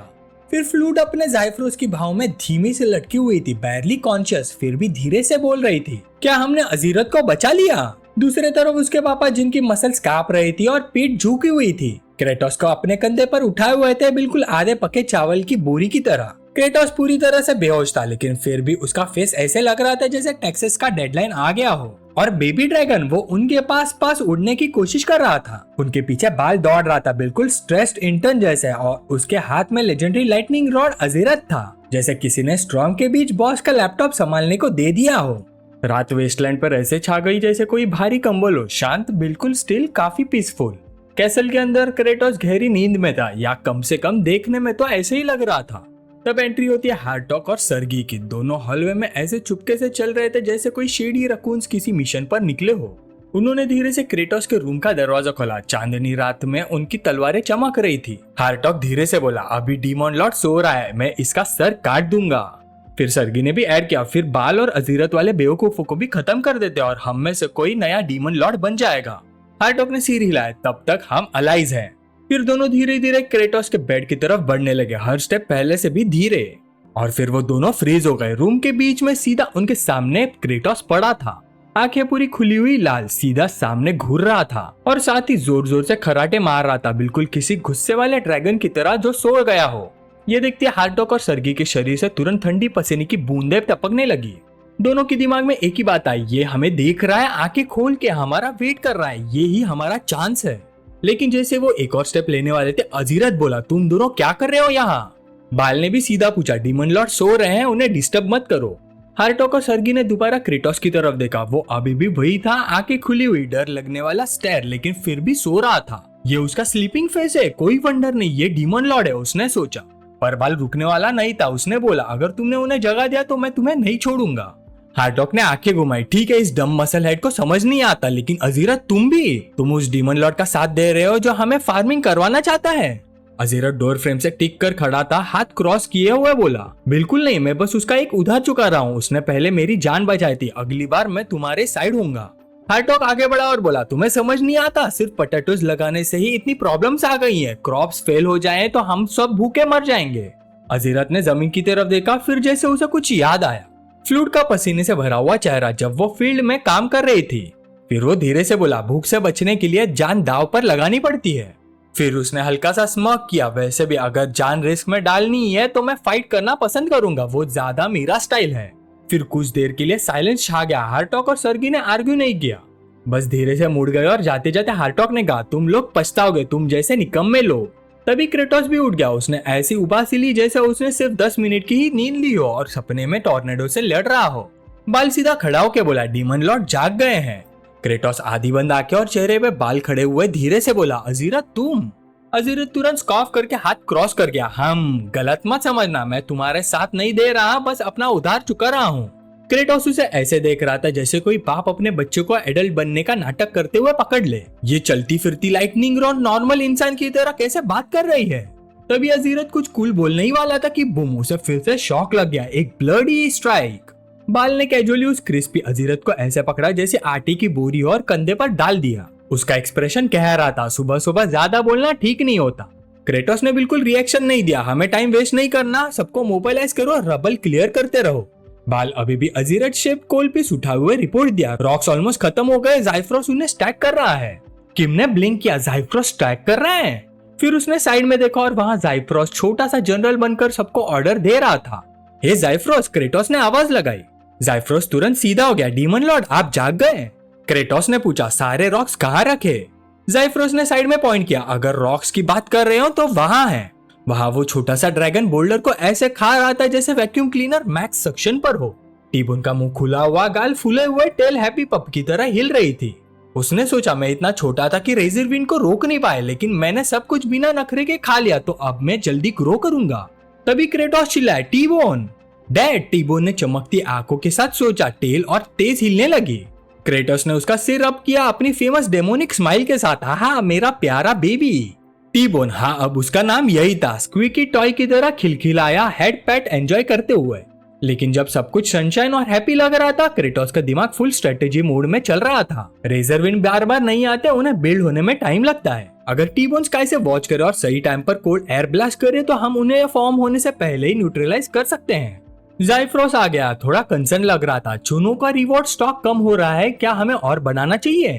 फिर फ्लूट अपने ज़ाइफ्रोस की भाव में धीमी से लटकी हुई थी, बैरली कॉन्शियस, फिर भी धीरे से बोल रही थी, क्या हमने अजीरत को बचा लिया? दूसरे तरफ उसके पापा, जिनकी मसल्स कांप रही थी और पीठ झुकी हुई थी, क्रेटोस को अपने कंधे पर उठाए हुए थे, बिल्कुल आधे पके चावल की बोरी की तरह। क्रेटोस पूरी तरह से बेहोश था, लेकिन फिर भी उसका फेस ऐसे लग रहा था जैसे टेक्सास का डेडलाइन आ गया हो। और बेबी ड्रैगन वो उनके पास उड़ने की कोशिश कर रहा था। उनके पीछे बाल दौड़ रहा था, बिल्कुल स्ट्रेस्ड इंटर्न जैसे, और उसके हाथ में लेजेंडरी लाइटनिंग रॉड अजीरत था, जैसे किसी ने स्टॉर्म के बीच बॉस का लैपटॉप संभालने को दे दिया हो। रात वेस्टलैंड पर ऐसे छा गई जैसे कोई भारी कंबल हो, शांत, बिल्कुल स्टिल, काफी पीसफुल। कैसल के अंदर क्रेटोस गहरी नींद में था, या कम से कम देखने में तो ऐसे ही लग रहा था। तब एंट्री होती है हार्टॉक और सर्गी की। दोनों हॉलवे में ऐसे चुपके से चल रहे थे जैसे कोई शेडी रकून्स किसी मिशन पर निकले हो। उन्होंने धीरे से क्रेटोस के रूम का दरवाजा खोला। चांदनी रात में उनकी तलवारें चमक रही थी। हार्टॉक धीरे से बोला, अभी डीमन लॉर्ड सो रहा है, मैं इसका सर काट दूंगा। फिर सर्गी ने भी ऐड किया, फिर बाल और अजीरत वाले बेवकूफों को भी खत्म कर देते और हम में से कोई नया डीमन लॉर्ड बन जाएगा। हार्टॉक ने सिर हिलाया, तब तक हम अलाइज हैं। फिर दोनों धीरे धीरे क्रेटोस के बेड की तरफ बढ़ने लगे, हर स्टेप पहले से भी धीरे। और फिर वो दोनों फ्रीज हो गए। रूम के बीच में सीधा उनके सामने क्रेटोस पड़ा था, आंखें पूरी खुली हुई, लाल, सीधा सामने घूर रहा था और साथ ही जोर जोर से खराटे मार रहा था, बिल्कुल किसी गुस्से वाले ड्रैगन की तरह जो सो गया हो। ये देखते हार्टॉक और सर्गी के शरीर से तुरंत ठंडी पसीने की बूंदें टपकने लगी। दोनों के दिमाग में एक ही बात आई, ये हमें देख रहा है, आंखें खोल के हमारा वेट कर रहा है, ये ही हमारा चांस है। लेकिन जैसे वो एक और स्टेप लेने वाले थे, अजीरत बोला, तुम दोनों क्या कर रहे हो यहाँ? बाल ने भी सीधा पूछा, डीमन लॉर्ड सो रहे हैं, उन्हें डिस्टर्ब मत करो। हार्टॉक और सर्गी ने दोबारा क्रेटोस की तरफ देखा। वो अभी भी वही था, आंखें खुली हुई, डर लगने वाला स्टेयर, लेकिन फिर भी सो रहा था। ये उसका स्लीपिंग फेस है, कोई वंडर नहीं, ये डीमन लॉर्ड है, उसने सोचा। पर बाल रुकने वाला नहीं था। उसने बोला, अगर तुमने उन्हें जगह दिया तो मैं तुम्हें नहीं छोड़ूंगा। हार्टॉक ने आंखें घुमाई, ठीक है, इस डम मसल हेड को समझ नहीं आता, लेकिन अजीरत तुम उस डीमन लॉर्ड का साथ दे रहे हो जो हमें फार्मिंग करवाना चाहता है। अजीरत डोर फ्रेम से टिक कर खड़ा था, हाथ क्रॉस किए हुए बोला, बिल्कुल नहीं, मैं बस उसका एक उधार चुका रहा हूँ, उसने पहले मेरी जान बचाई थी, अगली बार मैं तुम्हारे साइड होऊंगा। हार्टॉक आगे बढ़ा और बोला, तुम्हें समझ नहीं आता, सिर्फ पोटैटोज लगाने से ही इतनी प्रॉब्लम्स आ गई हैं, क्रॉप्स फेल हो जाएं तो हम सब भूखे मर जाएंगे। अजीरत ने जमीन की तरफ देखा, फिर जैसे उसे कुछ याद आया। फ्लूट का पसीने से भरा हुआ चेहरा जब वो फील्ड में काम कर रही थी। फिर वो धीरे से बोला, भूख से बचने के लिए जान दाव पर लगानी पड़ती है। फिर उसने हल्का सा स्मर्क किया, वैसे भी अगर जान रिस्क में डालनी है तो मैं फाइट करना पसंद करूंगा, वो ज्यादा मेरा स्टाइल है। फिर कुछ देर के लिए साइलेंस छा गया। हार्टॉक और सर्गी ने आर्ग्यू नहीं किया, बस धीरे से मुड़ गए और जाते जाते हार्टॉक ने कहा, तुम लोग पछताओगे, तुम जैसे निकम्मे लोग। तभी क्रेटोस भी उठ गया। उसने ऐसी उबासी ली जैसे उसने सिर्फ 10 मिनट की ही नींद ली हो और सपने में टॉर्नेडो से लड़ रहा हो। बाल सीधा खड़ा होकर बोला, डीमन लॉर्ड जाग गए हैं। क्रेटोस आधी बंद आंखें और चेहरे पे बाल खड़े हुए धीरे से बोला, अजीरत तुम। अजीरत तुरंत स्कॉफ करके हाथ क्रॉस कर गया, हम गलत मत समझना, मैं तुम्हारे साथ नहीं दे रहा, बस अपना उधार चुका रहा हूँ। क्रेटोस उसे ऐसे देख रहा था जैसे कोई बाप अपने बच्चे को एडल्ट बनने का नाटक करते हुए पकड़ ले। ये चलती फिरती लाइटनिंग रॉड नॉर्मल इंसान की तरह कैसे बात कर रही है। तभी अजीरत कुछ कूल बोलने ही वाला था कि बूम, उसे फिर से शॉक लग गया, एक ब्लडी स्ट्राइक। बाल ने कैजुअली उस क्रिस्पी अजीरत को ऐसे पकड़ा जैसे आटे की बोरी और कंधे पर डाल दिया। उसका एक्सप्रेशन कह रहा था, सुबह सुबह ज्यादा बोलना ठीक नहीं होता। क्रेटोस ने बिल्कुल रिएक्शन नहीं दिया, हमें टाइम वेस्ट नहीं करना, सबको मोबाइलाइज करो और रबल क्लियर करते रहो। बाल अभी भी अजीरत शेप कोल पीस उठा हुए रिपोर्ट दिया, रॉक्स ऑलमोस्ट खत्म हो गए, ज़ाइफ्रोस उन्हें स्टैक कर रहा है। किम ने ब्लिंक किया, ज़ाइफ्रोस स्टैक कर रहे हैं। फिर उसने साइड में देखा और वहां ज़ाइफ्रोस छोटा सा जनरल बनकर सबको ऑर्डर दे रहा था। हे ज़ाइफ्रोस, क्रेटोस ने आवाज लगाई। ज़ाइफ्रोस तुरंत सीधा हो गया, डीमन लॉर्ड आप जाग गए? क्रेटोस ने पूछा, सारे रॉक्स कहाँ रखे? ज़ाइफ्रोस ने साइड में पॉइंट किया, अगर रॉक्स की बात कर रहे हो तो वहां है। वहां वो छोटा सा ड्रैगन बोल्डर को ऐसे खा रहा था जैसे वैक्यूम क्लीनर मैक्स सक्शन पर हो। टीबोन का मुंह खुला हुआ, गाल फूले हुए, टेल हैप्पी पप की तरह हिल रही थी। उसने सोचा, मैं इतना छोटा था कि रेजर विंड को रोक नहीं पाए, लेकिन मैंने सब कुछ बिना नखरे के खा लिया, तो अब मैं जल्दी ग्रो करूंगा। तभी क्रेटोस चिल्लाया, टीबोन डैड। टीबोन ने चमकती आंखों के साथ सोचा, टेल और तेज हिलने लगी। क्रेटोस ने उसका सिर अप किया अपनी फेमस डेमोनिक स्माइल के साथ, हाँ मेरा प्यारा बेबी। टीबोन, हाँ अब उसका नाम यही था, स्क्वीकी टॉय की तरह खिलखिलाया, हेड पैट एंजॉय करते हुए। लेकिन जब सब कुछ सनशाइन और हैप्पी लग रहा था, क्रेटोस का दिमाग फुल स्ट्रेटेजी मोड में चल रहा था। रेजर विंड बार बार नहीं आते, उन्हें बिल्ड होने में टाइम लगता है। अगर टीबोन स्काई से वॉच करे और सही टाइम पर कोल्ड एयर ब्लास्ट करे तो हम उन्हें फॉर्म होने से पहले ही न्यूट्रलाइज कर सकते हैं। ज़ाइफ्रोस आ गया, थोड़ा कंसर्न लग रहा था, चूनों का रिवॉर्ड स्टॉक कम हो रहा है, क्या हमें और बनाना चाहिए?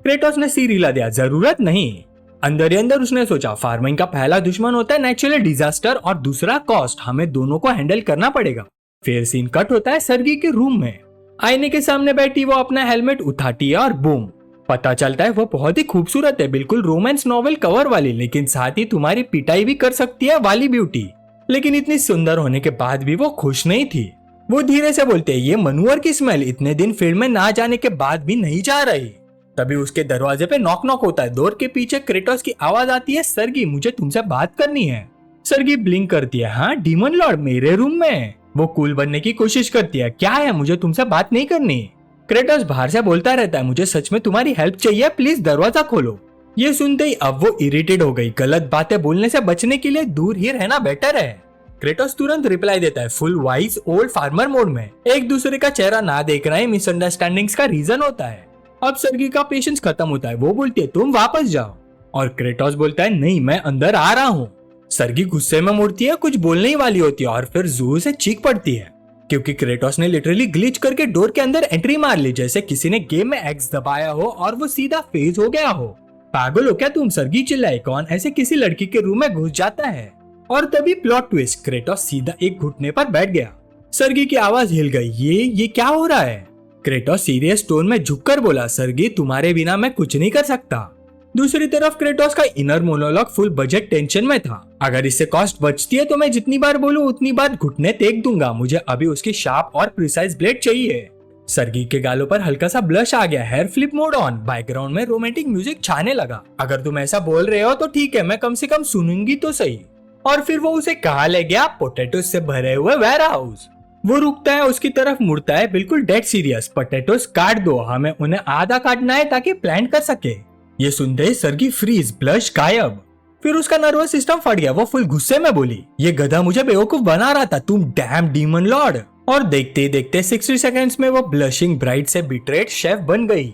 क्रेटोस ने सिर हिला दिया, जरूरत नहीं। अंदर ही अंदर उसने सोचा, फार्मिंग का पहला दुश्मन होता है नेचुरल डिजास्टर और दूसरा कॉस्ट, हमें दोनों को हैंडल करना पड़ेगा। फिर सीन कट होता है सर्गी के रूम में। आईने के सामने बैठी वो अपना हेलमेट उठाती है और बूम, पता चलता है वो बहुत ही खूबसूरत है, बिल्कुल रोमांस नॉवेल कवर वाली, लेकिन साथ ही तुम्हारी पिटाई भी कर सकती है वाली ब्यूटी। लेकिन इतनी सुंदर होने के बाद भी वो खुश नहीं थी। वो धीरे से बोलते, ये मनुअर की स्मेल इतने दिन फील्ड में ना जाने के बाद भी नहीं जा रही। तभी उसके दरवाजे पे नॉक नॉक होता है। डोर के पीछे क्रेटोस की आवाज आती है, सर्गी मुझे तुमसे बात करनी है। सर्गी ब्लिंक करती है, हाँ डीमन लॉर्ड मेरे रूम में। वो कूल बनने की कोशिश करती है, क्या है, मुझे तुमसे बात नहीं करनी। क्रेटोस बाहर से बोलता रहता है, मुझे सच में तुम्हारी हेल्प चाहिए, प्लीज दरवाजा खोलो। ये सुनते ही अब वो इरिटेट हो गई, गलत बातें बोलने से बचने के लिए दूर ही रहना बेटर है। क्रेटोस तुरंत रिप्लाई देता है, full wise old farmer mode में। एक दूसरे का चेहरा ना देखना ही मिसअंडरस्टैंडिंग्स का रीजन होता है। अब सर्गी का पेशेंस खत्म होता है, वो बोलती है तुम वापस जाओ, और क्रेटोस बोलता है नहीं मैं अंदर आ रहा हूँ। सर्गी गुस्से में मुड़ती है, कुछ बोलने ही वाली होती है और फिर जोर से चीख पड़ती है, क्योंकि क्रेटोस ने लिटरली ग्लिच करके डोर के अंदर एंट्री मार ली, जैसे किसी ने गेम में एक्स दबाया हो और वो सीधा फेज हो गया हो। पागल हो क्या तुम, सर्गी चिल्लाई, कौन ऐसे किसी लड़की के रूम में घुस जाता है। और तभी प्लॉट ट्विस्ट, क्रेटोस सीधा एक घुटने पर बैठ गया। सर्गी की आवाज हिल गई, ये क्या हो रहा है? क्रेटोस सीरियस टोन में झुककर बोला, सर्गी तुम्हारे बिना मैं कुछ नहीं कर सकता। दूसरी तरफ क्रेटोस का inner monologue full budget tension में था, अगर इससे कॉस्ट बचती है तो मैं जितनी बार बोलूं उतनी बार घुटने टेक दूंगा, मुझे अभी उसकी शार्प और प्रिसाइज ब्लेड चाहिए। सर्गी के गालों पर हल्का सा ब्लश आ गया, hair flip mode on, background में रोमांटिक म्यूजिक छाने लगा। अगर तुम ऐसा बोल रहे हो तो ठीक है, मैं कम से कम सुनूंगी तो सही। और फिर वो उसे कहाँ ले गया, पोटैटोस से भरे हुए वेयर हाउस। वो रुकता है, उसकी तरफ मुड़ता है, बिल्कुल डेड सीरियस, पोटैटोस काट दो, हमें उन्हें आधा काटना है ताकि प्लांट कर सके। ये सुनते ही सर्गी फ्रीज, ब्लश गायब। फिर उसका नर्वस सिस्टम फट गया, वो फुल गुस्से में बोली, ये गधा मुझे बेवकूफ बना रहा था, तुम डैम डीमन लॉर्ड। और देखते ही देखते 60 सेकंड्स में वो ब्लशिंग ब्राइड से बिट्रेड शेफ बन गई।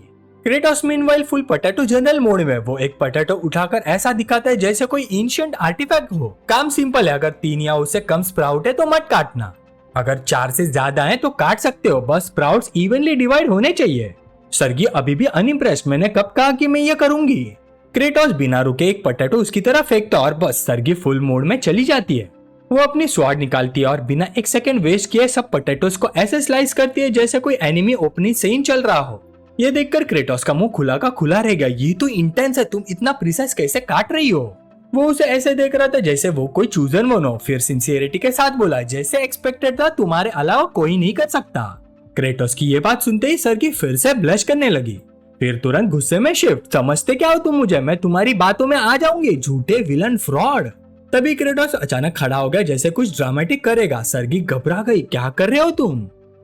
Kratos meanwhile full potato general mode में, वो एक पोटैटो उठाकर ऐसा दिखाता है जैसे कोई एंशिएंट आर्टिफैक्ट हो। काम सिंपल है, अगर 3 या उससे कम स्प्राउट है तो मत काटना, अगर 4 से ज्यादा है तो काट सकते हो, बस स्प्राउट्स इवनली डिवाइड होने चाहिए। सर्गी अभी भी अनइम्प्रेस्ड, मैंने कब कहा कि मैं ये करूंगी। क्रेटोस बिना रुके एक पोटैटो उसकी तरफ फेंकता और बस सर्गी फुल मोड में चली जाती है। वो अपनी स्वॉर्ड निकालती है और बिना एक सेकंड वेस्ट किए सब पोटैटोस को ऐसे स्लाइस करती है जैसे कोई एनिमी ओपनिंग सीन चल रहा हो। ये देखकर क्रेटोस का मुंह खुला का खुला रह गया, ये तो इंटेंस है, तुम इतना प्रिसाइज कैसे काट रही हो। वो उसे ऐसे देख रहा था जैसे वो कोई चूजन वन हो, फिर सिंसियरिटी के साथ बोला, जैसे एक्सपेक्टेड था, तुम्हारे अलावा कोई नहीं कर सकता। क्रेटोस की ये बात सुनते ही सर्गी फिर से ब्लश करने लगी। फिर तुरंत गुस्से में शिफ्ट, समझते क्या हो तुम मुझे, मैं तुम्हारी बातों में आ जाऊंगी, झूठे विलन फ्रॉड। तभी क्रेटोस अचानक खड़ा हो गया जैसे कुछ ड्रामेटिक करेगा। सर्गी घबरा गई, क्या कर रहे हो तुम?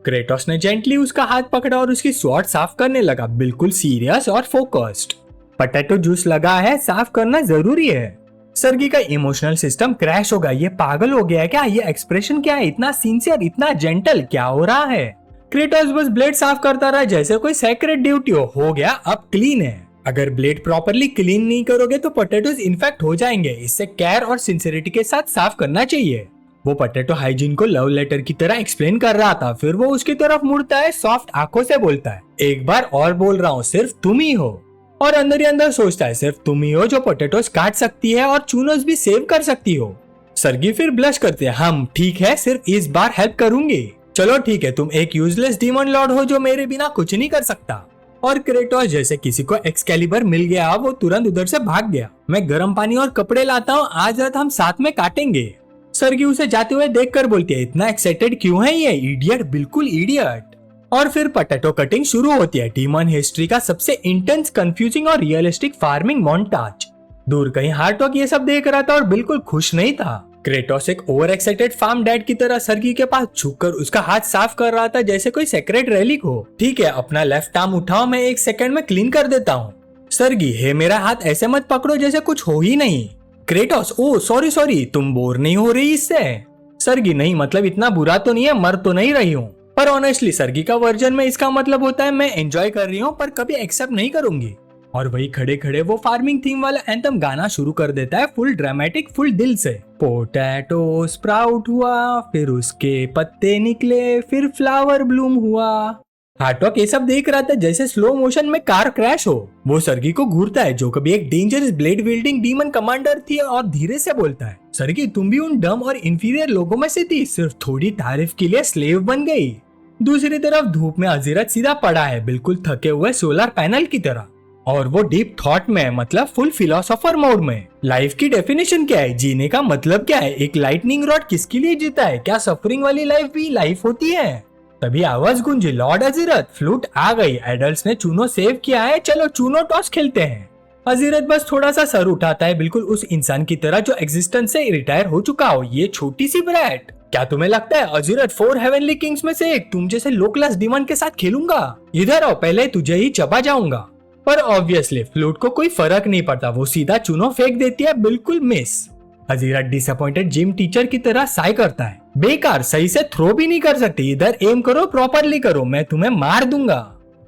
क्रेटोस ने जेंटली उसका हाथ पकड़ा और उसकी स्वॉर्ड साफ करने लगा, बिल्कुल सीरियस और फोकस्ड। पोटैटो जूस लगा है, साफ करना जरूरी है। सर्गी का इमोशनल सिस्टम क्रैश होगा, ये पागल हो गया है क्या? ये एक्सप्रेशन क्या है, इतना सिंसियर, इतना जेंटल, क्या हो रहा है? क्रेटोस बस ब्लेड साफ करता रहा जैसे कोई सेक्रेट ड्यूटी हो गया, अब क्लीन है। अगर ब्लेड प्रॉपरली क्लीन नहीं करोगे तो पोटैटोज इन्फेक्ट हो जाएंगे, इससे केयर और सिंसियरिटी के साथ साफ करना चाहिए। वो पोटैटो हाइजीन को लव लेटर की तरह एक्सप्लेन कर रहा था। फिर वो उसकी तरफ मुड़ता है, सॉफ्ट आंखों से बोलता है, एक बार और बोल रहा हूँ, सिर्फ तुम ही हो। और अंदर ही अंदर सोचता है, सिर्फ तुम ही हो जो पोटैटोज काट सकती है और चूनोज भी सेव कर सकती हो। सर्गी फिर ब्लश करते हैं, हम ठीक है, सिर्फ इस बार हेल्प करूंगी। चलो ठीक है, तुम एक यूजलेस डीमन लॉर्ड हो जो मेरे बिना कुछ नहीं कर सकता। और क्रेटोस जैसे किसी को एक्सकैलिबर मिल गया, वो तुरंत उधर से भाग गया। मैं गर्म पानी और कपड़े लाता हूँ, आज रात हम साथ में काटेंगे। सर्गी उसे जाते हुए देखकर बोलती है, इतना एक्साइटेड क्यों है ये इडियट, बिल्कुल इडियट। और फिर पोटैटो कटिंग शुरू होती है, डीमन हिस्ट्री का सबसे इंटेंस, कंफ्यूजिंग और रियलिस्टिक फार्मिंग मोन्टाज। दूर कहीं हार्टॉक ये सब देख रहा था और बिल्कुल खुश नहीं था। क्रेटोस एक ओवर एक्साइटेड फार्म डैड की तरह सर्गी के पास झुककर उसका हाथ साफ कर रहा था जैसे कोई सेक्रेट रेलिक हो। ठीक है, अपना लेफ्ट आर्म उठाओ, मैं 1 सेकंड में क्लीन कर देता हूँ। सर्गी, हे मेरा हाथ ऐसे मत पकड़ो जैसे कुछ हो ही नहीं। क्रेटोस, ओ सॉरी, तुम बोर नहीं हो रही इससे? सर्गी, नहीं मतलब इतना बुरा तो नहीं है, मर तो नहीं रही हूँ। पर ऑनेस्टली सर्गी का वर्जन में इसका मतलब होता है मैं एंजॉय कर रही हूँ पर कभी एक्सेप्ट नहीं करूंगी। और वही खड़े खड़े वो फार्मिंग थीम वाला एंथम गाना शुरू कर देता है, फुल ड्रामेटिक, फुल दिल से। पोटैटो स्प्राउट हुआ, फिर उसके पत्ते निकले, फिर फ्लावर ब्लूम हुआ। हार्टॉक ये सब देख रहा था जैसे स्लो मोशन में कार क्रैश हो। वो सर्गी को घूरता है जो कभी एक डेंजरस ब्लेड विल्डिंग डीमन कमांडर थी और धीरे से बोलता है, सर्गी तुम भी उन डम और इंफीरियर लोगों में से थी, सिर्फ थोड़ी तारीफ के लिए स्लेव बन गई। दूसरी तरफ धूप में अजीरत सीधा पड़ा है, बिल्कुल थके हुए सोलर पैनल की तरह, और वो डीप थॉट में, मतलब फुल फिलोसोफर मोड में। लाइफ की डेफिनेशन क्या है, जीने का मतलब क्या है, एक लाइटनिंग रॉड किसके लिए जीता है, क्या सफरिंग वाली लाइफ भी लाइफ होती है? तभी आवाज गूंजी, लॉर्ड अजीरत, फ्लूट आ गई, एडल्ट्स ने चूनो सेव किया है, चलो चूनो टॉस खेलते हैं। अजीरत बस थोड़ा सा सर उठाता है, बिल्कुल उस इंसान की तरह जो एग्जिस्टेंस से रिटायर हो चुका हो, ये छोटी सी ब्रैट। क्या तुम्हें लगता है अजीरत 4 हेवनली किंग्स में से एक तुम जैसे लो क्लास डीमन के साथ खेलूंगा? इधर आओ, पहले तुझे ही चबा जाऊंगा। पर ऑब्वियसली फ्लूट को कोई फर्क नहीं पड़ता, वो सीधा चूनो फेंक देती है, बिल्कुल मिस। अजीरत डिसअपॉइंटेड जिम टीचर की तरह साई करता है, बेकार, सही से थ्रो भी नहीं कर सकती, इधर एम करो, प्रॉपरली करो, मैं तुम्हें मार दूंगा।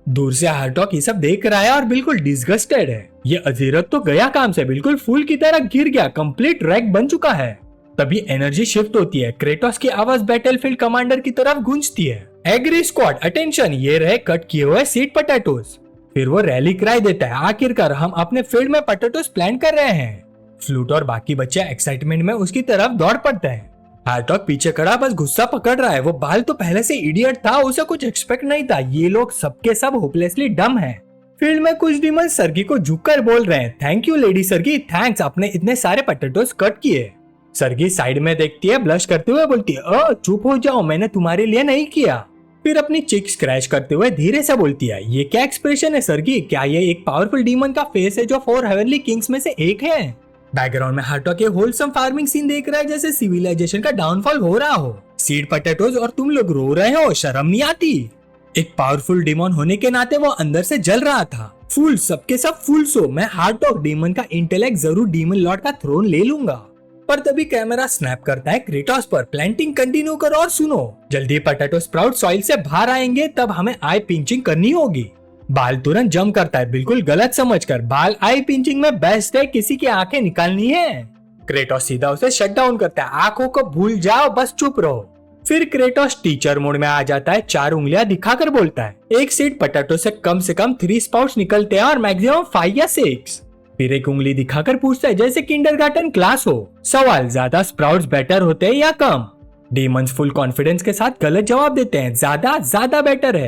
दूर से हार्टॉक ये सब देख रहा है और बिल्कुल डिसगस्टेड है। ये अजीरत तो गया काम से, बिल्कुल फूल की तरह गिर गया, कंप्लीट रैक बन चुका है। तभी एनर्जी शिफ्ट होती है, क्रेटोस की आवाज बैटलफील्ड कमांडर की तरफ गूंजती है, एग्री स्क्वाड अटेंशन, ये रहे कट किए हुए सीड पोटैटोज। फिर वो रैली क्राई देता है, आखिरकार हम अपने फील्ड में पोटैटोज प्लांट कर रहे हैं। फ्लूट और बाकी बच्चे एक्साइटमेंट में उसकी तरफ दौड़ पड़ते हैं। हार्टॉक पीछे खड़ा बस गुस्सा पकड़ रहा है, वो बाल तो पहले से इडियट था, उसे कुछ एक्सपेक्ट नहीं था, ये लोग सबके सब होपलेसली डम हैं। फील्ड में कुछ डीमन सर्गी को झुककर बोल रहे हैं, थैंक यू लेडी सर्गी, थैंक्स, आपने इतने सारे पोटैटोज कट किए। सर्गी साइड में देखती है, ब्लश करते हुए बोलती है, चुप हो जाओ, मैंने तुम्हारे लिए नहीं किया। फिर अपनी चिक स्क्रैच करते हुए धीरे से बोलती है, ये क्या एक्सप्रेशन है सर्गी, क्या ये एक पावरफुल डीमन का फेस है जो 4 हेवनली किंग्स में से एक है? बैकग्राउंड में हार्टॉक एक होलसम फार्मिंग सीन देख रहा है जैसे सिविलाइजेशन का डाउनफॉल हो रहा हो। सीड पोटैटोज और तुम लोग रो रहे हो, शर्म नहीं आती? एक पावरफुल डीमन होने के नाते वो अंदर से जल रहा था। फूल सबके सब फूल सो, मैं हार्टॉक डीमन का इंटेलेक्ट जरूर डीमन लॉर्ड का थ्रोन ले लूंगा। पर तभी कैमरा स्नैप करता है क्रेटोस पर, प्लांटिंग कंटिन्यू करो और सुनो, जल्दी पोटैटो स्प्राउट सॉइल से बाहर आएंगे, तब हमें आई पिंचिंग करनी होगी। बाल तुरंत जंप करता है, बिल्कुल गलत समझकर, बाल आई पिंचिंग में बेस्ट है, किसी की आंखें निकालनी है। क्रेटोस सीधा उसे शट डाउन करता है, आंखों को भूल जाओ, बस चुप रहो। फिर क्रेटोस टीचर मोड में आ जाता है, 4 उंगलियां दिखाकर बोलता है, एक सीड पोटैटो से कम 3 स्पाउट्स निकलते हैं और मैक्सिमम 5 या 6। फिर एक उंगली दिखाकर पूछता है जैसे किंडरगार्टन क्लास हो, सवाल, ज्यादा स्प्राउट्स बेटर होते हैं या कम? डीमंस फुल कॉन्फिडेंस के साथ गलत जवाब देते हैं, ज्यादा बेटर है।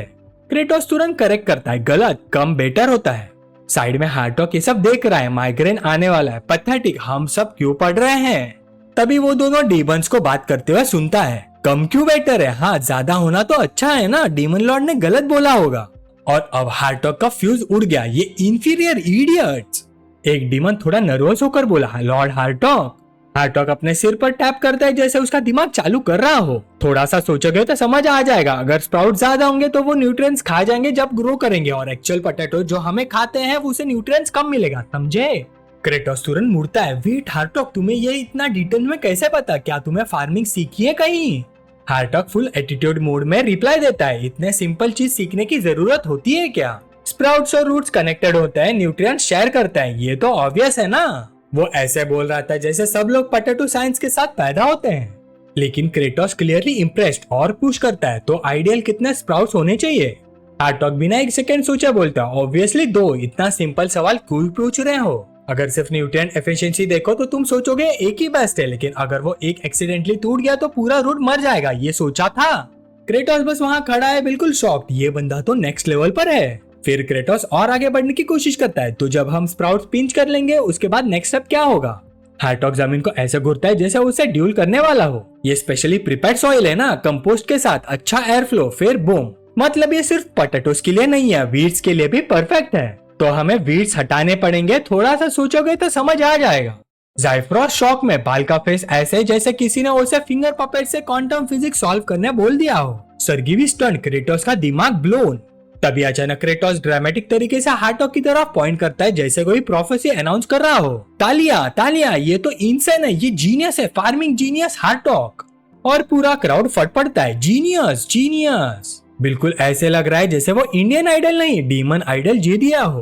क्रेटोस तुरंत करेक्ट करता है, गलत, कम बेटर होता है। साइड में हार्टॉक ये सब देख रहा है, माइग्रेन आने वाला है, पैथेटिक, हम सब क्यों पढ़ रहे हैं? तभी वो दोनों डीमंस को बात करते हुए सुनता है, कम क्यों बेटर है, हाँ ज्यादा होना तो अच्छा है ना, डीमन लॉर्ड ने गलत बोला होगा। और अब हार्टॉग का फ्यूज उड़ गया। ये इंफीरियर इडियट्स। एक डीमन थोड़ा नर्वस होकर बोला, लॉर्ड हार्टॉग। हार्टॉग अपने सिर पर टैप करता है जैसे उसका दिमाग चालू कर रहा हो। थोड़ा सा सोचोगे तो समझ आ जाएगा। अगर स्प्राउट ज्यादा होंगे तो वो न्यूट्रिएंट्स खा जाएंगे जब ग्रो करेंगे, और एक्चुअल पोटैटो जो हमें खाते हैं उसे न्यूट्रिएंट्स कम मिलेगा, समझे? क्रेटोस तुरंत मुड़ता है, वेट हार्टॉग, तुम्हें ये इतना डिटेल में कैसे पता? क्या तुम्हें फार्मिंग सीखी है कहीं? हार्टॉग फुल एटीट्यूड मोड में रिप्लाई देता है, इतने सिंपल चीज सीखने की जरूरत होती है क्या? स्प्राउट्स और रूट्स कनेक्टेड होते हैं, न्यूट्रिएंट्स शेयर करते हैं, ये तो ऑब्वियस है ना। वो ऐसे बोल रहा था जैसे सब लोग पोटैटो साइंस के साथ पैदा होते हैं। लेकिन क्रेटोस क्लियरली इम्प्रेस्ड और पुश करता है, तो आइडियल कितने स्प्राउट्स होने चाहिए? हार्टॉग बिना एक सेकंड सोचे बोलता, ऑब्वियसली 2। इतना सिंपल सवाल क्यों पूछ रहे हो? अगर सिर्फ न्यूट्रिएंट एफिशिएंसी देखो तो तुम सोचोगे एक ही बेस्ट है, लेकिन अगर वो एक एक्सीडेंटली टूट गया तो पूरा रूट मर जाएगा, ये सोचा था? क्रेटोस बस वहाँ खड़ा है बिल्कुल शॉक्ड, ये बंदा तो नेक्स्ट लेवल पर है। फिर क्रेटोस और आगे बढ़ने की कोशिश करता है, तो जब हम स्प्राउट्स पिंच कर लेंगे उसके बाद नेक्स्ट स्टेप क्या होगा? हार्टॉग जमीन को ऐसे घुरता है जैसे उसे ड्यूल करने वाला हो। ये स्पेशली प्रिपेयर्ड सॉइल है ना, कंपोस्ट के साथ अच्छा एयर फ्लो, फिर बूम। मतलब ये सिर्फ पोटैटोस के लिए नहीं है, वीड्स के लिए भी परफेक्ट है। तो हमें वीड्स हटाने पड़ेंगे, थोड़ा सा सोचोगे तो समझ आ जाएगा। ज़ाइफ्रॉस शॉक में, बाल का फेस ऐसे जैसे किसी ने उसे फिंगर पपेट से क्वांटम फिजिक्स सॉल्व करने बोल दिया हो। सर्गी भी स्टन, क्रेटोस का दिमाग ब्लोन। तभी अचानक क्रेटोस ड्रामेटिक तरीके से हार्टॉग की तरफ पॉइंट करता है जैसे कोई प्रोफेसी अनाउंस कर रहा हो। तालियां तालियां, ये तो इंसान है, ये जीनियस है, फार्मिंग जीनियस हार्टॉग। और पूरा क्राउड फट पड़ता है, जीनियस जीनियस। बिल्कुल ऐसे लग रहा है जैसे वो इंडियन आइडल नहीं, डीमन आइडल जीत दिया हो।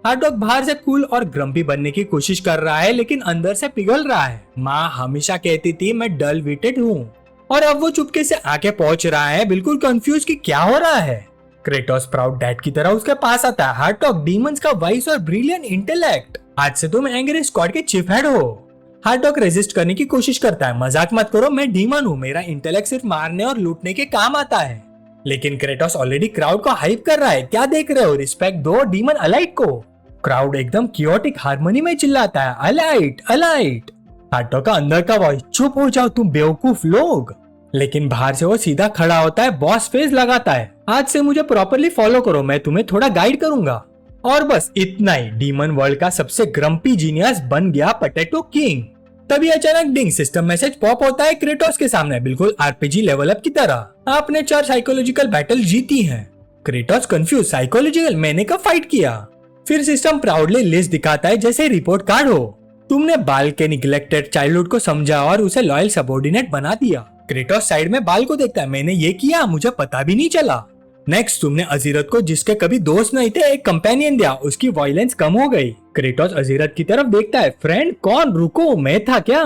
हार्टॉग बाहर से कूल और ग्रम्पी बनने की कोशिश कर रहा है, लेकिन अंदर से पिघल रहा है। माँ हमेशा कहती थी मैं डल विटेड हूँ, और अब वो चुपके से आके पहुंच रहा है, बिल्कुल कंफ्यूज कि क्या हो रहा है। क्रेटोस प्राउड डैड की तरह उसके पास आता है। हार्टॉग, डीमंस का वाइस और ब्रिलियंट इंटेलेक्ट, आज से तुम एंग्री स्क्वाड के चीफ हेड हो। हार्टॉग रेजिस्ट करने की कोशिश करता है, मजाक मत करो, मैं डीमन हूँ, मेरा इंटेलेक्ट सिर्फ मारने और लूटने के काम आता है। लेकिन क्रेटोस ऑलरेडी क्राउड को हाइप कर रहा है, क्या देख रहे हो, रिस्पेक्ट दो डीमन अलाइट को। क्राउड एकदम कियोटिक हार्मनी में चिल्लाता है, अलाइट अलाइट। हार्टॉग का अंदर का वॉइस, चुप हो जाओ तुम बेवकूफ लोग। लेकिन बाहर से वो सीधा खड़ा होता है, बॉस फेस लगाता है, आज से मुझे प्रॉपरली फॉलो करो, मैं तुम्हें थोड़ा गाइड करूंगा। और बस इतना ही, डीमन वर्ल्ड का सबसे ग्रम्पी जीनियस बन गया पोटैटो किंग। तभी अचानक डिंग सिस्टम मैसेज पॉप होता है क्रेटोस के सामने, बिल्कुल आरपीजी लेवल अप की तरह। आपने 4 साइकोलॉजिकल बैटल जीती हैं। क्रेटोस कंफ्यूज, साइकोलॉजिकल, मैंने कब फाइट किया? फिर सिस्टम प्राउडली लिस्ट दिखाता है जैसे रिपोर्ट कार्ड हो। तुमने बाल के निग्लेक्टेड चाइल्डहुड को समझा और उसे लॉयल सबऑर्डिनेट बना दिया। क्रेटोस साइड में बाल को देखता है, मैंने ये किया, मुझे पता भी नहीं चला। नेक्स्ट, तुमने अजीरत को, जिसके कभी दोस्त नहीं थे, एक कंपेनियन दिया, उसकी वायलेंस कम हो गई। क्रेटोस अजीरत की तरफ देखता है, फ्रेंड कौन, रुको मैं था क्या?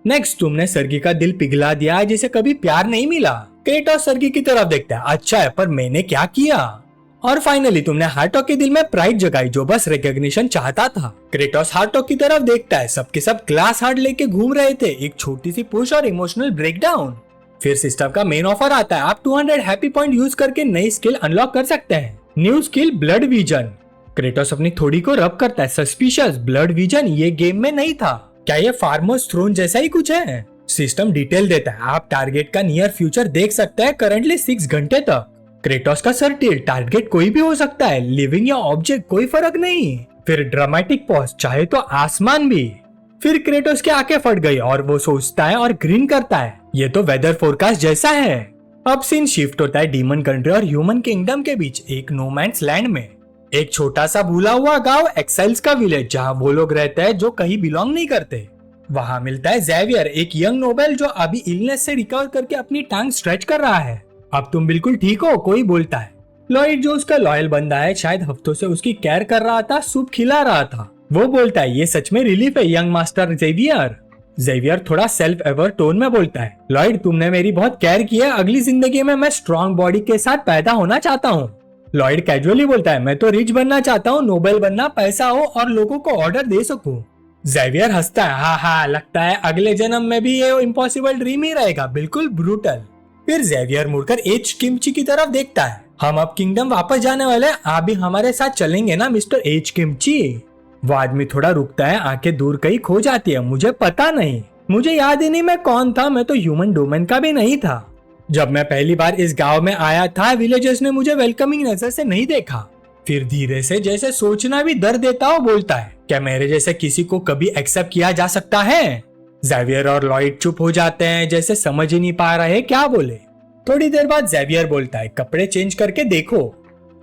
नेक्स्ट, तुमने सर्गी का दिल पिघला दिया, जिसे कभी प्यार नहीं मिला। क्रेटोस सर्गी की तरफ देखता है, अच्छा है, पर मैंने क्या किया? और फाइनली तुमने हार्टॉग के दिल में प्राइड जगाई, जो बस रिकॉग्निशन चाहता था। क्रेटोस हार्टॉग की तरफ देखता है, सबके सब ग्लास हार्ट लेके घूम रहे थे, एक छोटी सी पुश और इमोशनल ब्रेकडाउन। फिर सिस्टम का मेन ऑफर आता है, आप 200 हैप्पी पॉइंट यूज करके नई स्किल अनलॉक कर सकते हैं। New skill blood vision. Kratos अपनी थोड़ी को रब करता है, सस्पिशियस, ब्लड विजन ये गेम में नहीं था, क्या ये फार्मर्स थ्रोन जैसा ही कुछ है? सिस्टम डिटेल देता है, आप टारगेट का नियर फ्यूचर देख सकते हैं करंटली 6 घंटे तक। क्रेटोस का सर टिल, टारगेट कोई भी हो सकता है, लिविंग या ऑब्जेक्ट कोई फर्क नहीं। फिर ड्रामेटिक पॉज, चाहे तो आसमान भी। फिर क्रेटोस की आंखें फट गई और वो सोचता है और ग्रीन करता है, ये तो वेदर फोरकास्ट जैसा है। अब सीन शिफ्ट होता है डीमन कंट्री और ह्यूमन किंगडम के बीच, एक नोमैंस लैंड में। एक छोटा सा भूला हुआ गांव, एक्साइल्स का विलेज, जहां वो लोग रहते हैं जो कहीं बिलोंग नहीं करते। वहां मिलता है ज़ेवियर, एक यंग नोबेल जो अभी इलनेस से रिकवर करके अपनी टांग स्ट्रेच कर रहा है। अब तुम बिल्कुल ठीक हो, कोई बोलता है। लॉयड जो उसका लॉयल बंदा है, शायद हफ्तों से उसकी केयर कर रहा था, सूप खिला रहा था, वो बोलता है ये सच में रिलीफ है यंग मास्टर ज़ेवियर। ज़ेवियर थोड़ा सेल्फ एवर टोन में बोलता है, लॉयड तुमने मेरी बहुत केयर की है, अगली जिंदगी में मैं स्ट्रॉन्ग बॉडी के साथ पैदा होना चाहता हूँ। लॉयड कैजुअली बोलता है, मैं तो रिच बनना चाहता हूँ, नोबेल बनना, पैसा हो और लोगों को ऑर्डर दे सकूं। ज़ेवियर हंसता है, हाँ हाँ, लगता है अगले जन्म में भी ये इम्पॉसिबल ड्रीम ही रहेगा, बिल्कुल ब्रूटल। फिर ज़ेवियर मुड़कर एच किमची की तरफ देखता है, हम अब किंगडम वापस जाने वाले हैं, आप भी हमारे साथ चलेंगे ना मिस्टर एच किमची? वो आदमी थोड़ा रुकता है, आंखें दूर कहीं खो जाती है, मुझे पता नहीं, मुझे याद ही नहीं मैं कौन था, मैं तो ह्यूमन डोमेन का भी नहीं था। जब मैं पहली बार इस गांव में आया था, विलेजर्स ने मुझे वेलकमिंग नजर से नहीं देखा, फिर धीरे से जैसे सोचना भी दर्द देता हो बोलता है, क्या मेरे जैसे किसी को कभी एक्सेप्ट किया जा सकता है? जेवियर और लॉयड चुप हो जाते हैं, जैसे समझ ही नहीं पा रहे क्या बोले। थोड़ी देर बाद जेवियर बोलता है, कपड़े चेंज करके देखो।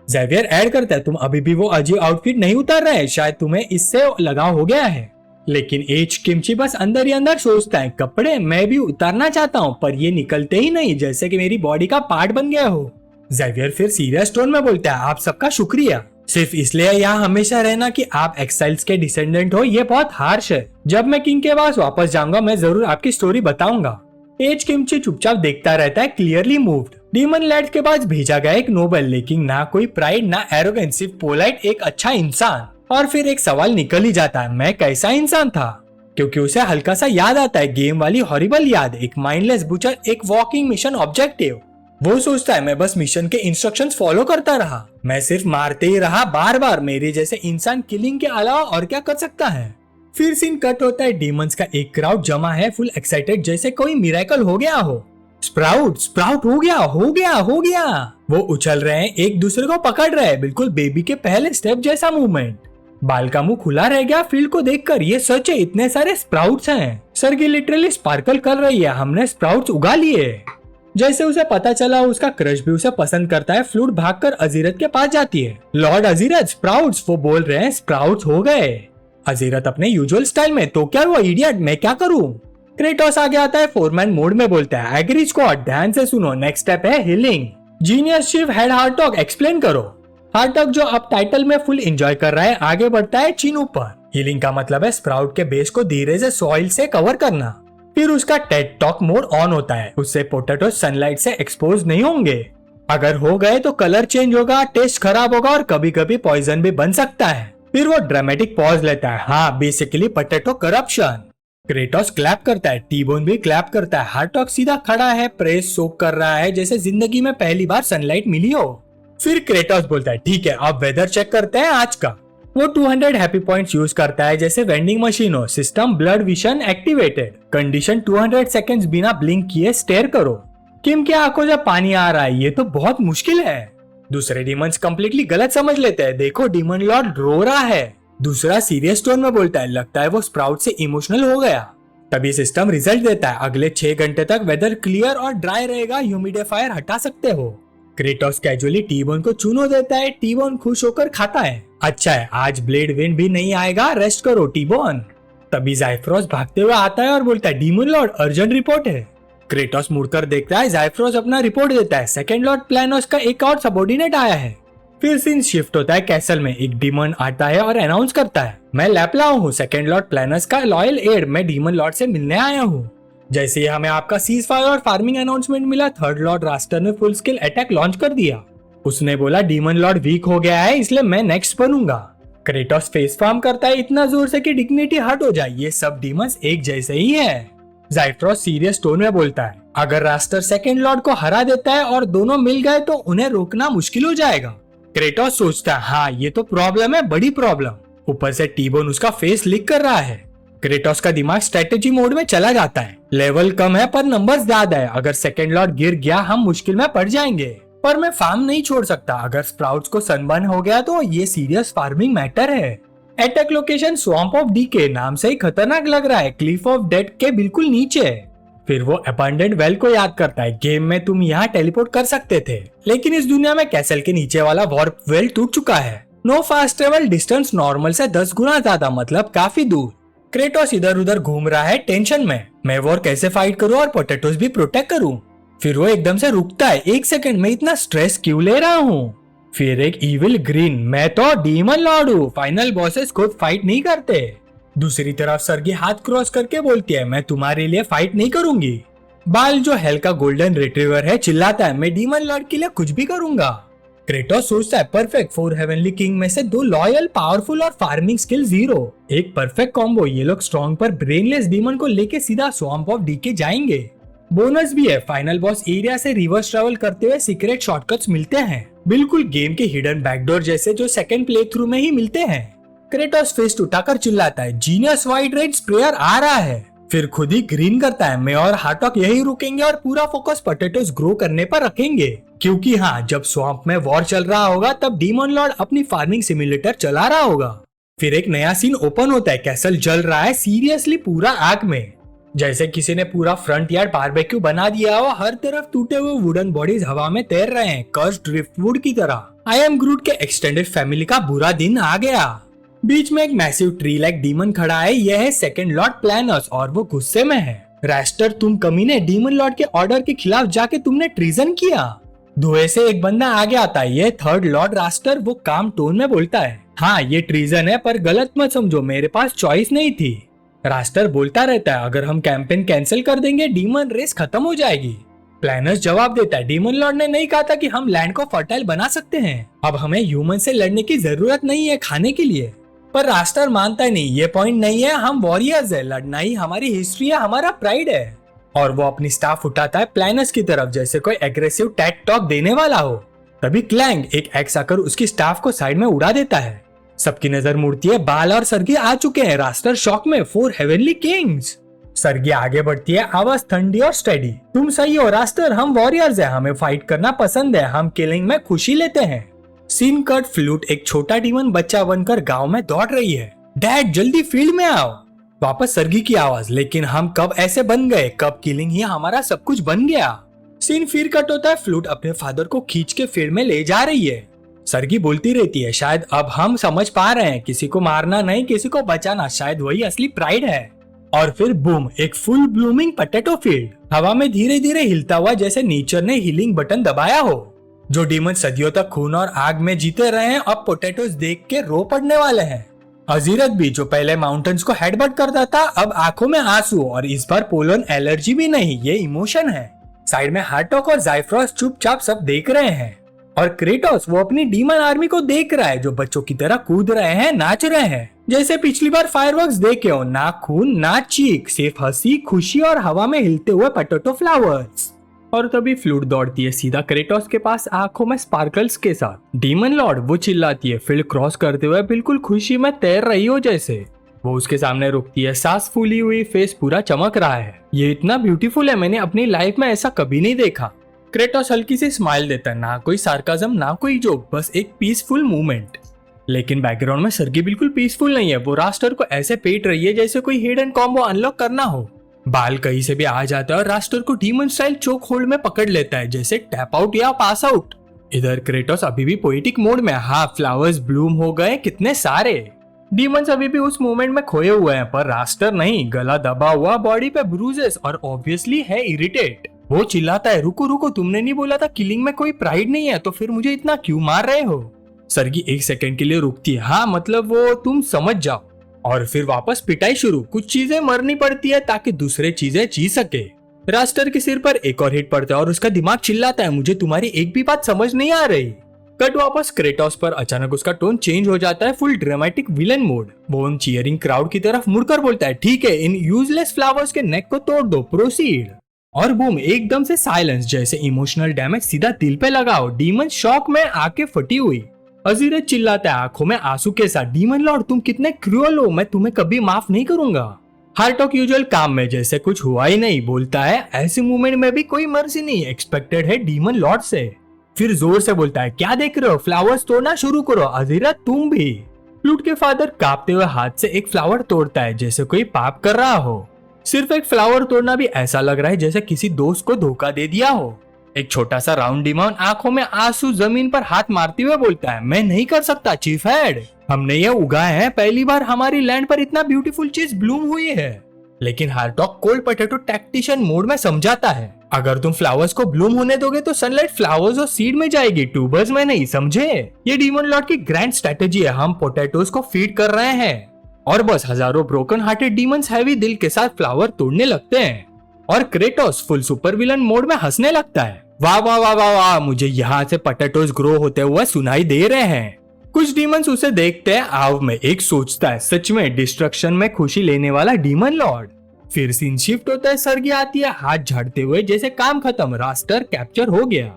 जेवियर ऐड करता है, तुम अभी भी वो अजीब आउटफिट नहीं उतार रहे, शायद तुम्हें इससे लगाव हो गया है। लेकिन एच किमची बस अंदर ही अंदर सोचता है, कपड़े मैं भी उतारना चाहता हूँ पर ये निकलते ही नहीं, जैसे कि मेरी बॉडी का पार्ट बन गया हो। जेवियर फिर सीरियस टोन में बोलता है, आप सबका शुक्रिया, सिर्फ इसलिए यहाँ हमेशा रहना कि आप एक्साइल्स के डिसेंडेंट हो, ये बहुत हार्श है। जब मैं किंग के पास वापस जाऊंगा मैं जरूर आपकी स्टोरी बताऊंगा। एच किमची चुपचाप देखता रहता है, क्लियरली मूव्ड। डीमन लैड्स के पास भेजा गया एक नोबल, लेकिन ना कोई प्राइड ना एरोगेंस, सिर्फ पोलाइट, एक अच्छा इंसान। और फिर एक सवाल निकल ही जाता है, मैं कैसा इंसान था? क्योंकि उसे हल्का सा याद आता है गेम वाली हॉरिबल याद, एक माइंडलेस बुचर, एक वॉकिंग मिशन ऑब्जेक्टिव। वो सोचता है मैं बस मिशन के इंस्ट्रक्शंस फॉलो करता रहा, मैं सिर्फ मारते ही रहा बार बार, मेरे जैसे इंसान किलिंग के अलावा और क्या कर सकता है। फिर सीन कट होता है, डीमंस का एक क्राउड जमा है, फुल एक्साइटेड, जैसे कोई मिरेकल हो गया हो। स्प्राउट स्प्राउट हो गया हो गया हो गया। वो उछल रहे हैं, एक दूसरे को पकड़ रहे हैं, बिल्कुल बेबी के पहले स्टेप जैसा मूवमेंट। बाल का मुंह खुला रह गया फील्ड को देखकर, ये सच है इतने सारे स्प्राउट्स हैं। सरगी लिटरली स्पार्कल कर रही है, हमने स्प्राउट्स उगा लिए। जैसे उसे पता चला उसका क्रश भी उसे पसंद करता है, फ्लूट भागकर अजीरत के पास जाती है। लॉर्ड अजीरत स्प्राउट्स, वो बोल रहे हैं स्प्राउट्स हो गए। अजीरत अपने यूजुअल स्टाइल में, तो क्या हुआ इडियट, मैं क्या करूं? क्रेटोस आगे आता है, फोरमैन मोड में बोलता है, एग्री स्क्वाड, ध्यान से सुनो, नेक्स्ट स्टेप है healing. Genius chief head Hartog, explain करो। हार्टॉग जो अब टाइटल में फुल एंजॉय कर रहा है, आगे बढ़ता है चिन ऊपर। हीलिंग का मतलब है स्प्राउट के बेस को धीरे से सॉइल से कवर करना। फिर उसका टेड टॉक मोड ऑन होता है, उससे पोटैटो सनलाइट से एक्सपोज नहीं होंगे। अगर हो गए तो कलर चेंज होगा, टेस्ट खराब होगा और कभी कभी पॉइजन भी बन सकता है। फिर वो ड्रामेटिक पॉज लेता है, हाँ basically potato corruption. Kratos clap करता है, टीबोन भी क्लैप करता है। हार्टॉग सीधा खड़ा है, प्रेस सोक कर रहा है जैसे जिंदगी में पहली बार सनलाइट मिली हो। फिर क्रेटोस बोलता है, ठीक है अब वेदर चेक करते हैं आज का। वो 200 हैप्पी पॉइंट्स यूज करता है जैसे वेंडिंग मशीन हो। System blood vision activated. Condition 200 seconds बिना ब्लिंक किए स्टेयर करो। किम की आंखों से पानी आ रहा है, ये तो बहुत मुश्किल है। दूसरे डीमंस कंप्लीटली गलत समझ लेते हैं, देखो डीमन लॉर्ड रो रहा है। दूसरा सीरियस टोन में बोलता है, लगता है वो स्प्राउट से इमोशनल हो गया। तभी सिस्टम रिजल्ट देता है, अगले 6 घंटे तक वेदर क्लियर और ड्राई रहेगा, ह्यूमिडिफायर हटा सकते हो। क्रेटोस कैजुअली टीबोन को चूनो देता है, टीबोन खुश होकर खाता है। अच्छा है आज ब्लेड विंड भी नहीं आएगा, रेस्ट करो टीबोन। तभी ज़ाइफ्रोस भागते हुए आता है और बोलता है, डीमन लॉर्ड अर्जेंट रिपोर्ट है। क्रेटोस मुड़कर देखता है, ज़ाइफ्रोस अपना रिपोर्ट देता है, सेकंड लॉर्ड प्लानोस का एक और सबऑर्डिनेट आया है। फिर सीन शिफ्ट होता है कैसल में, एक डीमन आता है और अनाउंस करता है, मैं लैपलाओ हूँ, सेकंड लॉर्ड प्लानस का लॉयल एड, मैं डीमन लॉर्ड से मिलने आया हूँ। जैसे ही हमें आपका सीज फायर और फार्मिंग अनाउंसमेंट मिला, थर्ड लॉर्ड रास्टर ने फुल स्केल अटैक लॉन्च कर दिया। उसने बोला डीमन लॉर्ड वीक हो गया है, इसलिए मैं नेक्स्ट बनूंगा। क्रेटोस फेस फार्म करता है इतना जोर से कि डिग्निटी हर्ट हो जाए, ये सब डीमंस एक जैसे ही है। ज़ाइफ्रोस सीरियस टोन में बोलता है, अगर रास्टर सेकंड लॉर्ड को हरा देता है और दोनों मिल गए तो उन्हें रोकना मुश्किल हो जाएगा। क्रेटोस सोचता है, हाँ ये तो प्रॉब्लम है, बड़ी प्रॉब्लम। ऊपर से टीबोन उसका फेस लिक कर रहा है। क्रेटोस का दिमाग स्ट्रेटेजी मोड में चला जाता है, लेवल कम है पर नंबर्स ज्यादा है, अगर सेकंड लॉर्ड गिर गया हम मुश्किल में पड़ जाएंगे। पर मैं फार्म नहीं छोड़ सकता, अगर स्प्राउट्स को सनबर्न हो गया तो ये सीरियस फार्मिंग मैटर है। Attack location swamp of DK, नाम से ही खतरनाक लग रहा है, क्लिफ ऑफ डेथ के बिल्कुल नीचे। फिर वो अबंडेंट वेल को याद करता है, गेम में तुम यहाँ टेलीपोर्ट कर सकते थे, लेकिन इस दुनिया में कैसल के नीचे वाला वार्प वेल टूट चुका है। No fast travel, distance normal से 10 गुना ज्यादा, मतलब काफी दूर। क्रेटोस इधर उधर घूम रहा है टेंशन में, मैं वॉर कैसे फाइट करूं और पोटैटोस भी प्रोटेक्ट करूं। फिर वो एकदम से रुकता है, एक सेकंड में इतना स्ट्रेस क्यों ले रहा हूँ। फिर एक इविल ग्रीन, मैं तो डीमन लॉर्ड हूँ, फाइनल बॉसेस खुद फाइट नहीं करते। दूसरी तरफ सरगी हाथ क्रॉस करके बोलती है, मैं तुम्हारे लिए फाइट नहीं करूंगी। बाल जो हेल का गोल्डन रिट्रीवर है चिल्लाता है, मैं डीमन लॉर्ड के लिए कुछ भी करूंगा। क्रेटोस सोचता है, परफेक्ट, 4 हेवनली किंग में से 2 लॉयल, पावरफुल और फार्मिंग स्किल 0, एक परफेक्ट कॉम्बो। ये लोग स्ट्रॉन्ग पर ब्रेनलेस डीमन को लेके सीधा स्वैम्प ऑफ डीके जाएंगे। बोनस भी है, फाइनल बॉस एरिया से रिवर्स ट्रेवल करते हुए सीक्रेट शॉर्टकट्स मिलते हैं, बिल्कुल गेम के हिडन बैकडोर जैसे, जो सेकंड प्ले थ्रू में ही मिलते हैं। क्रेटोस फेस्ट उठाकर चिल्लाता है, जीनियस वाइड रेड स्प्रेयर आ रहा है। फिर खुद ही ग्रीन करता है। मैं और हार्टॉक यही रुकेंगे और पूरा फोकस पोटैटोज ग्रो करने पर रखेंगे, क्योंकि हाँ, जब स्वैम्प में वॉर चल रहा होगा तब डीमन लॉर्ड अपनी फार्मिंग सिमुलेटर चला रहा होगा। फिर एक नया सीन ओपन होता है। कैसल जल रहा है सीरियसली पूरा आग में, जैसे किसी ने पूरा फ्रंट यार्ड बारबेक्यू बना दिया हो। हर तरफ टूटे हुए वुडन बॉडीज हवा में तैर रहे हैं, कर्स्ड ड्रिफ्टवुड की तरह। आई एम ग्रूट के एक्सटेंडेड फैमिली का बुरा दिन आ गया। बीच में एक मैसिव ट्री लाइक डीमन खड़ा है। यह है सेकंड लॉर्ड प्लानस और वो गुस्से में है। रास्टर, तुम कमीने, डीमन लॉर्ड के ऑर्डर के खिलाफ जाके तुमने ट्रीजन किया। धुएं से एक बंदा आगे आता है। ये थर्ड लॉर्ड रास्टर। वो काम टोन में बोलता है, हाँ ये ट्रीजन है, पर गलत मत समझो, मेरे पास चॉइस नहीं थी। रास्टर बोलता रहता है, अगर हम कैंपेन कैंसिल कर देंगे डीमन रेस खत्म हो जाएगी। प्लानस जवाब देता है, डीमन लॉर्ड ने नहीं कहा था कि हम लैंड को फर्टाइल बना सकते हैं। अब हमें ह्यूमन से लड़ने की जरूरत नहीं है खाने के लिए। पर रास्टर मानता ही नहीं, ये पॉइंट नहीं है, हम वॉरियर्स है, लड़ना ही हमारी हिस्ट्री है, हमारा प्राइड है। और वो अपनी स्टाफ उठाता है प्लानस की तरफ, जैसे कोई एग्रेसिव टैट टॉक देने वाला हो। तभी क्लैंग एक एक्स आकर उसकी स्टाफ को साइड में उड़ा देता है। सबकी नजर मुड़ती है। बाल और सरगी आ चुके हैं। रास्टर शॉक में, 4 हेवनली किंग्स। सरगी आगे बढ़ती है, आवाज ठंडी और स्टेडी, तुम सही हो रास्टर, हम वॉरियर्स हैं, हमें फाइट करना पसंद है, हम किलिंग में खुशी लेते हैं। सीन कट, फ्लूट एक छोटा डीमन बच्चा बनकर गांव में दौड़ रही है। डैड जल्दी फील्ड में आओ। वापस सरगी की आवाज, लेकिन हम कब ऐसे बन गए, कब किलिंग ही हमारा सब कुछ बन गया। सीन फिर कट होता है। फ्लूट अपने फादर को खींच के फील्ड में ले जा रही है। सरगी बोलती रहती है, शायद अब हम समझ पा रहे हैं, किसी को मारना नहीं, किसी को बचाना, शायद वही असली प्राइड है। और फिर बूम, एक फुल ब्लूमिंग पोटैटो फील्ड हवा में धीरे धीरे हिलता हुआ, जैसे नेचर ने हीलिंग बटन दबाया हो। जो डीमन सदियों तक खून और आग में जीते रहे हैं, अब पोटैटोज देख के रो पड़ने वाले हैं। अजीरत भी, जो पहले माउंटेन्स को हेडबट करता था, अब आंखों में आंसू, और इस बार पोलन एलर्जी भी नहीं, ये इमोशन है। साइड में हार्टॉक और ज़ाइफ्रॉस चुपचाप सब देख रहे हैं। और क्रेटोस, वो अपनी डीमन आर्मी को देख रहा है, जो बच्चों की तरह कूद रहे हैं, नाच रहे हैं, जैसे पिछली बार फायरवर्क्स देखे हो। ना खून ना चीख, सिर्फ हंसी, खुशी और हवा में हिलते हुए पोटैटो फ्लावर्स। और तभी फ्लूट दौड़ती है सीधा क्रेटोस के पास, आंखों में स्पार्कल्स के साथ। डीमन लॉर्ड, वो चिल्लाती है, फील्ड क्रॉस करते हुए, बिल्कुल खुशी में तैर रही हो जैसे। वो उसके सामने रुकती है, सांस फूली हुई, फेस पूरा चमक रहा है। ये इतना ब्यूटीफुल है, मैंने अपनी लाइफ में ऐसा कभी नहीं देखा। क्रेटोस हल्की सी स्माइल देता है, ना कोई सार्काज्म ना कोई जोक, बस एक पीसफुल मूवमेंट। लेकिन बैकग्राउंड में सरगी बिल्कुल पीसफुल नहीं है। वो रास्टर को ऐसे पेट रही है जैसे कोई हिडन कॉम्बो अनलॉक करना हो। बाल कहीं से भी आ जाता है और रास्टर को डीमन स्टाइल चोक होल्ड में पकड़ लेता है, जैसे टैप आउट या पास आउट। इधर क्रेटोस अभी भी पोएटिक मोड में, हाँ फ्लावर्स ब्लूम हो गए कितने सारे। डीमंस अभी भी उस मोमेंट में खोए हुए हैं, पर रास्टर नहीं, गला दबा हुआ, बॉडी पे ब्रूजेस और ऑब्वियसली है इरिटेट। वो चिल्लाता है, रुको रुको, तुमने नहीं बोला था किलिंग में कोई प्राइड नहीं है, तो फिर मुझे इतना क्यों मार रहे हो। सरगी एक सेकंड के लिए रुकती है, हाँ मतलब वो तुम समझ जाओ। और फिर वापस पिटाई शुरू। कुछ चीजें मरनी पड़ती है ताकि दूसरे चीजें जी सके। रास्टर के सिर पर एक और हिट पड़ता है और उसका दिमाग चिल्लाता है, मुझे तुम्हारी एक भी बात समझ नहीं आ रही। कट वापस क्रेटोस पर। अचानक उसका टोन चेंज हो जाता है, फुल ड्रामेटिक विलन मोड। वो चीयरिंग क्राउड की तरफ मुड़कर बोलता है, ठीक है, इन यूजलेस फ्लावर्स के नेक को तोड़ दो, प्रोसीड। और बूम, एकदम से साइलेंस, जैसे इमोशनल डैमेज सीधा दिल पे लगाओ। डीमन शॉक में आके फटी हुई। अजीरत चिल्लाता है, आंखों में आंसू के साथ, डीमन लॉर्ड तुम कितने क्रूअल हो, मैं तुम्हें कभी माफ नहीं करूंगा। हार्टॉक यूजुअल काम में जैसे कुछ हुआ ही नहीं बोलता है, ऐसे मूवमेंट में भी कोई मर्जी नहीं एक्सपेक्टेड है डीमन लॉर्ड से। फिर जोर से बोलता है, क्या देख रहे हो, फ्लावर्स तोड़ना शुरू करो। अजीरत तुम भी। फ्लूट के फादर कांपते हुए हाथ से एक फ्लावर तोड़ता है, जैसे कोई पाप कर रहा हो। सिर्फ एक फ्लावर तोड़ना भी ऐसा लग रहा है जैसे किसी दोस्त को धोखा दे दिया हो। एक छोटा सा राउंड डीमन आंखों में आंसू जमीन पर हाथ मारते हुए बोलता है, मैं नहीं कर सकता चीफ हेड, हमने ये उगाए हैं, पहली बार हमारी लैंड पर इतना ब्यूटीफुल चीज ब्लूम हुई है। लेकिन हार्टॉक कोल्ड पोटैटो टैक्टिशियन मोड में समझाता है, अगर तुम फ्लावर्स को ब्लूम होने दोगे तो सनलाइट फ्लावर्स और सीड में जाएगी, ट्यूबर्स में नहीं, समझे। ये डीमन लॉर्ड की ग्रैंड स्ट्रेटेजी है, हम पोटैटोज को फीड कर रहे हैं। और बस हजारों ब्रोकन हार्टेड डीमंस हैवी दिल के साथ फ्लावर तोड़ने लगते हैं। और Kratos full super villain mode में हंसने लगता है, वाह वाह वाह वाह वाह, मुझे यहाँ से पोटैटोज ग्रो होते हुए सुनाई दे रहे हैं। कुछ डीमंस उसे देखते हैं आव में, एक सोचता है, सच में डिस्ट्रक्शन में खुशी लेने वाला डीमन लॉर्ड। फिर सीन शिफ्ट होता है, सरगी आती है हाथ झाड़ते हुए, जैसे काम खत्म, रास्टर कैप्चर हो गया।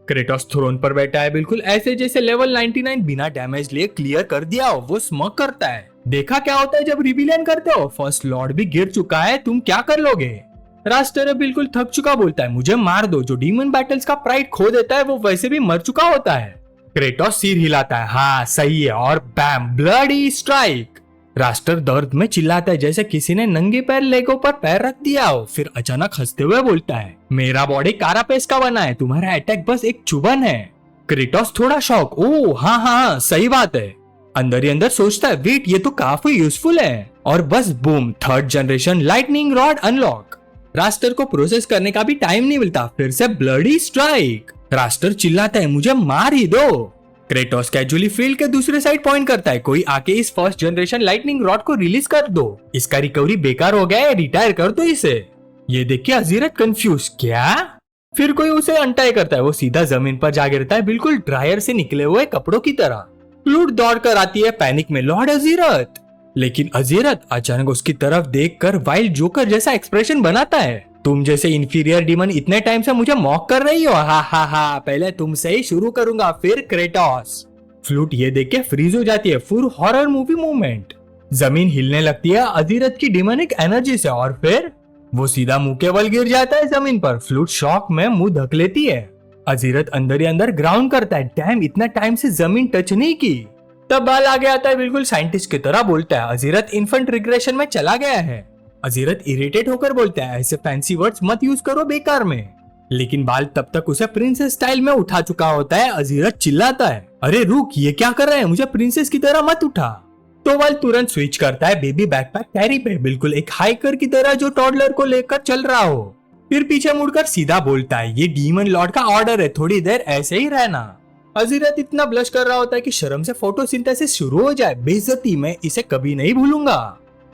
क्रेटोस थ्रोन पर बैठा है, बिल्कुल ऐसे जैसे लेवल 99 बिना डैमेज लिए क्लियर कर दिया हो। वो स्मग करता है, देखा क्या होता है जब रिबिलियन करते हो, फर्स्ट लॉर्ड भी गिर चुका है, तुम क्या कर लोगे। रास्टर बिल्कुल थक चुका बोलता है, मुझे मार दो, जो डीमन बैटल्स का प्राइड खो देता है वो वैसे भी मर चुका होता है। क्रेटोस सिर हिलाता है, हाँ सही है, और बैम, ब्लडी स्ट्राइक। रास्टर दर्द में चिल्लाता है जैसे किसी ने नंगे पैर लेगो पर पैर रख दिया हो। फिर अचानक हंसते हुए बोलता है, मेरा बॉडी कारापेस का बना है, तुम्हारा अटैक बस एक चुभन है। क्रेटोस थोड़ा शॉक, ओ हाँ हाँ सही बात है। अंदर ही अंदर सोचता है, वेट ये तो काफी यूजफुल है। और बस boom, third generation lightning rod unlock. Raster को प्रोसेस करने का भी टाइम नहीं मिलता, फिर से ब्लडी स्ट्राइक। रास्टर चिल्लाता है, मुझे मार ही दो। क्रेटोस कैजुअली फील्ड के दूसरे साइड पॉइंट करता है, कोई आके इस फर्स्ट जनरेशन लाइटनिंग रॉड को रिलीज कर दो, इसका रिकवरी बेकार हो गया है, रिटायर कर दो इसे। ये देख के अजीरत कंफ्यूज, क्या? फिर कोई उसे अनटाई करता है, वो सीधा जमीन पर जा गिरता है, बिल्कुल ड्रायर से निकले हुए कपड़ों की तरह। फ्लूट दौड़ कर आती है पैनिक में, लॉर्ड अजीरत। लेकिन अजीरत अचानक उसकी तरफ देखकर वाइल्ड जोकर जैसा एक्सप्रेशन बनाता है, तुम जैसे इंफीरियर डीमन इतने टाइम से मुझे मॉक कर रही हो, हा हा हा, पहले तुमसे ही शुरू करूंगा, फिर क्रेटोस। फ्लूट ये देख के फ्रीज हो जाती है, फुल हॉरर मूवी मूवमेंट। जमीन हिलने लगती है अजीरत की डिमोनिक एनर्जी से, और फिर वो सीधा मुंह के बल गिर जाता है जमीन पर। फ्लूट शॉक में मुंह ढक लेती है। अजीरत अंदर ही अंदर ग्राउंड करता है, डैम इतना टाइम से जमीन टच नहीं की। तब बाल आगे आता है, बिल्कुल साइंटिस्ट की तरह बोलता है, अजीरत इन्फेंट रिग्रेशन में चला गया है। अजीरत इरिटेट होकर बोलता है, ऐसे फैंसी वर्ड्स मत यूज करो बेकार में। लेकिन बाल तब तक उसे प्रिंसेस स्टाइल में उठा चुका होता है। अजीरत चिल्लाता है, अरे रुक, ये क्या कर रहे हैं, मुझे प्रिंसेस की तरह मत उठा। तो बाल तुरंत स्विच करता है बेबी बैकपैक कैरी पे, बिल्कुल एक हाइकर की तरह जो टॉडलर को लेकर चल रहा हो। फिर पीछे मुड़कर सीधा बोलता है, ये डीमन लॉर्ड का ऑर्डर है, थोड़ी देर ऐसे ही रहना। अजीरत इतना ब्लश कर रहा होता है कि शर्म से फोटोसिंथेसिस शुरू हो जाए, बेइज्जती, मैं इसे कभी नहीं भूलूंगा।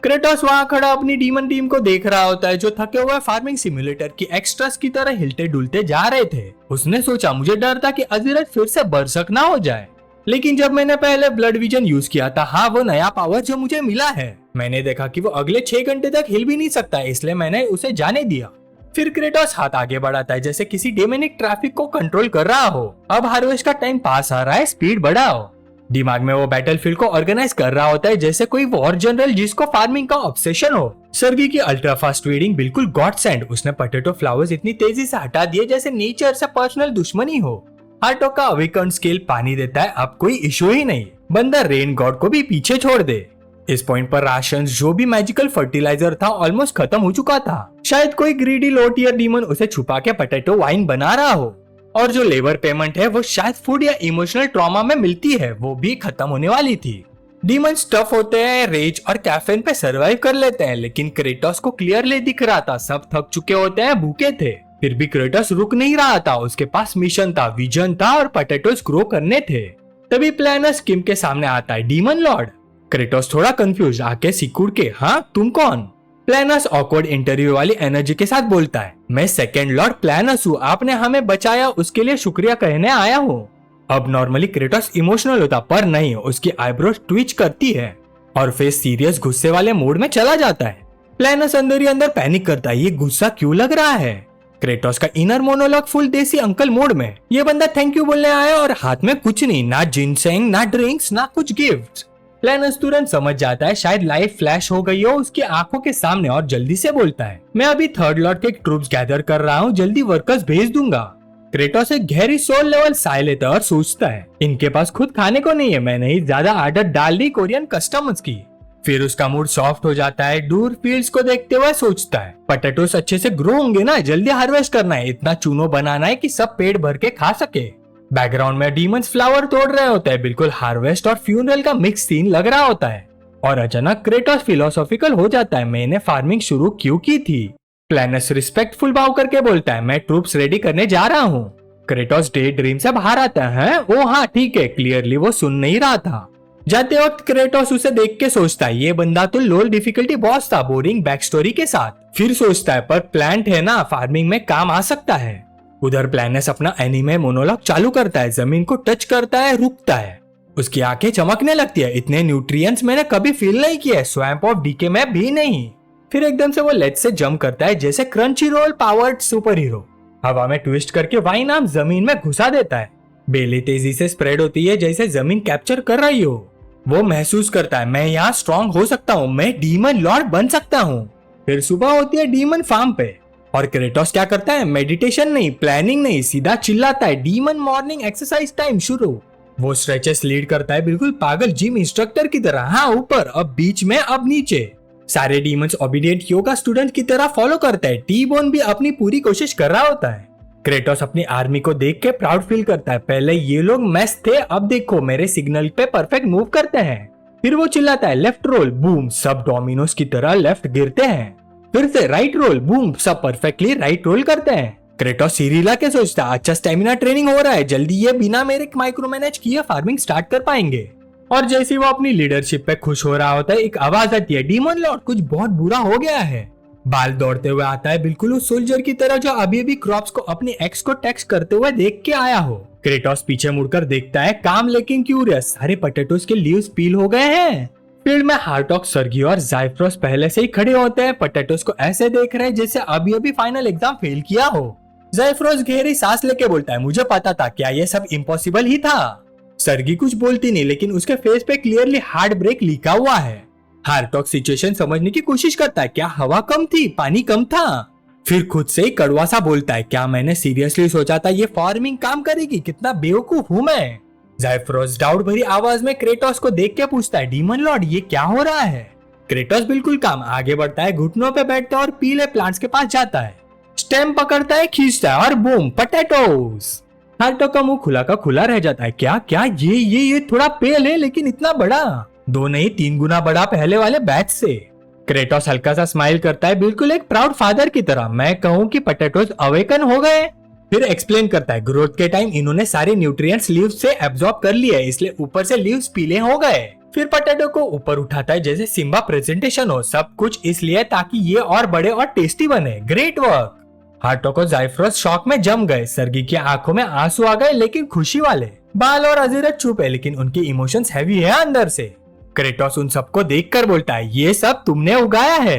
क्रेटोस वहां खड़ा अपनी डीमन टीम को देख रहा होता है, जो थके हुए फार्मिंग सिमुलेटर की एक्स्ट्रास की तरह हिलते डुलते जा रहे थे। उसने सोचा, मुझे डर था कि अजीरत फिर से बरसक ना हो जाए, लेकिन जब मैंने पहले ब्लड विजन यूज किया था, हाँ वो नया पावर जो मुझे मिला है, मैंने देखा कि वो अगले 6 घंटे तक हिल भी नहीं सकता, इसलिए मैंने उसे जाने दिया। फिर क्रेटोस हाथ आगे बढ़ाता है जैसे किसी डेमोनिक ट्रैफिक को कंट्रोल कर रहा हो। अब हार्वेस्ट का टाइम पास आ रहा है, स्पीड बढ़ाओ। दिमाग में वो बैटलफील्ड को ऑर्गेनाइज कर रहा होता है जैसे कोई वॉर जनरल जिसको फार्मिंग का ऑब्सेशन हो। सर्गी की अल्ट्रा फास्ट रीडिंग बिल्कुल गॉड सेंड, उसने पोटैटो फ्लावर्स इतनी तेजी से हटा दिए जैसे नेचर से पर्सनल दुश्मनी हो। हार्टो का अवेकन स्केल पानी देता है, अब कोई इशू ही नहीं, बंदा रेन गॉड को भी पीछे छोड़ दे। इस पॉइंट पर राशंस, जो भी मैजिकल फर्टिलाइजर था, ऑलमोस्ट खत्म हो चुका था। शायद कोई ग्रीडी लो टियर डीमन उसे छुपा के पोटैटो वाइन बना रहा हो, और जो लेबर पेमेंट है वो शायद फूड या इमोशनल ट्रॉमा में मिलती है, वो भी खत्म होने वाली थी। डीमन स्टफ होते हैं, रेज और कैफीन पे सरवाइव कर लेते हैं, लेकिन क्रेटोस को क्लियरली दिख रहा था सब थक चुके होते हैं, भूखे थे। फिर भी क्रेटोस रुक नहीं रहा था, उसके पास मिशन था, विजन था और पोटैटोस ग्रो करने थे। तभी प्लानस किम के सामने आता है, डीमन लॉर्ड। क्रेटोस थोड़ा कंफ्यूज आके सिकुड़ के, हाँ तुम कौन? प्लानस ऑकवर्ड इंटरव्यू वाली एनर्जी के साथ बोलता है, मैं सेकंड लॉर्ड प्लानस हूँ, आपने हमें बचाया उसके लिए शुक्रिया कहने आया हूँ। अब नॉर्मली क्रेटोस इमोशनल होता, पर नहीं, उसकी आईब्रोज ट्विच करती है और फेस सीरियस गुस्से वाले मूड में चला जाता है। प्लानस अंदर ही अंदर पैनिक करता है, ये गुस्सा क्यों लग रहा है? क्रेटोस का इनर मोनोलॉग फुल देसी अंकल मोड में, ये बंदा थैंक यू बोलने आया और हाथ में कुछ नहीं, ना जिनसेंग, ना ड्रिंक्स, ना कुछ गिफ्ट। प्लानस तुरंत समझ जाता है शायद लाइफ फ्लैश हो गई हो उसकी आंखों के सामने और जल्दी से बोलता है, मैं अभी थर्ड लॉर्ड के ट्रूप्स गैदर कर रहा हूँ, जल्दी वर्कर्स भेज दूंगा। क्रेटोस एक गहरी सोल लेवल साय लेता है और सोचता है, इनके पास खुद खाने को नहीं है, मैंने ही ज्यादा आदत डाल दी कोरियन कस्टमर्स की। फिर उसका मूड सॉफ्ट हो जाता है, दूर फील्ड्स को देखते हुए सोचता है, पोटैटोस अच्छे से ग्रो होंगे ना, जल्दी हार्वेस्ट करना है, इतना चूनो बनाना है कि सब पेट भर के खा सके। बैकग्राउंड में डीमंस फ्लावर तोड़ रहे होते हैं, बिल्कुल हार्वेस्ट और फ्यूनरल का मिक्स सीन लग रहा होता है। और अचानक क्रेटोस फिलोसॉफिकल हो जाता है, मैंने फार्मिंग शुरू क्यों की थी? प्लानस रिस्पेक्टफुल भाव करके बोलता है, मैं ट्रूप्स रेडी करने जा रहा हूँ। क्रेटोस डे ड्रीम से बाहर आता है, ओ हाँ ठीक है, क्लियरली वो सुन नहीं रहा था। जाते वक्त क्रेटोस उसे देख के सोचता है, ये बंदा तो लोल डिफिकल्टी बॉस था, बोरिंग बैक स्टोरी के साथ। फिर सोचता है, पर प्लांट है ना, फार्मिंग में काम आ सकता है। उधर प्लानस अपना एनीमे मोनोलॉग चालू करता है, जमीन को टच करता है, रुकता है, उसकी आंखें चमकने लगती है, इतने न्यूट्रिएंट्स मैंने कभी फील नहीं किए, स्वैम्प ऑफ डीके में भी नहीं। फिर एकदम से वो लेज से जंप करता है जैसे crunchy roll powered superhero, हवा में ट्विस्ट करके वाइन आर्म जमीन में घुसा देता है। बेली तेजी से स्प्रेड होती है जैसे जमीन कैप्चर कर रही हो। वो महसूस करता है मैं यहाँ स्ट्रांग हो सकता हूँ, मैं डीमन लॉर्ड बन सकता हूँ। फिर सुबह होती है डीमन फार्म पे और क्रेटोस क्या करता है, मेडिटेशन नहीं, प्लानिंग नहीं, सीधा चिल्लाता है डीमन मॉर्निंग एक्सरसाइज टाइम शुरू। वो स्ट्रेचेस लीड करता है बिल्कुल पागल जिम इंस्ट्रक्टर की तरह, हाँ ऊपर अब बीच में अब नीचे। सारे डीमंस ओबीडिएंट योगा स्टूडेंट की तरह फॉलो करता है। टी बोन भी अपनी पूरी कोशिश कर रहा होता है। क्रेटोस अपनी आर्मी को देख के प्राउड फील करता है, पहले ये लोग मेस थे, अब देखो मेरे सिग्नल पे परफेक्ट मूव करते हैं। फिर वो चिल्लाता है लेफ्ट रोल, बूम, सब डोमिनोज की तरह लेफ्ट गिरते हैं। फिर से राइट रोल, बूम, सब परफेक्टली राइट रोल करते हैं। क्रेटोस सीरियला के सोचता है अच्छा स्टेमिना ट्रेनिंग हो रहा है, जल्दी ये बिना मेरे माइक्रो मैनेज किए फार्मिंग स्टार्ट कर पाएंगे। और जैसे ही वो अपनी लीडरशिप पे खुश हो रहा होता है, एक आवाज आती है डीमन लॉर्ड कुछ बहुत बुरा हो गया है। बाल दौड़ते हुए आता है बिल्कुल उस सोल्जर की तरह जो अभी अभी क्रॉप्स को अपने एक्स को टैक्स करते हुए देख के आया हो। क्रेटोस पीछे मुड़कर देखता है काम लेकिन क्यूरियस, सारे पोटैटोज के लीव्स पील हो गए हैं। फील्ड में हार्टॉक, सर्गी और ज़ाइफ्रोस पहले से ही खड़े होते हैं, पोटैटोज को ऐसे देख रहे हैं जैसे अभी अभी फाइनल एग्जाम फेल किया हो। ज़ाइफ्रोस गहरी सांस लेके बोलता है मुझे पता था, क्या ये सब इम्पॉसिबल ही था। सर्गी कुछ बोलती नहीं लेकिन उसके फेस पे क्लियरली हार्ट ब्रेक लिखा हुआ है। हार्टॉक सिचुएशन समझने की कोशिश करता है, क्या हवा कम थी, पानी कम था। फिर खुद से ही कड़वा सा बोलता है क्या मैंने सीरियसली सोचा था ये फार्मिंग काम करेगी, कितना बेवकूफ हूँ मैं। ज़ाइफ्रोस डाउट भरी आवाज में क्रेटोस को देख के पूछता है डीमन लॉर्ड ये क्या हो रहा है। क्रेटोस बिल्कुल काम आगे बढ़ता है, घुटनों पे बैठता है और पीले प्लांट्स के पास जाता है, स्टेम पकड़ता है, खींचता है और बूम, पोटैटोस। हार्टॉक का मुंह खुला का खुला रह जाता है, क्या क्या ये थोड़ा पेल है लेकिन इतना बड़ा, 2 नहीं 3 गुना बड़ा पहले वाले बैच से। क्रेटोस हल्का सा स्माइल करता है बिल्कुल एक प्राउड फादर की तरह, मैं कहूँ कि पोटैटोज अवेकन हो गए। फिर एक्सप्लेन करता है ग्रोथ के टाइम इन्होंने सारे न्यूट्रिएंट्स लीव्स से एब्जॉर्ब कर लिए, इसलिए ऊपर से लीव्स पीले हो गए। फिर पोटैटो को ऊपर उठाता है जैसे सिम्बा प्रेजेंटेशन हो, सब कुछ इसलिए ताकि ये और बड़े और टेस्टी बने, ग्रेट वर्क। हार्टॉक और ज़ाइफ्रोस शॉक में जम गए, सर्गी की आंखों में आंसू आ गए लेकिन खुशी वाले। बाल और अजीरत चुप है लेकिन उनके इमोशंस हैवी है अंदर से। क्रेटोस उन सबको देखकर बोलता है ये सब तुमने उगाया है।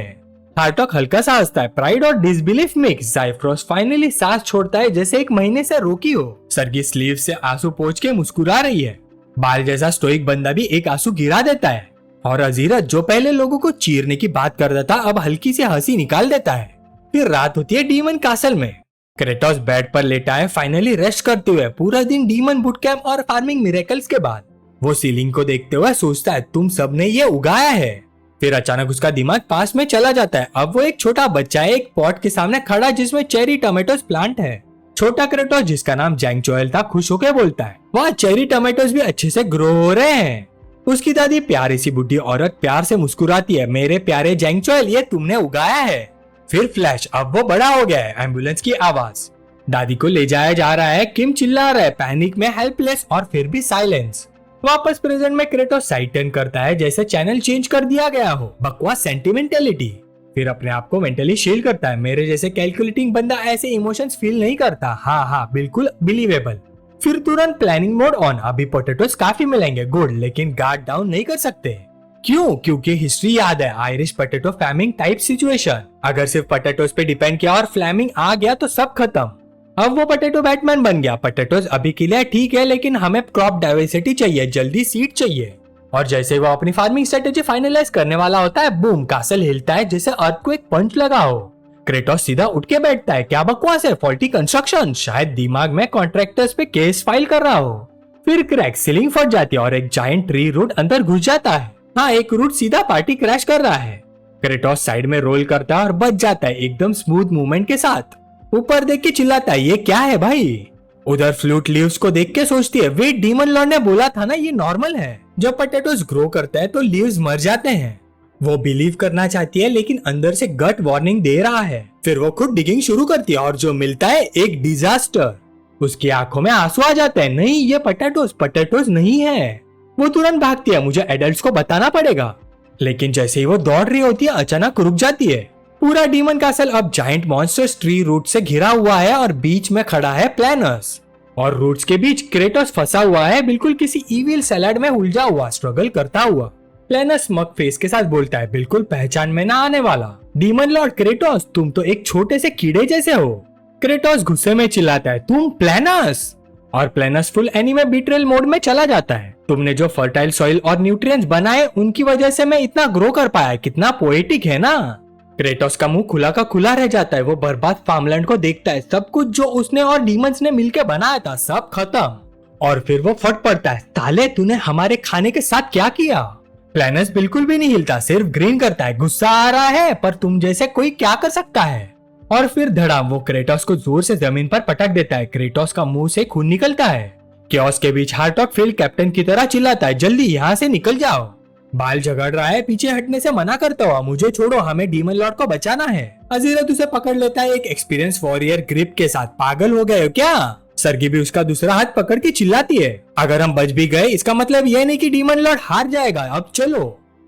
हार्टॉक हल्का सा हंसता है, प्राइड और डिसबिलीफ मिक्स। ज़ाइफ्रोस फाइनली सांस छोड़ता है जैसे 1 महीने से रोकी हो। सर्गी स्लीव से आंसू पोंछ के मुस्कुरा रही है। बाल जैसा स्टोइक बंदा भी एक आंसू गिरा देता है और अजीरत जो पहले लोगों को चीरने की बात करता था अब हल्की सी हंसी निकाल देता है। फिर रात होती है डीमन कासल में। क्रेटोस बेड पर लेटा है फाइनली रेस्ट करते हुए, पूरा दिन डीमन बूट कैंप और फार्मिंग मिरेकल्स के बाद। वो सीलिंग को देखते हुए सोचता है तुम सबने ये उगाया है। फिर अचानक उसका दिमाग पास में चला जाता है, अब वो एक छोटा बच्चा है एक पॉट के सामने खड़ा जिसमें चेरी टमेटोस प्लांट है। छोटा क्रेटोस जिसका नाम जैंग चोएल था खुश होकर बोलता है वाह चेरी टमेटोस भी अच्छे से ग्रो हो रहे हैं। उसकी दादी प्यारी सी बुढ़ी औरत प्यार से मुस्कुराती है, मेरे प्यारे जैंग चोएल ये तुमने उगाया है। फिर फ्लैश, अब वो बड़ा हो गया है। एम्बुलेंस की आवाज, दादी को ले जाया जा रहा है, किम चिल्ला रहा है पैनिक में, हेल्पलेस और फिर भी साइलेंस। वापस प्रेजेंट में क्रेटोस साइड टर्न करता है जैसे चैनल चेंज कर दिया गया हो, बकवास सेंटिमेंटलिटी। फिर अपने आप को मेंटली शील करता है, मेरे जैसे कैलकुलेटिंग बंदा ऐसे इमोशंस फील नहीं करता, हाँ बिल्कुल बिलीवेबल। फिर तुरंत प्लानिंग मोड ऑन, अभी पोटैटोस काफी मिलेंगे गुड, लेकिन गार्ड डाउन नहीं कर सकते। क्यों? क्योंकि हिस्ट्री याद है, आयरिश पोटैटो फैमिंग टाइप सिचुएशन। अगर सिर्फ पोटैटोस पे डिपेंड किया और फ्लैमिंग आ गया तो सब खत्म। अब वो पोटैटो बैटमैन बन गया, पोटैटोस अभी के लिए ठीक है लेकिन हमें क्रॉप डाइवर्सिटी चाहिए, जल्दी सीड चाहिए। और जैसे वो अपनी फार्मिंग स्ट्रेटेजी फाइनलाइज करने वाला होता है, बूम, कासल हिलता है जैसे अर्थ को एक पंच लगा हो। क्रेटोस सीधा उठ के बैठता है, क्या बकवास है, फॉल्टी कंस्ट्रक्शन, शायद दिमाग में कॉन्ट्रैक्टर्स पे केस फाइल कर रहा हो। फिर क्रैक, सीलिंग फट जाती है और एक जायंट ट्री रूट अंदर घुस जाता है। हाँ, एक रूट सीधा पार्टी क्रैश कर रहा है। क्रेटोस साइड में रोल करता है और बच जाता है एकदम स्मूथ मूवमेंट के साथ। ऊपर देख के चिल्लाता है, ये क्या है भाई? उधर फ्लूट लीव्स को देख के सोचती है, वेट, डीमन लॉर्ड ने बोला था ना ये नॉर्मल है, जब पोटैटोस ग्रो करता है तो लीव्स मर जाते हैं। वो बिलीव करना चाहती है लेकिन अंदर से गट वार्निंग दे रहा है। फिर वो खुद डिगिंग शुरू करती है और जो मिलता है एक डिजास्टर। उसकी आंखों में आंसू आ जाते हैं, नहीं ये पोटैटोस नहीं है। वो तुरंत भागती है, मुझे एडल्ट्स को बताना पड़ेगा। लेकिन जैसे ही वो दौड़ रही होती है अचानक रुक जाती है। पूरा डीमन कासल अब जायंट मॉन्स्टर्स ट्री रूट से घिरा हुआ है और बीच में खड़ा है प्लानस। और रूट्स के बीच क्रेटोस फंसा हुआ है, बिल्कुल किसी इविल सैलड में उलझा हुआ, स्ट्रगल करता हुआ। प्लानस मग फेस के साथ बोलता है, बिल्कुल पहचान में ना आने वाला, डीमन लॉर्ड क्रेटोस, तुम तो एक छोटे से कीड़े जैसे हो। क्रेटोस गुस्से में चिल्लाता है, तुम प्लानस? और प्लेनस फुल एनीमे बीट्रेल मोड में चला जाता है। तुमने जो फर्टाइल सॉइल और न्यूट्रिएंट्स बनाए उनकी वजह से मैं इतना ग्रो कर पाया। कितना पोएटिक है ना। क्रेटोस का मुंह खुला का खुला रह जाता है। वो बर्बाद फार्मलैंड को देखता है। सब कुछ जो उसने और डीमंस ने मिलकर बनाया था सब खत्म। और फिर वो फट पड़ता है। ताले तूने हमारे खाने के साथ क्या किया। प्लेनस बिल्कुल भी नहीं हिलता, सिर्फ ग्रीन करता है। गुस्सा आ रहा है पर तुम जैसे कोई क्या कर सकता है। और फिर धड़ाम वो क्रेटोस को जोर से जमीन पर पटक देता है। क्रेटोस का मुंह से खून निकलता है। केओस के बीच हार्टॉग फील्ड कैप्टन की तरह चिल्लाता है, जल्दी यहाँ से निकल जाओ। बाल झगड़ रहा है पीछे हटने से मना करता हुआ, मुझे छोड़ो, हमें डीमन लॉर्ड को बचाना है। अजीरत उसे पकड़ लेता है एक एक्सपीरियंस वॉरियर ग्रिप के साथ। पागल हो गए हो क्या। सरगी भी उसका दूसरा हाथ पकड़ के चिल्लाती है, अगर हम बच भी गए इसका मतलब यह नहीं कि डीमन लॉर्ड हार जाएगा, अब चलो।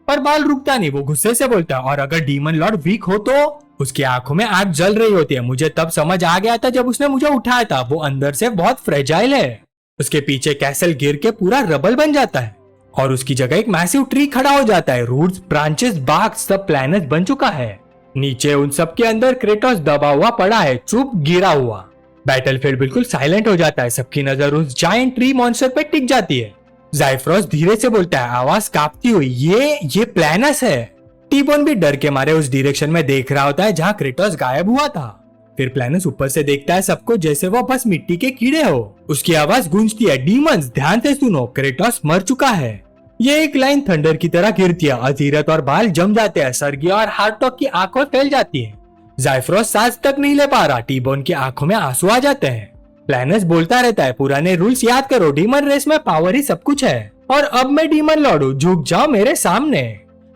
पर बाल रुकता नहीं, वो गुस्से से बोलता है, और अगर डीमन लॉर्ड वीक हो तो। उसकी आंखों में आग जल रही होती है। मुझे तब समझ आ गया था जब उसने मुझे उठाया था, वो अंदर से बहुत फ्रेजाइल है। उसके पीछे कैसल गिर के पूरा रबल बन जाता है और उसकी जगह एक मैसिव ट्री खड़ा हो जाता है। रूट्स, ब्रांचेस, बाग सब प्लैनेट बन चुका है। नीचे उन सब के अंदर क्रेटोस दबा हुआ पड़ा है, चुप गिरा हुआ। बैटलफील्ड बिल्कुल साइलेंट हो जाता है। सबकी नजर उस जायंट ट्री मॉन्स्टर पे टिक जाती है। ज़ाइफ्रोस धीरे से बोलता है, आवाज कांपती हुई, ये प्लैनस है। टीबोन भी डर के मारे उस डायरेक्शन में देख रहा होता है जहां क्रेटोस गायब हुआ था। फिर प्लैनस ऊपर से देखता है सबको जैसे वो बस मिट्टी के कीड़े हो। उसकी आवाज गूंजती है, डीमंस ध्यान से सुनो, क्रेटोस मर चुका है। ये एक लाइन थंडर की तरह गिरती है। अजीरत और बाल जम जाते हैं। सरगी और हार्टॉग की आंखों फैल जाती है। ज़ाइफ्रोस सांस तक नहीं ले पा रहा। टीबोन की आंखों में आंसू आ जाते हैं। प्लैनस बोलता रहता है, पुराने रूल्स याद करो, डीमन रेस में पावर ही सब कुछ है और अब मैं डीमन लॉर्ड हूँ, झुक जाओ मेरे सामने।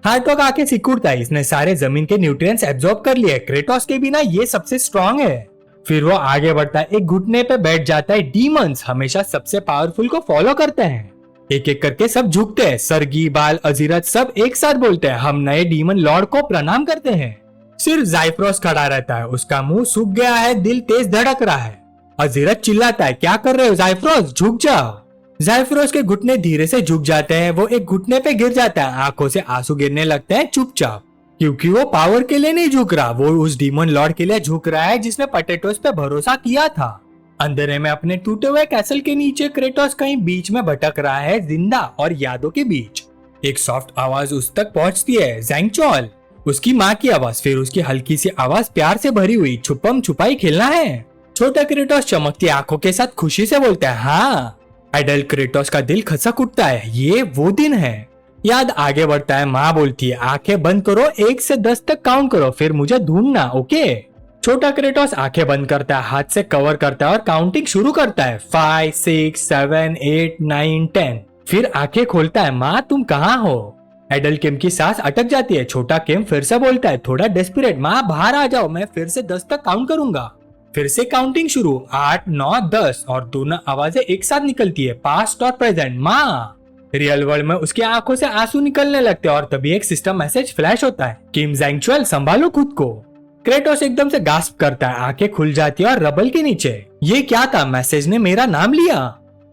हार्टॉग आके सिकुड़ता है, इसने सारे जमीन के न्यूट्रिएंट्स एब्जॉर्ब कर लिए। क्रेटोस के बिना ये सबसे स्ट्रांग है। फिर वो आगे बढ़ता है, एक घुटने पे बैठ जाता है। डीमंस हमेशा सबसे पावरफुल को फॉलो करते हैं। एक एक करके सब झुकते हैं। सरगी, बाल, अजीरत सब एक साथ बोलते हैं, हम नए डीमन लॉर्ड को प्रणाम करते हैं। सिर्फ ज़ाइफ्रोस खड़ा रहता है। उसका मुंह सूख गया है, दिल तेज धड़क रहा है। अजीरत चिल्लाता है, क्या कर रहे हो ज़ाइफ्रोस, झुक जाओ। ज़ाइफ्रोस के घुटने धीरे से झुक जाते हैं। वो एक घुटने पे गिर जाता है। आंखों से आंसू गिरने लगते हैं चुपचाप, क्योंकि वो पावर के लिए नहीं झुक रहा, वो उस डीमन लॉर्ड के लिए झुक रहा है जिसने पोटैटोस पे भरोसा किया था। अंधेरे में अपने टूटे हुए कैसल के नीचे क्रेटोस कहीं बीच में भटक रहा है, जिंदा और यादों के बीच। एक सॉफ्ट आवाज उस तक पहुंचती है, ज़ैंगचॉल। उसकी माँ की आवाज, फिर उसकी हल्की सी आवाज प्यार से भरी हुई, छुपम छुपाई खेलना है। छोटा क्रेटोस चमकती आंखों के साथ खुशी से बोलता है, हाँ। एडल्ट क्रेटोस का दिल खसक उठता है, ये वो दिन है। याद आगे बढ़ता है। माँ बोलती है, आंखें बंद करो, 1 से 10 तक काउंट करो, फिर मुझे ढूंढना, ओके। छोटा क्रेटोस आंखें बंद करता है, हाथ से कवर करता है और काउंटिंग शुरू करता है, 5, 6, 7, 8, 9, 10। फिर आंखें खोलता है, माँ तुम कहाँ हो। एडल्ट किम की सांस अटक जाती है। छोटा किम फिर से बोलता है, थोड़ा डेस्परेट, माँ बाहर आ जाओ, मैं फिर से 10 तक काउंट करूंगा। फिर से काउंटिंग शुरू, 8, 9, 10 और दोनों आवाजें एक साथ निकलती है, पास्ट और प्रेजेंट, माँ। रियल वर्ल्ड में उसकी आंखों से आंसू निकलने लगते हैं और तभी एक सिस्टम मैसेज फ्लैश होता है, किम ज़ैंगचुएल संभालो खुद को। क्रेटोस एकदम से गास्प करता है, आंखें खुल जाती है और रबल के नीचे ये क्या था, मैसेज ने मेरा नाम लिया।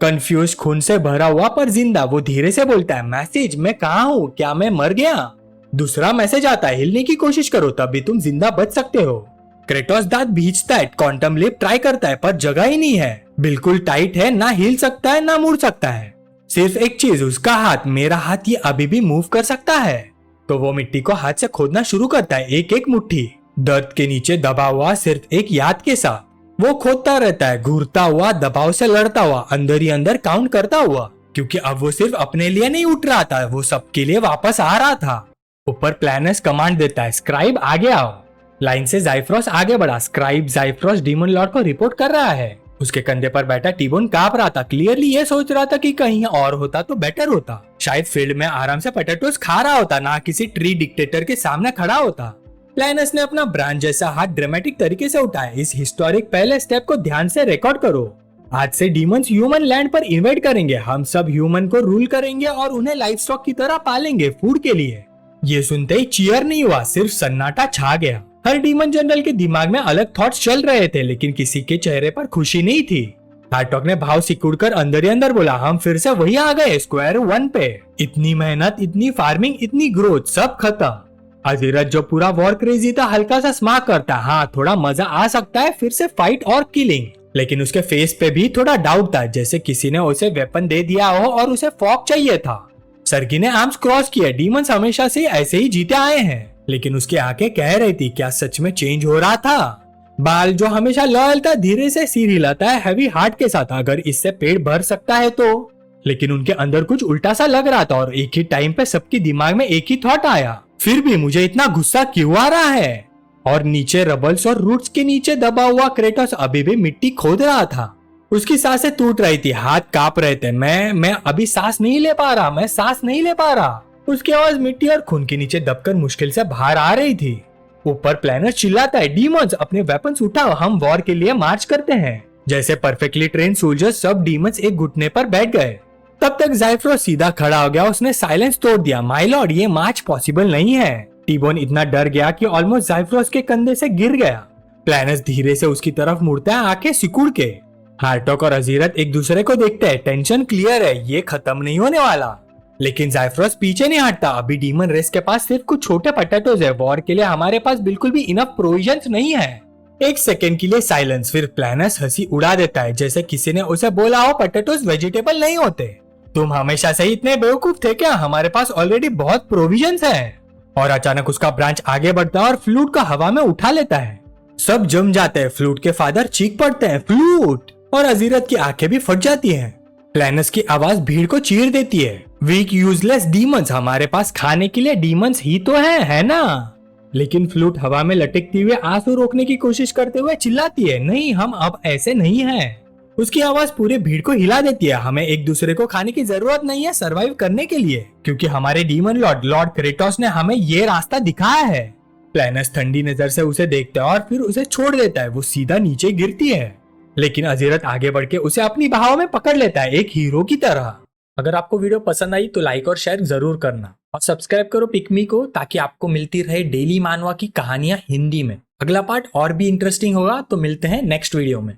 कंफ्यूज, खून से भरा हुआ पर जिंदा, वो धीरे से बोलता है, मैसेज मैं कहाँ हूँ, क्या मैं मर गया। दूसरा मैसेज आता है, हिलने की कोशिश करो तभी तुम जिंदा बच सकते हो। क्रेटोस दांत भींचता है, क्वांटम लीप ट्राई करता है पर जगह ही नहीं है, बिल्कुल टाइट है, ना हिल सकता है ना मुड़ सकता है। सिर्फ एक चीज, उसका हाथ, मेरा हाथ ये अभी भी मूव कर सकता है। तो वो मिट्टी को हाथ से खोदना शुरू करता है, एक एक मुट्ठी दर्द के नीचे दबा हुआ, सिर्फ एक याद के साथ। वो खोदता रहता है, घूरता हुआ, दबाव से लड़ता हुआ, अंदर ही अंदर काउंट करता हुआ, क्योंकि अब वो सिर्फ अपने लिए नहीं उठ रहा था, वो सबके लिए वापस आ रहा था। ऊपर प्लैनस कमांड देता है, स्क्राइब आगे आओ। लाइन से ज़ाइफ्रोस आगे बढ़ा। स्क्राइब ज़ाइफ्रोस डीमन लॉर्ड को रिपोर्ट कर रहा है। उसके कंधे पर बैठा टीबोन कांप रहा था, क्लियरली ये सोच रहा था कि कहीं और होता तो बेटर होता, शायद फील्ड में आराम से पोटैटोस खा रहा होता, ना किसी ट्री डिक्टेटर के सामने खड़ा होता। प्लैनस ने अपना ब्रांच जैसा हाथ ड्रामेटिक तरीके से उठाया, इस हिस्टोरिक पहले स्टेप को ध्यान से रिकॉर्ड करो। आज से डीमंस ह्यूमन लैंड पर इन्वेट करेंगे, हम सब ह्यूमन को रूल करेंगे और उन्हें लाइफ स्टॉक की तरह पालेंगे, फूड के लिए। ये सुनते ही चीयर नहीं हुआ, सिर्फ सन्नाटा छा गया। हर डीमन जनरल के दिमाग में अलग थॉट्स चल रहे थे, लेकिन किसी के चेहरे पर खुशी नहीं थी। हार्टॉग ने भाव सिकुड़कर अंदर ही अंदर बोला, हम फिर से वही आ गए, स्क्वायर 1 पे। इतनी मेहनत, इतनी फार्मिंग, इतनी ग्रोथ, सब खत्म। अजीरत जो पूरा वॉर क्रेजी था, हल्का सा स्मार्ट करता, हाँ थोड़ा मजा आ सकता है, फिर से फाइट और किलिंग। लेकिन उसके फेस पे भी थोड़ा डाउट था, जैसे किसी ने उसे वेपन दे दिया हो और उसे फॉक चाहिए था। सर्गी ने आर्म्स क्रॉस किए। डीमंस हमेशा से ऐसे ही जीते आए हैं। लेकिन उसकी आंखें कह रही थी, क्या सच में चेंज हो रहा था? बाल जो हमेशा लॉयल था धीरे से सिर हिलाता है हैवी हार्ट के साथ, अगर इससे पेट भर सकता है तो। लेकिन उनके अंदर कुछ उल्टा सा लग रहा था और एक ही टाइम पे सबके दिमाग में एक ही थॉट आया, फिर भी मुझे इतना गुस्सा क्यों आ रहा है? और नीचे रबल्स और रूट्स के नीचे दबा हुआ क्रेटोस अभी भी मिट्टी खोद रहा था। उसकी सांसें टूट रही थी, हाथ कांप रहे थे। मैं अभी सांस नहीं ले पा रहा, मैं सांस नहीं ले पा रहा। उसकी आवाज मिट्टी और खून के नीचे दबकर मुश्किल से बाहर आ रही थी। ऊपर प्लैनेट चिल्लाता है, डीमंस अपने वेपन्स उठाओ, हम वॉर के लिए मार्च करते हैं। जैसे परफेक्टली ट्रेन सोल्जर्स सब डीमंस एक घुटने पर बैठ गए। तब तक ज़ाइफ्रोस सीधा खड़ा हो गया। उसने साइलेंस तोड़ दिया। माय लॉर्ड, ये मार्च पॉसिबल नहीं है। टीबोन इतना डर गया कि ऑलमोस्ट ज़ाइफ्रोस के कंधे से गिर गया। प्लैनेट धीरे से उसकी तरफ मुड़ता है, आंखें सिकुड़ के। हार्टॉक और अजीरत एक दूसरे को देखते हैं। टेंशन क्लियर है, ये खत्म नहीं होने वाला। लेकिन ज़ाइफ्रोस पीछे नहीं हटता। अभी डीमन रेस के पास सिर्फ कुछ छोटे पोटैटोज है। वॉर के लिए हमारे पास बिल्कुल भी इनफ प्रोविजंस नहीं है। एक सेकेंड के लिए साइलेंस, फिर प्लैनेट हंसी उड़ा देता है, जैसे किसी ने उसे बोला हो पोटैटोज वेजिटेबल नहीं होते। तुम हमेशा से ही इतने बेवकूफ थे क्या? हमारे पास ऑलरेडी बहुत प्रोविजंस है। और अचानक उसका ब्रांच आगे बढ़ता है और फ्लूट को हवा में उठा लेता है। सब जम जाते हैं। फ्लूट के फादर चीख पड़ते हैं, फ्लूट! और अजीरत की आंखें भी फट जाती हैं। प्लैनेट की आवाज भीड़ को चीर देती है, वीक यूजलेस डीमंस, हमारे पास खाने के लिए डीमंस ही तो है ना? लेकिन फ्लूट हवा में लटकती हुए आंसू रोकने की कोशिश करते हुए चिल्लाती है, नहीं, हम अब ऐसे नहीं हैं। उसकी आवाज पूरे भीड़ को हिला देती है। हमें एक दूसरे को खाने की जरूरत नहीं है सरवाइव करने के लिए, क्योंकि हमारे डीमन लॉर्ड क्रेटोस ने हमें ये रास्ता दिखाया है। प्लैनेट ठंडी नजर से उसे देखता है और फिर उसे छोड़ देता है। वो सीधा नीचे गिरती है, लेकिन अजीरत आगे बढ़ के उसे अपनी बाहों में पकड़ लेता है, एक हीरो की तरह। अगर आपको वीडियो पसंद आई तो लाइक और शेयर जरूर करना और सब्सक्राइब करो पिकमी को, ताकि आपको मिलती रहे डेली मानवा की कहानियां हिंदी में। अगला पार्ट और भी इंटरेस्टिंग होगा, तो मिलते हैं नेक्स्ट वीडियो में।